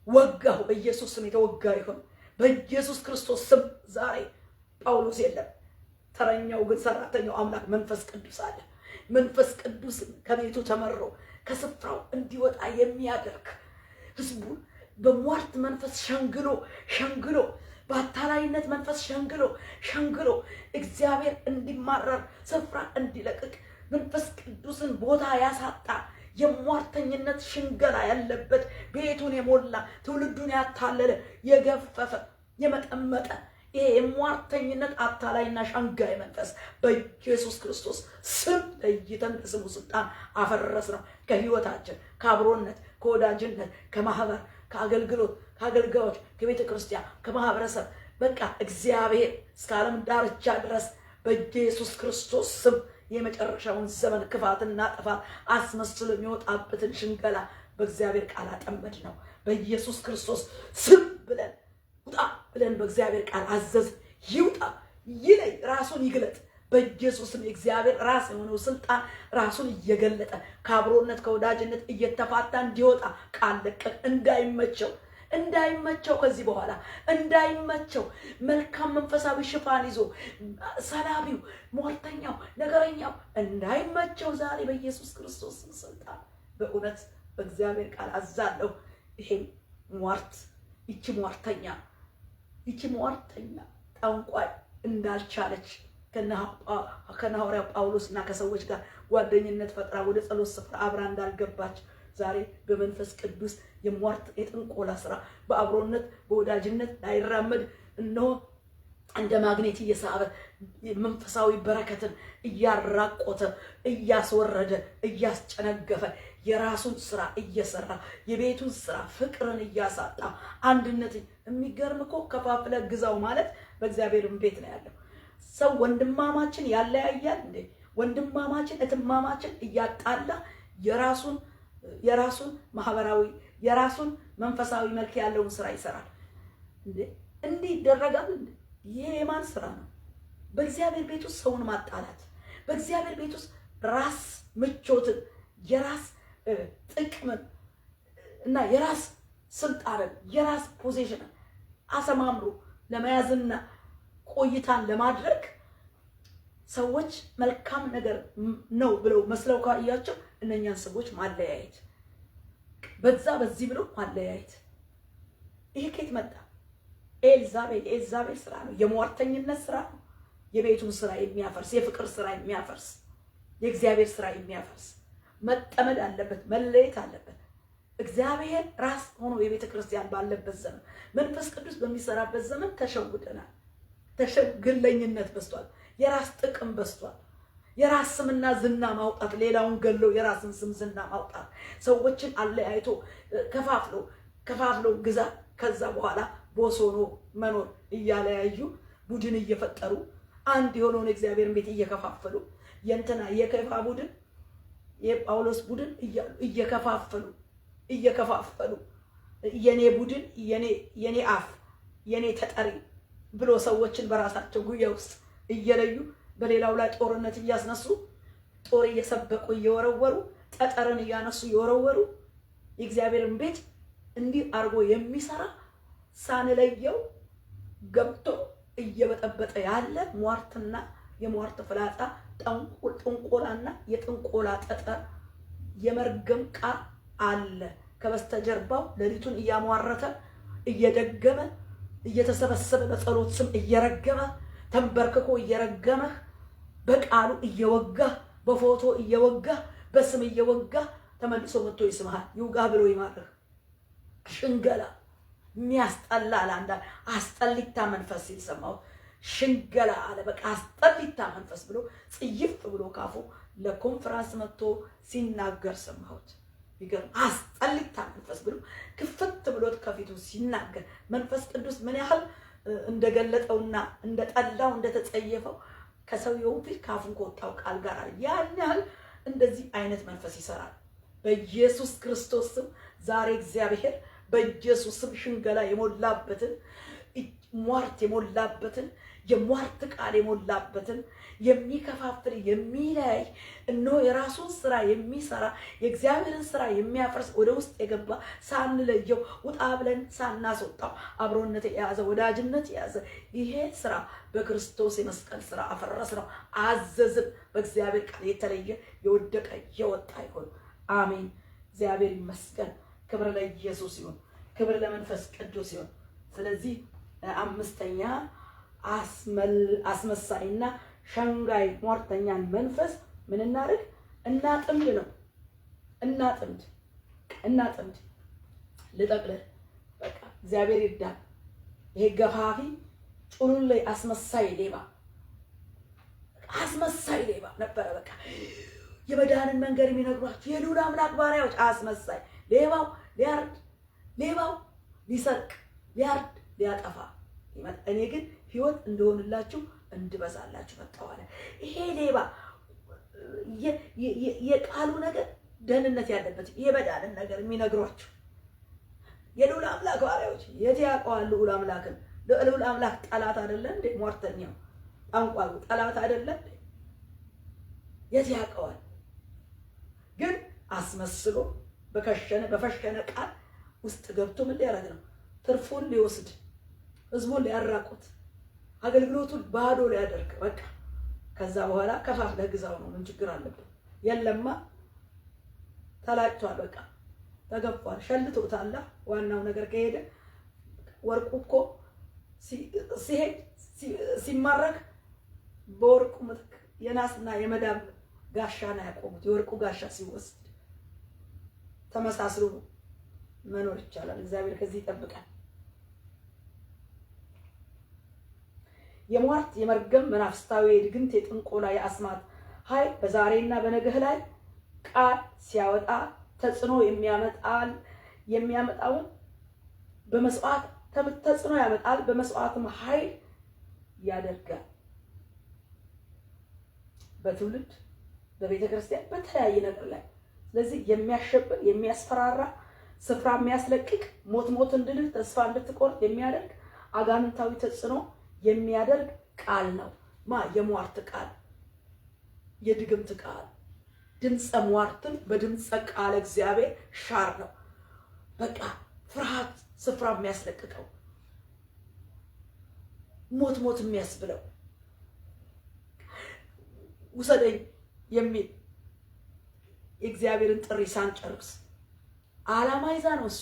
ወጋው። በኢየሱስ ስም የተወጋ ይሁን። በኢየሱስ ክርስቶስ ስም ዛሬ ጳውሎስ የለም። ተረኛው ግን ሰራተኛው አምላክ መንፈስ ቅዱስ አለ። መንፈስ ቅዱስ ከቤቱ ተመሮ ከስፍራው እንዲወጣ የሚያደርግ ህዝቡን በሟርት መንፈስ ሸንግሎ በአታላይነት መንፈስ ሸንግሎ እግዚአብሔር እንዲማረር ስፍራ እንዲለቅቅ መንፈስ ቅዱስን ቦታ ያሳጣ የሟርተኝነት ሽንገላ ያለበት ቤቱን የሞላ ትውልዱን ያታለለ የገፈፈ የመጠመጠ ይሄ የሟርተኝነት አታላይና ሸንጋይ መንፈስ በኢየሱስ ክርስቶስ ስም ለይተን በስሙ ስልጣን አፈረስ ነው። ከህይወታችን፣ ከአብሮነት፣ ከወዳጅነት፣ ከማህበር፣ ከአገልግሎት፣ ከአገልጋዮች፣ ከቤተ ክርስቲያን፣ ከማህበረሰብ በቃ እግዚአብሔር እስከ ዓለም ዳርቻ ድረስ በኢየሱስ ክርስቶስ ስም የመጨረሻውን ዘመን ክፋትና ጥፋት አስመስሎ የሚወጣበትን ሽንገላ በእግዚአብሔር ቃል አጠመድ ነው። በኢየሱስ ክርስቶስ ስም ብለን ውጣ ብለን በእግዚአብሔር ቃል አዘዝ። ይውጣ፣ ይለይ፣ ራሱን ይግለጥ። በኢየሱስም የእግዚአብሔር ራስ የሆነው ስልጣን ራሱን እየገለጠ ከአብሮነት ከወዳጅነት እየተፋታ እንዲወጣ ቃል ለቀቅ። እንዳይመቸው ከዚህ በኋላ እንዳይመቸው መልካም መንፈሳዊ ሽፋን ይዞ ሰላቢው፣ ሟርተኛው፣ ነገረኛው እንዳይመቸው ዛሬ በኢየሱስ ክርስቶስ ስልጣን በእውነት በእግዚአብሔር ቃል አዛለሁ። ይሄም ሟርት ይቺ ሟርተኛ ጠንቋይ እንዳልቻለች ከሐዋርያው ጳውሎስና ከሰዎች ጋር ጓደኝነት ፈጥራ ወደ ጸሎት ስፍራ አብራ እንዳልገባች ዛሬ በመንፈስ ቅዱስ የሟርት የጥንቆላ ስራ በአብሮነት በወዳጅነት ላይራመድ እነሆ እንደ ማግኔት እየሳበ መንፈሳዊ በረከትን እያራቆተ እያስወረደ እያስጨነገፈ የራሱን ስራ እየሰራ የቤቱን ስራ ፍቅርን እያሳጣ አንድነት የሚገርም እኮ ከፋፍለ ግዛው ማለት በእግዚአብሔር ቤት ነው ያለው። ሰው ወንድማማችን ያለያያል እንዴ? ወንድማማችን እትማማችን እያጣላ የራሱን ማህበራዊ የራሱን መንፈሳዊ መልክ ያለውን ስራ ይሰራል እንዴ? እንዲህ ይደረጋል እንዴ? ይሄ የማን ስራ ነው? በእግዚአብሔር ቤት ውስጥ ሰውን ማጣላት፣ በእግዚአብሔር ቤት ውስጥ ራስ ምቾትን የራስ ጥቅምን እና የራስ ስልጣንን የራስ ፖዚሽንን አሰማምሮ ለመያዝና ቆይታን ለማድረግ ሰዎች መልካም ነገር ነው ብለው መስለው ካያቸው እነኛን ሰዎች ማለያየት፣ በዚህ ብለው ማለያየት። ይሄ ከየት መጣ? ኤልዛቤል ስራ ነው። የሟርተኝነት ስራ ነው። የቤቱን ስራ የሚያፈርስ የፍቅር ስራ የሚያፈርስ የእግዚአብሔር ስራ የሚያፈርስ መጠመድ አለበት፣ መለየት አለበት። እግዚአብሔር ራስ ሆኖ የቤተ ክርስቲያን ባለበት ዘመን መንፈስ ቅዱስ በሚሰራበት ዘመን ተሸውደናል። ግለኝነት በስቷል። የራስ ጥቅም በስቷል። የራስ ስምና ዝና ማውጣት፣ ሌላውን ገሎ የራስን ስም ዝና ማውጣት፣ ሰዎችን አለያይቶ ከፋፍሎ ግዛ፣ ከዛ በኋላ ቦሶኖ መኖር እያለያዩ ቡድን እየፈጠሩ አንድ የሆነውን እግዚአብሔርን ቤት እየከፋፈሉ የእንትና የከፋ ቡድን የጳውሎስ ቡድን እየከፋፈሉ የኔ ቡድን የኔ አፍ የኔ ተጠሪ ብሎ ሰዎችን በራሳቸው ጉያ ውስጥ እየለዩ በሌላው ላይ ጦርነት እያስነሱ ጦር እየሰበቁ እየወረወሩ ጠጠርን እያነሱ እየወረወሩ የእግዚአብሔርን ቤት እንዲህ አርጎ የሚሰራ ሳንለየው ገብቶ እየበጠበጠ ያለ ሟርትና የሟርት ፍላጻ ጥንቆላና የጥንቆላ ጠጠር የመርገም ቃል አለ። ከበስተጀርባው ሌሊቱን እያሟረተ እየደገመ እየተሰበሰበ በጸሎት ስም እየረገመ ተንበርክኮ እየረገመ በቃሉ እየወጋ በፎቶ እየወጋ በስም እየወጋ ተመልሶ መጥቶ ይስማል። ይውጋ ብሎ ይማርህ። ሽንገላ የሚያስጠላ ለአንዳ አስጠሊታ መንፈስ ሲሰማው ሽንገላ አለ። በቃ አስጠሊታ መንፈስ ብሎ ጽይፍ ብሎ ካፉ ለኮንፈረንስ መጥቶ ሲናገር ሰማሁት። ይገርም። አስጠሊታ መንፈስ ብሎ ክፍት ብሎት ከፊቱ ሲናገር መንፈስ ቅዱስ ምን ያህል እንደገለጠውና እንደጠላው እንደተጸየፈው ከሰውየው ፊት ካፉን ከወጣው ቃል ጋር ያን ያህል እንደዚህ አይነት መንፈስ ይሰራል። በኢየሱስ ክርስቶስ ስም ዛሬ እግዚአብሔር በኢየሱስ ስም ሽንገላ የሞላበትን ሟርት የሞላበትን የሟርት ቃል የሞላበትን የሚከፋፍል የሚለያይ እነሆ የራሱን ስራ የሚሰራ የእግዚአብሔርን ስራ የሚያፈርስ ወደ ውስጥ የገባ ሳንለየው ውጣ ብለን ሳናስወጣው አብሮነት የያዘ ወዳጅነት የያዘ ይሄ ስራ በክርስቶስ የመስቀል ስራ አፈረስ ነው። አዘዝን። በእግዚአብሔር ቃል የተለየ የወደቀ የወጣ ይሁን። አሜን። እግዚአብሔር ይመስገን። ክብር ለኢየሱስ ይሁን። ክብር ለመንፈስ ቅዱስ ይሁን። ስለዚህ አምስተኛ አስመሳይና ሸንጋይ ሟርተኛን መንፈስ ምን እናድርግ? እናጥምድ ነው። እናጥምድ ልጠቅልል። በቃ እግዚአብሔር ይርዳል። ይሄ ገፋፊ ጩሉን ላይ አስመሳይ ሌባ ነበረ። በቃ የመዳንን መንገድ የሚነግሯቸው የልዑል አምላክ ባሪያዎች አስመሳይ ሌባው ሊያርድ ሌባው ሊሰርቅ ሊያርድ ሊያጠፋ ይመጣ። እኔ ግን ሕይወት እንደሆንላችሁ እንድበዛላችሁ መጣሁ አለ። ይሄ ሌባ የቃሉ ነገር ደህንነት ያለበት የመዳንን ነገር የሚነግሯቸው የልዑል አምላክ ባሪያዎች የት ያውቀዋል? ልዑል አምላክን። ልዑል አምላክ ጠላት አይደለ እንዴ? ሟርተኛው ጠንቋዩ ጠላት አይደለ እንዴ? የት ያውቀዋል? ግን አስመስሎ በፈሸነ ቃል ውስጥ ገብቶ ምን ሊያደርግ ነው? ትርፉን ሊወስድ፣ ህዝቡን ሊያራቁት፣ አገልግሎቱን ባዶ ሊያደርግ። በቃ ከዛ በኋላ ከፋፍለህ ግዛው ነው። ምን ችግር አለበት? የለማ ተላጭቷል። በቃ ተገፏል፣ ሸልቶታል። ዋናው ነገር ከሄደ ወርቁ እኮ ሲሄድ ሲማረክ በወርቁ ምትክ የናስና የመዳብ ጋሻ ነው ያቆሙት። የወርቁ ጋሻ ሲወስድ ተመሳስሎ መኖር ይቻላል። እግዚአብሔር ከዚህ ይጠብቃል። የሟርት የመርገም መናፍስታዊ የድግምት የጥንቆላ የአስማት ኃይል በዛሬና በነገህ ላይ ቃል ሲያወጣ ተጽዕኖ የሚያመጣውን በመስዋዕት ተጽዕኖ ያመጣል፣ በመስዋዕትም ኃይል ያደርጋል። በትውልድ በቤተ ክርስቲያን በተለያየ ነገር ላይ ስለዚህ የሚያሸብር የሚያስፈራራ ስፍራ የሚያስለቅቅ ሞት እንድልህ ተስፋ እንድትቆርጥ የሚያደርግ አጋንንታዊ ተጽዕኖ የሚያደርግ ቃል ነው። የሟርት ቃል፣ የድግምት ቃል። ድምፀ ሟርትን በድምፀ ቃል እግዚአብሔር ሻር ነው። በቃ ፍርሃት ስፍራ የሚያስለቅቀው ሞት የሚያስብለው ውሰደኝ የሚል የእግዚአብሔርን ጥሪ ሳንጨርስ ዓላማ ይዛ ነው እሷ።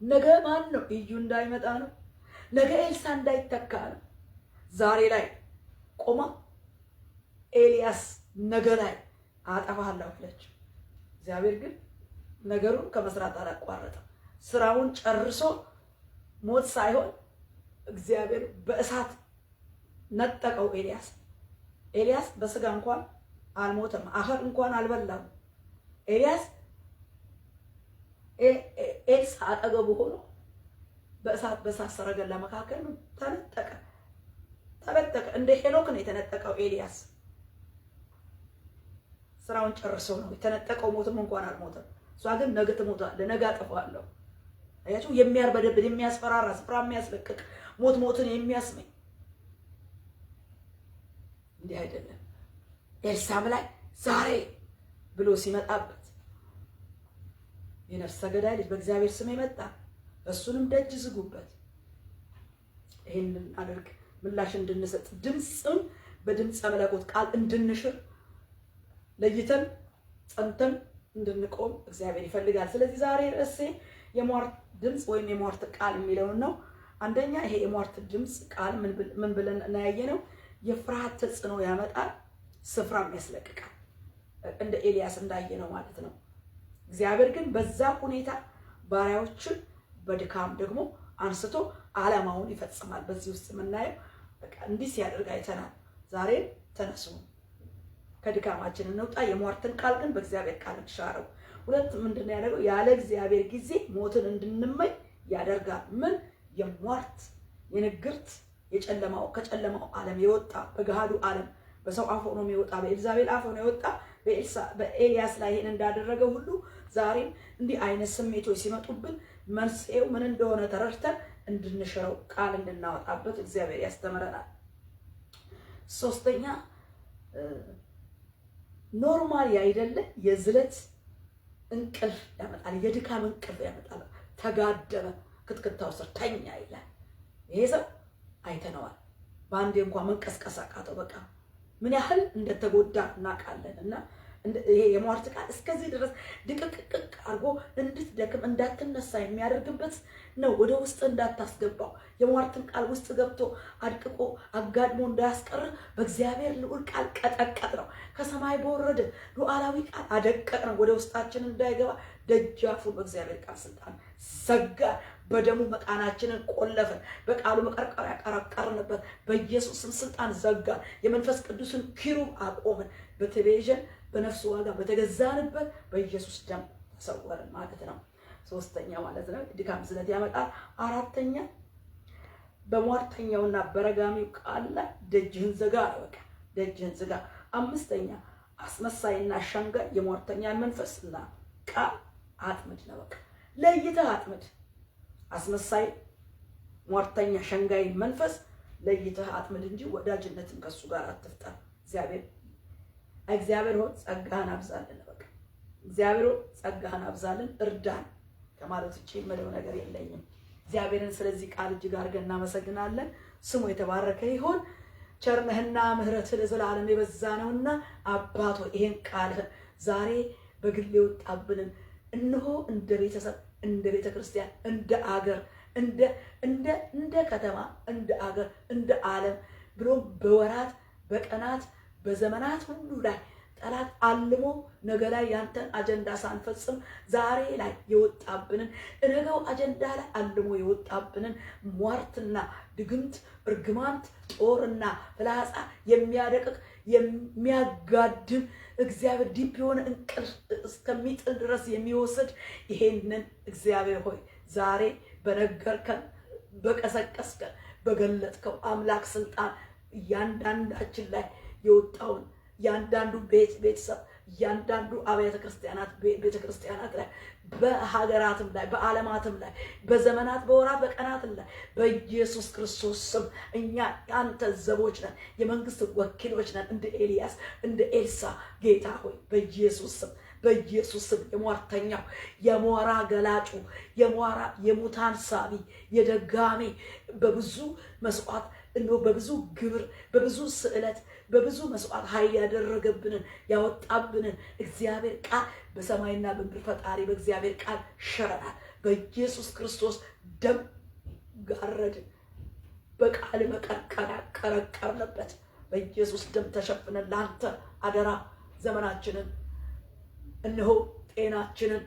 ነገ ማን ነው? እዩ እንዳይመጣ ነው። ነገ ኤልሳ እንዳይተካ ነው። ዛሬ ላይ ቆማ ኤልያስ ነገ ላይ አጠፋለሁ አለች። እግዚአብሔር ግን ነገሩን ከመስራት አላቋረጠም። ስራውን ጨርሶ ሞት ሳይሆን እግዚአብሔር በእሳት ነጠቀው ኤልያስ በስጋ እንኳን አልሞተም፣ አፈር እንኳን አልበላም። ኤልሳ አጠገቡ ሆኖ በእሳት ሰረገላ መካከል ተነጠቀ። እንደ ሄኖክ ነው የተነጠቀው ኤልያስ። ስራውን ጨርሶ ነው የተነጠቀው። ሞትም እንኳን አልሞተም። እሷ ግን ነገ ትሞታለህ፣ ነገ አጠፋለሁ። አያችሁ፣ የሚያርበደብድ የሚያስፈራራ ስፍራ የሚያስለቅቅ ሞትን የሚያስመኝ እንዲህ አይደለም። ኤልሳም ላይ ዛሬ ብሎ ሲመጣበት የነፍሰ ገዳይ ልጅ በእግዚአብሔር ስም የመጣ እሱንም ደጅ ዝጉበት። ይሄንን አድርግ ምላሽ እንድንሰጥ ድምፅም በድምፀ መለኮት ቃል እንድንሽር ለይተን ጸንተን እንድንቆም እግዚአብሔር ይፈልጋል። ስለዚህ ዛሬ ርዕሴ የሟርት ድምፅ ወይም የሟርት ቃል የሚለውን ነው። አንደኛ ይሄ የሟርት ድምፅ ቃል ምን ብለን እናያየነው? የፍርሃት ተጽዕኖ ያመጣል፣ ስፍራም ያስለቅቃል። እንደ ኤልያስ እንዳየነው ማለት ነው። እግዚአብሔር ግን በዛ ሁኔታ ባሪያዎችን በድካም ደግሞ አንስቶ ዓላማውን ይፈጽማል። በዚህ ውስጥ የምናየው በቃ እንዲህ ሲያደርግ አይተናል። ዛሬ ተነሱ ከድካማችን እንውጣ። የሟርትን ቃል ግን በእግዚአብሔር ቃል እንሻረው። ሁለት ምንድነው ያደረገው? ያለ እግዚአብሔር ጊዜ ሞትን እንድንመኝ ያደርጋል። ምን? የሟርት የንግርት የጨለማው ከጨለማው ዓለም የወጣ በገሃዱ ዓለም በሰው አፍ ሆኖ የወጣ በኤልዛቤል አፍ ሆኖ የወጣ በኤልያስ ላይ ይሄን እንዳደረገው ሁሉ ዛሬም እንዲህ አይነት ስሜቶች ሲመጡብን መንስኤው ምን እንደሆነ ተረድተን እንድንሽረው ቃል እንድናወጣበት እግዚአብሔር ያስተምረናል። ሶስተኛ ኖርማል ያይደለ የዝለት እንቅልፍ ያመጣል፣ የድካም እንቅልፍ ያመጣል። ተጋደመ ክትክታው ስር ተኛ ይላል። ይሄ ሰው አይተነዋል። በአንዴ እንኳን መንቀስቀስ አቃተው። በቃ ምን ያህል እንደተጎዳ እናውቃለን። እና ይሄ የሟርት ቃል እስከዚህ ድረስ ድቅቅቅ አድርጎ እንድትደክም እንዳትነሳ የሚያደርግበት ነው። ወደ ውስጥ እንዳታስገባው የሟርትን ቃል ውስጥ ገብቶ አድቅቆ አጋድሞ እንዳያስቀር በእግዚአብሔር ልዑል ቃል ቀጠቀጥ ነው። ከሰማይ በወረደ ሉዓላዊ ቃል አደቀቅ ነው። ወደ ውስጣችን እንዳይገባ ደጃፉን በእግዚአብሔር ቃል ስልጣን ዘጋ። በደሙ መቃናችንን ቆለፈን። በቃሉ መቀርቀሪያ ቀረቀርንበት። በኢየሱስ ስም ስልጣን ዘጋ። የመንፈስ ቅዱስን ኪሩብ አቆምን። በቴሌቪዥን በነፍሱ ዋጋ በተገዛንበት በኢየሱስ ደም ተሰወርን ማለት ነው። ሶስተኛ ማለት ነው ድካም ዝለት ያመጣል። አራተኛ በሟርተኛውና በረጋሚው ቃል ላይ ደጅህን ዝጋ። በቃ ደጅህን ዝጋ። አምስተኛ አስመሳይና ሸንጋይ የሟርተኛን መንፈስና ቃል አጥምድ ነው። በቃ ለይተህ አጥምድ። አስመሳይ ሟርተኛ ሸንጋይ መንፈስ ለይተህ አጥምድ እንጂ ወዳጅነትን ከሱ ጋር አትፍጠር። እግዚአብሔር ሆይ ጸጋህን አብዛልን። በቃ እግዚአብሔር ሆይ ጸጋህን አብዛልን፣ እርዳን ከማለት ውጪ ምንም ነገር የለኝም። እግዚአብሔርን ስለዚህ ቃል እጅግ አድርገን እናመሰግናለን። ስሙ የተባረከ ይሁን። ቸርነህና ምሕረትህ ለዘላለም የበዛ ነውና አባቶ ይሄን ቃልህን ዛሬ በግል የወጣብንን እነሆ እንደ ቤተሰብ፣ እንደ ቤተ ክርስቲያን፣ እንደ አገር፣ እንደ ከተማ፣ እንደ አገር፣ እንደ ዓለም ብሎ በወራት በቀናት በዘመናት ሁሉ ላይ ጠላት አልሞ ነገ ላይ ያንተን አጀንዳ ሳንፈጽም ዛሬ ላይ የወጣብንን ነገው አጀንዳ ላይ አልሞ የወጣብንን ሟርትና ድግምት፣ እርግማንት፣ ጦርና ፍላጻ የሚያደቅቅ የሚያጋድም እግዚአብሔር ዲፕ የሆነ እንቅልፍ እስከሚጥል ድረስ የሚወስድ ይሄንን እግዚአብሔር ሆይ ዛሬ በነገርከን በቀሰቀስከን በገለጥከው አምላክ ስልጣን እያንዳንዳችን ላይ የወጣውን ያንዳንዱ ቤተሰብ ያንዳንዱ አብያተ ክርስቲያናት ቤተክርስቲያናት ላይ በሀገራትም ላይ በዓለማትም ላይ በዘመናት በወራት በቀናትም ላይ በኢየሱስ ክርስቶስ ስም እኛ ያንተ ዘቦች ነን፣ የመንግስት ወኪሎች ነን። እንደ ኤልያስ እንደ ኤልሳ ጌታ ሆይ በኢየሱስ ስም የሟርተኛው የሞራ ገላጩ የሞራ የሙታን ሳቢ የደጋሚ በብዙ መስዋዕት በብዙ ግብር በብዙ ስዕለት በብዙ መስዋዕት ኃይል ያደረገብንን ያወጣብንን እግዚአብሔር ቃል በሰማይና በምድር ፈጣሪ በእግዚአብሔር ቃል ሸረናል። በኢየሱስ ክርስቶስ ደም ጋረድን። በቃል መቀርቀር ያቀረቀርንበት በኢየሱስ ደም ተሸፍነን ለአንተ አደራ ዘመናችንን እነሆ ጤናችንን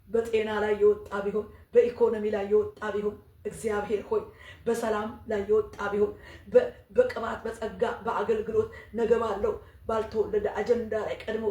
በጤና ላይ የወጣ ቢሆን በኢኮኖሚ ላይ የወጣ ቢሆን እግዚአብሔር ሆይ በሰላም ላይ የወጣ ቢሆን በቅባት በጸጋ በአገልግሎት ነገ ባለው ባልተወለደ አጀንዳ ላይ ቀድሞ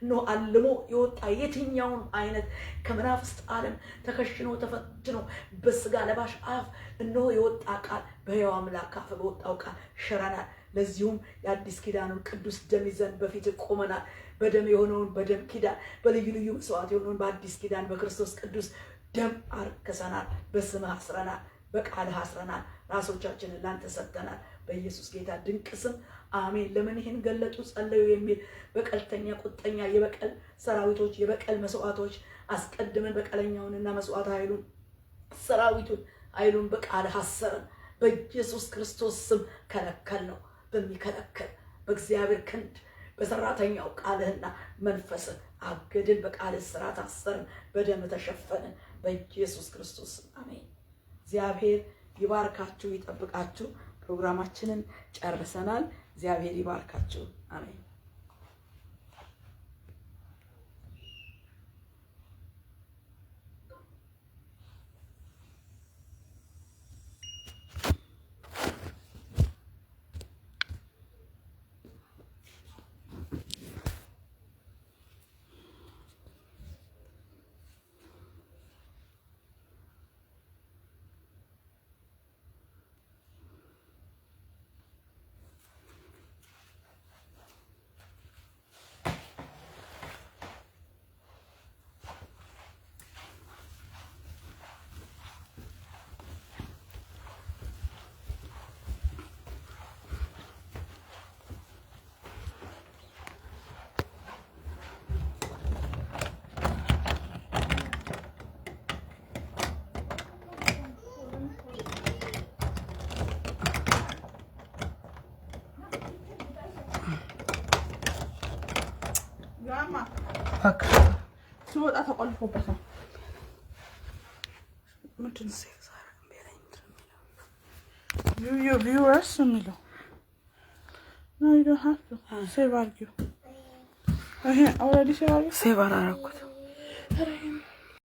ነው አልሞ የወጣ የትኛውን አይነት ከመናፍስት ዓለም ተከሽኖ ተፈትኖ በስጋ ለባሽ አፍ እነሆ የወጣ ቃል በሕያው አምላክ አፍ በወጣው ቃል ሸረናል። ለዚሁም የአዲስ ኪዳኑን ቅዱስ ደም ይዘን በፊት ቆመናል። በደም የሆነውን በደም ኪዳን በልዩ ልዩ መስዋዕት የሆነውን በአዲስ ኪዳን በክርስቶስ ቅዱስ ደም አርከሰናል። በስምህ አስረናል፣ በቃልህ አስረናል። ራሶቻችንን ላንተ ሰጥተናል። በኢየሱስ ጌታ ድንቅ ስም አሜን። ለምን ይህን ገለጡ ጸለዩ የሚል በቀልተኛ ቁጠኛ የበቀል ሰራዊቶች የበቀል መስዋዕቶች አስቀድመን በቀለኛውንና መስዋዕት ኃይሉን ሰራዊቱን ኃይሉን በቃልህ አሰረን። በኢየሱስ ክርስቶስ ስም ከለከል ነው። በሚከለከል በእግዚአብሔር ክንድ በሰራተኛው ቃልህና መንፈስህ አገድን። በቃልህ ስራት አሰርን፣ በደም ተሸፈንን። በኢየሱስ ክርስቶስ አሜን። እግዚአብሔር ይባርካችሁ ይጠብቃችሁ። ፕሮግራማችንን ጨርሰናል። እግዚአብሔር ይባርካችሁ። አሜን። Bak. Su da taqol fobasa. Mutun se zara mbele intro. View your viewers Milo. No, you don't have to. Save argue. Already save argue? Save አላረኩት።